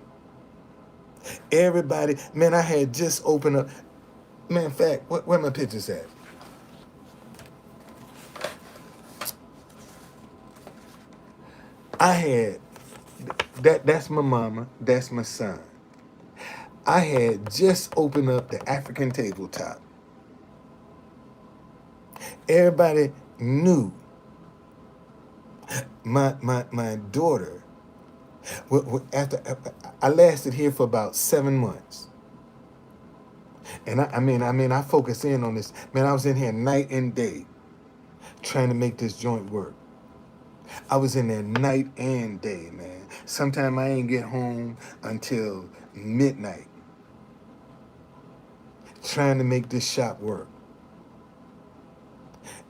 S1: Everybody, man, I had just opened up. Man, in fact, where my pictures at? I had that's my mama, that's my son. I had just opened up the African tabletop. Everybody knew my daughter. After I lasted here for about 7 months, and I focused in on this. Man, I was in here night and day trying to make this joint work. I was in there night and day, man. Sometimes I ain't get home until midnight trying to make this shop work.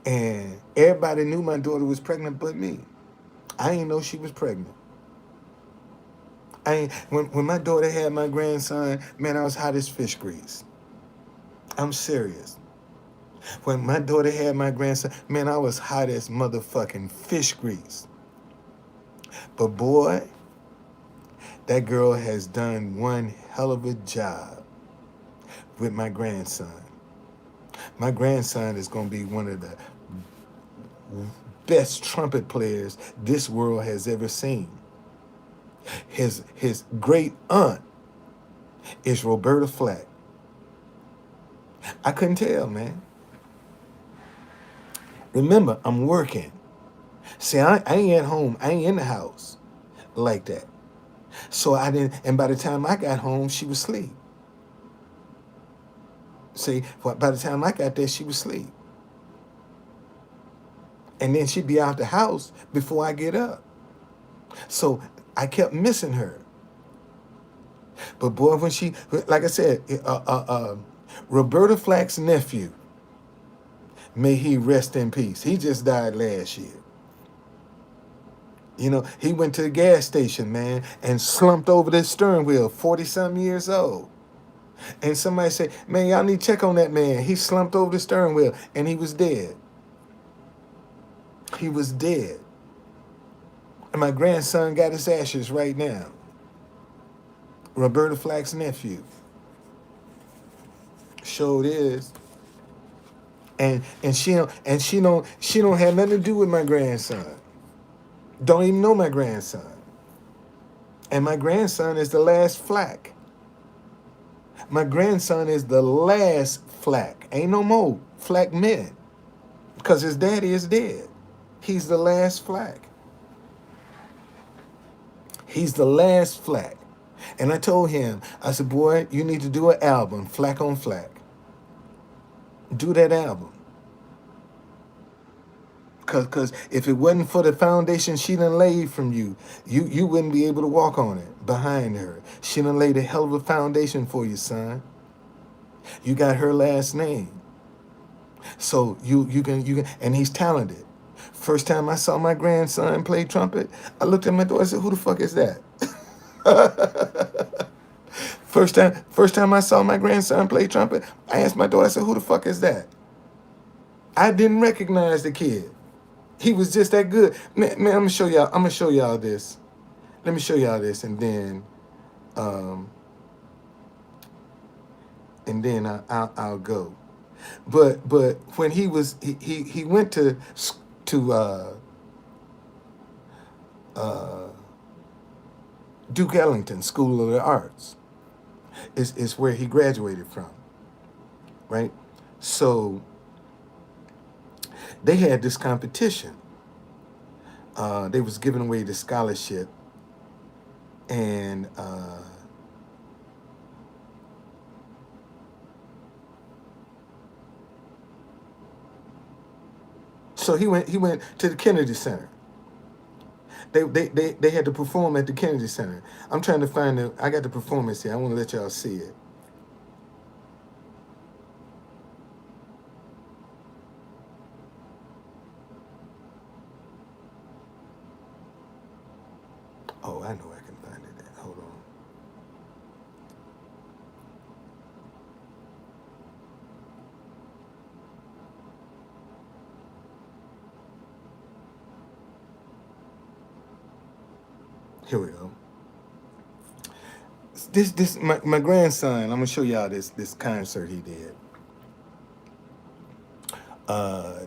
S1: And everybody knew my daughter was pregnant but me. I ain't know she was pregnant. When my daughter had my grandson, man, I was hot as fish grease. I'm serious. When my daughter had my grandson, man, I was hot as motherfucking fish grease. But boy, that girl has done one hell of a job with my grandson. My grandson is going to be one of the best trumpet players this world has ever seen. His great aunt is Roberta Flack. I couldn't tell, man. Remember, I'm working. See, I ain't at home. I ain't in the house like that. So I didn't, and by the time I got home, she was asleep. See, by the time I got there, she was asleep. And then she'd be out the house before I get up. So I kept missing her. But boy, when she, like I said, Roberta Flack's nephew, may he rest in peace. He just died last year. You know, he went to the gas station, man, and slumped over the steering wheel, 40-something years old. And somebody said, "Man, y'all need to check on that man. He slumped over the steering wheel," and he was dead. He was dead. And my grandson got his ashes right now. Roberta Flack's nephew. Sure is. And she don't have nothing to do with my grandson. Don't even know my grandson. And my grandson is the last Flack. My grandson is the last Flack. Ain't no more Flack men. Because his daddy is dead. He's the last Flack. He's the last Flack. And I told him, I said, "Boy, you need to do an album, Flack on Flack. Do that album. Because if it wasn't for the foundation she done laid from you, you wouldn't be able to walk on it behind her. She done laid a hell of a foundation for you, son. You got her last name. So you can, and he's talented. First time I saw my grandson play trumpet, I looked at my daughter and said, "Who the fuck is that?" First time I saw my grandson play trumpet, I asked my daughter, I said, who the fuck is that? I didn't recognize the kid. He was just that good. Man, I'm gonna show y'all. I'm gonna show y'all this. Let me show y'all this, um, and then I'll go. But when he went to uh, Duke Ellington School of the Arts. Is where he graduated from, right? So they had this competition. They was giving away the scholarship, and so he went to the Kennedy Center. They had to perform at the Kennedy Center. I'm trying to find the. I got the performance here. I want to let y'all see it. Oh, I know I can find it. Hold on. Here we go. This my grandson. I'm gonna show y'all this concert he did.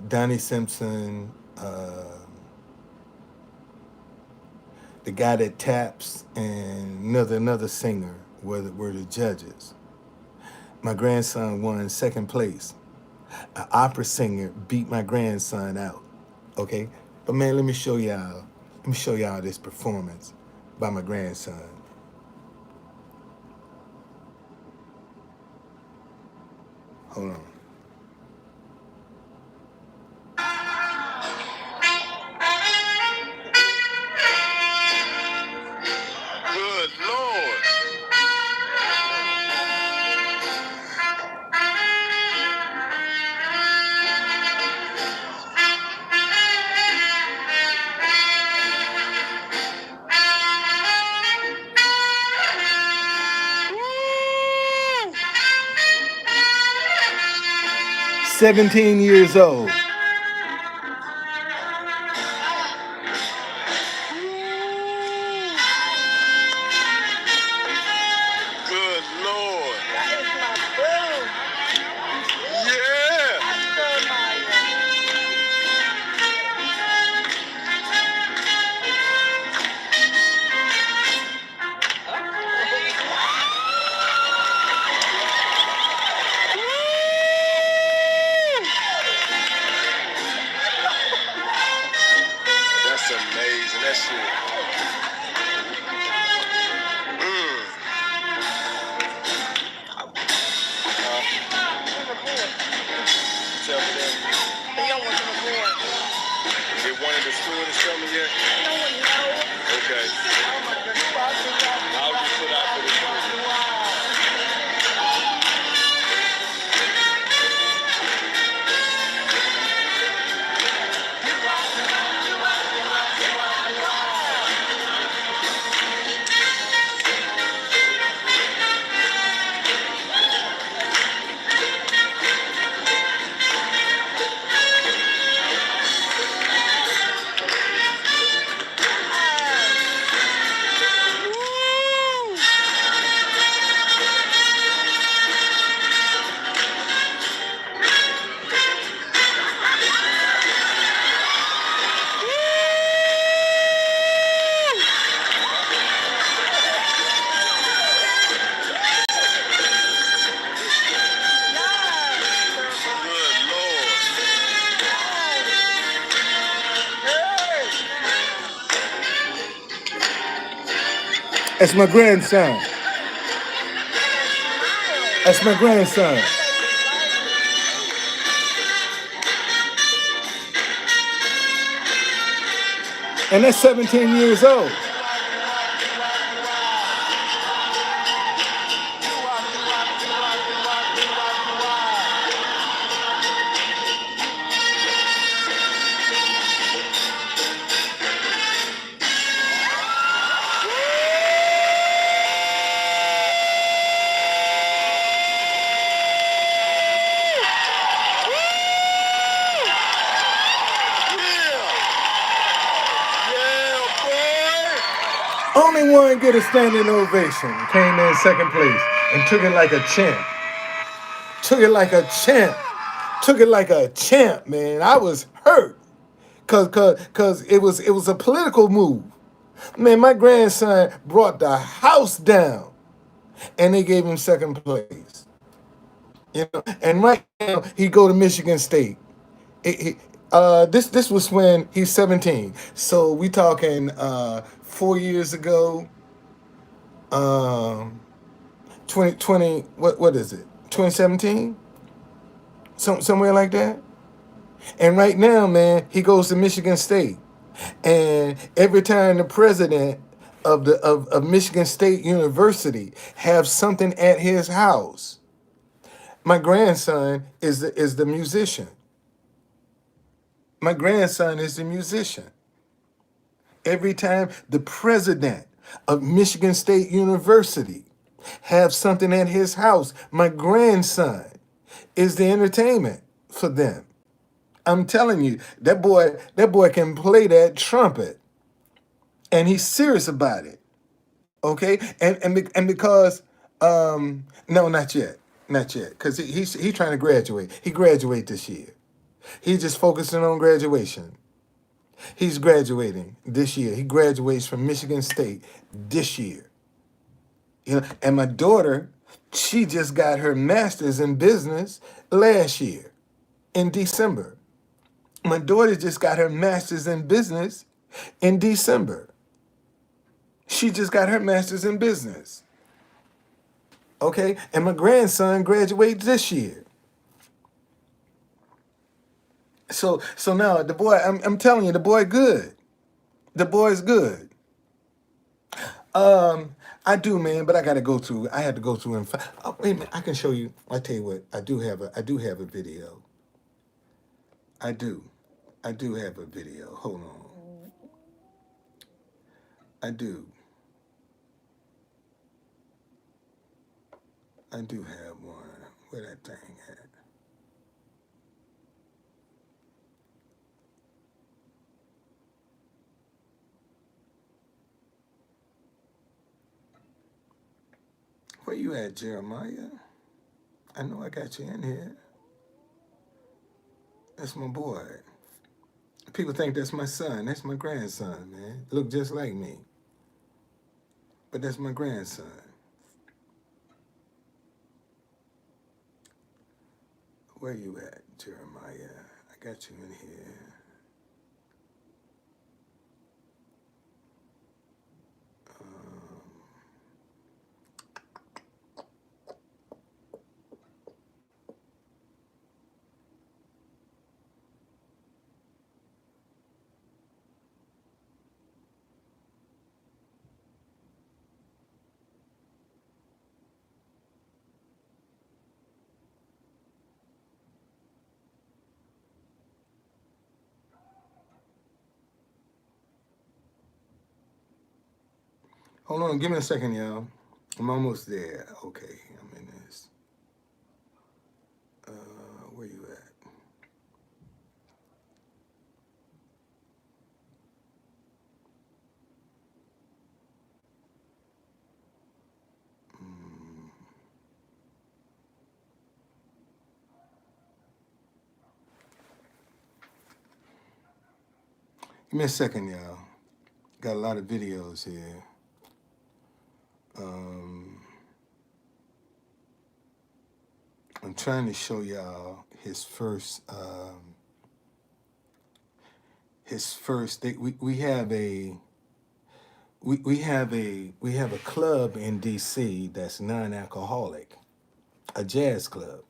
S1: Donnie Simpson, the guy that taps, and another singer were the judges. My grandson won second place. An opera singer beat my grandson out. Okay, but man, let me show y'all. Let me show y'all this performance by my grandson. Hold on. Good Lord. Woo! 17 years old. Good Lord. That is my boo. Yeah. I love That's amazing. That shit. Mm. Tell me that. They don't want to record. They wanted the stewardess tell me yet? No one knows. Okay. Oh my goodness. I'll just put out for the stewardess. That's my grandson. That's my grandson. And that's 17 years old. Only one get a standing ovation. Came in second place and took it like a champ. Took it like a champ. Took it like a champ, man. I was hurt. Cause it was a political move. Man, my grandson brought the house down and they gave him second place. And right now he go to Michigan State. This was when he's 17. So we talking 4 years ago. Um, 2020. What is it? 2017. Somewhere like that. And right now, man, he goes to Michigan State. And every time the president of Michigan State University have something at his house, my grandson is the musician. My grandson is the musician. Every time the president of Michigan State University have something at his house, my grandson is the entertainment for them. I'm telling you, that boy can play that trumpet, and he's serious about it. Okay, and because no, not yet, not yet, because he's trying to graduate. He graduate this year. He's just focusing on graduation. He's graduating this year. He graduates from Michigan State this year. And my daughter, she just got her master's in business last year in December. My daughter just got her master's in business in December. She just got her master's in business. Okay? And my grandson graduates this year. So now the boy, I'm telling you, the boy good. The boy's good. I do, man, but I gotta go through. I had to go through and oh, wait a minute, I can show you. I tell you what, I do have a video. I do. I do have a video. Hold on. I do. I do have one. Where that thing at? Where you at, Jeremiah? I know I got you in here. That's my boy. People think that's my son. That's my grandson, man. Look just like me. But that's my grandson. Where you at, Jeremiah? I got you in here. Hold on, give me a second, y'all. I'm almost there. Okay, I'm in this. Where you at? Give me a second, y'all. Got a lot of videos here. Um, I'm trying to show y'all his first. We have a we have a club in D.C. that's non-alcoholic, a jazz club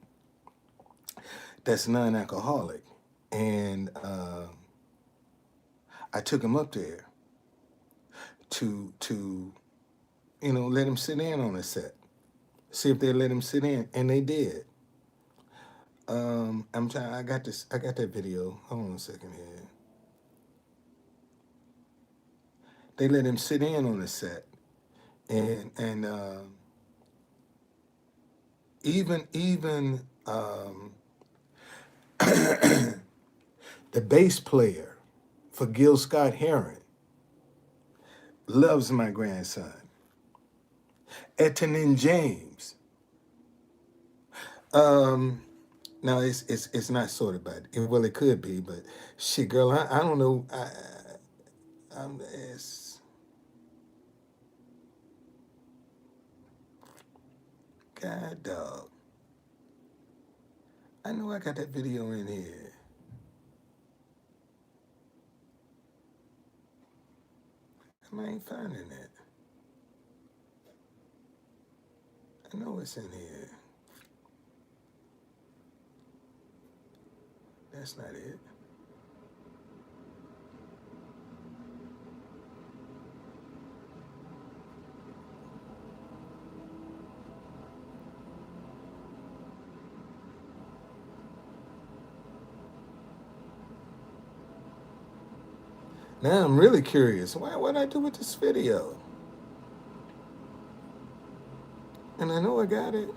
S1: that's non-alcoholic, and I took him up there to let him sit in on a set, see if they let him sit in, and they did. I'm trying. I got this. I got that video. Hold on a second here. They let him sit in on the set, and even the bass player for Gil Scott Heron loves my grandson. Etanin James. Now it's not sorted by it. Well, it could be, but shit, girl, I don't know. It's God dog. I know I got that video in here. I ain't finding it. I know it's in here. That's not it. Now I'm really curious. What'd I do with this video? And I know I got it.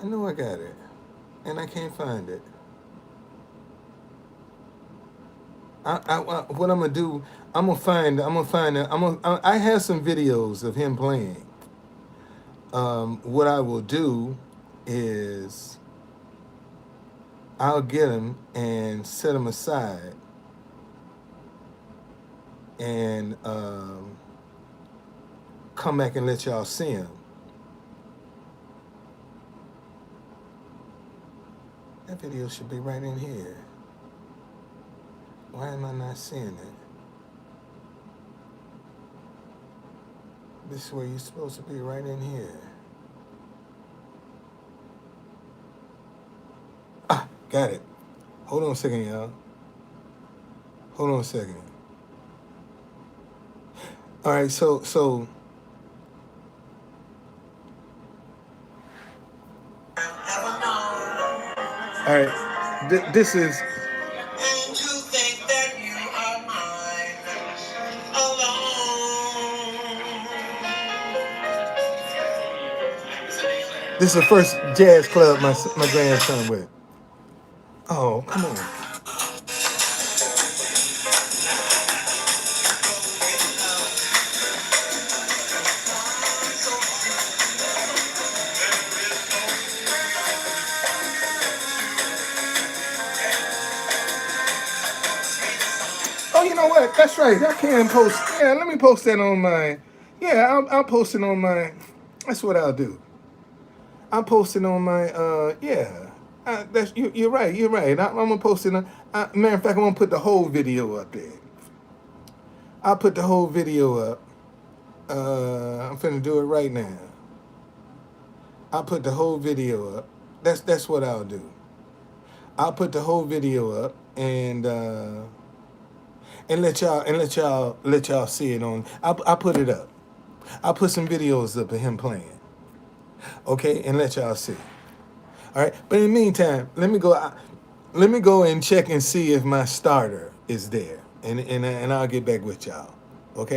S1: I know I got it. And I can't find it. What I'm gonna do? I have some videos of him playing. What I will do is I'll get him and set him aside, and come back and let y'all see him. That video should be right in here. Why am I not seeing it? This is where you're supposed to be, right in here. Ah, got it. Hold on a second, y'all. Hold on a second. All right, so all right, this is. And to think that you are mine alone. This is the first jazz club my grandson went. Oh, come on. Oh, you know what? That's right. I can post. Yeah, let me post that on my. Yeah, I'll post it on my. That's what I'll do. I'm posting on my. Yeah. That's you're right. You're right. I'm gonna post it on. Matter of fact, I'm gonna put the whole video up there. I'll put the whole video up. I'm finna do it right now. I'll put the whole video up. That's what I'll do. I'll put the whole video up and let y'all see it on. I'll put it up. I'll put some videos up of him playing. Okay, and let y'all see. All right. But in the meantime, let me go and check and see if my starter is there, and I'll get back with y'all. Okay.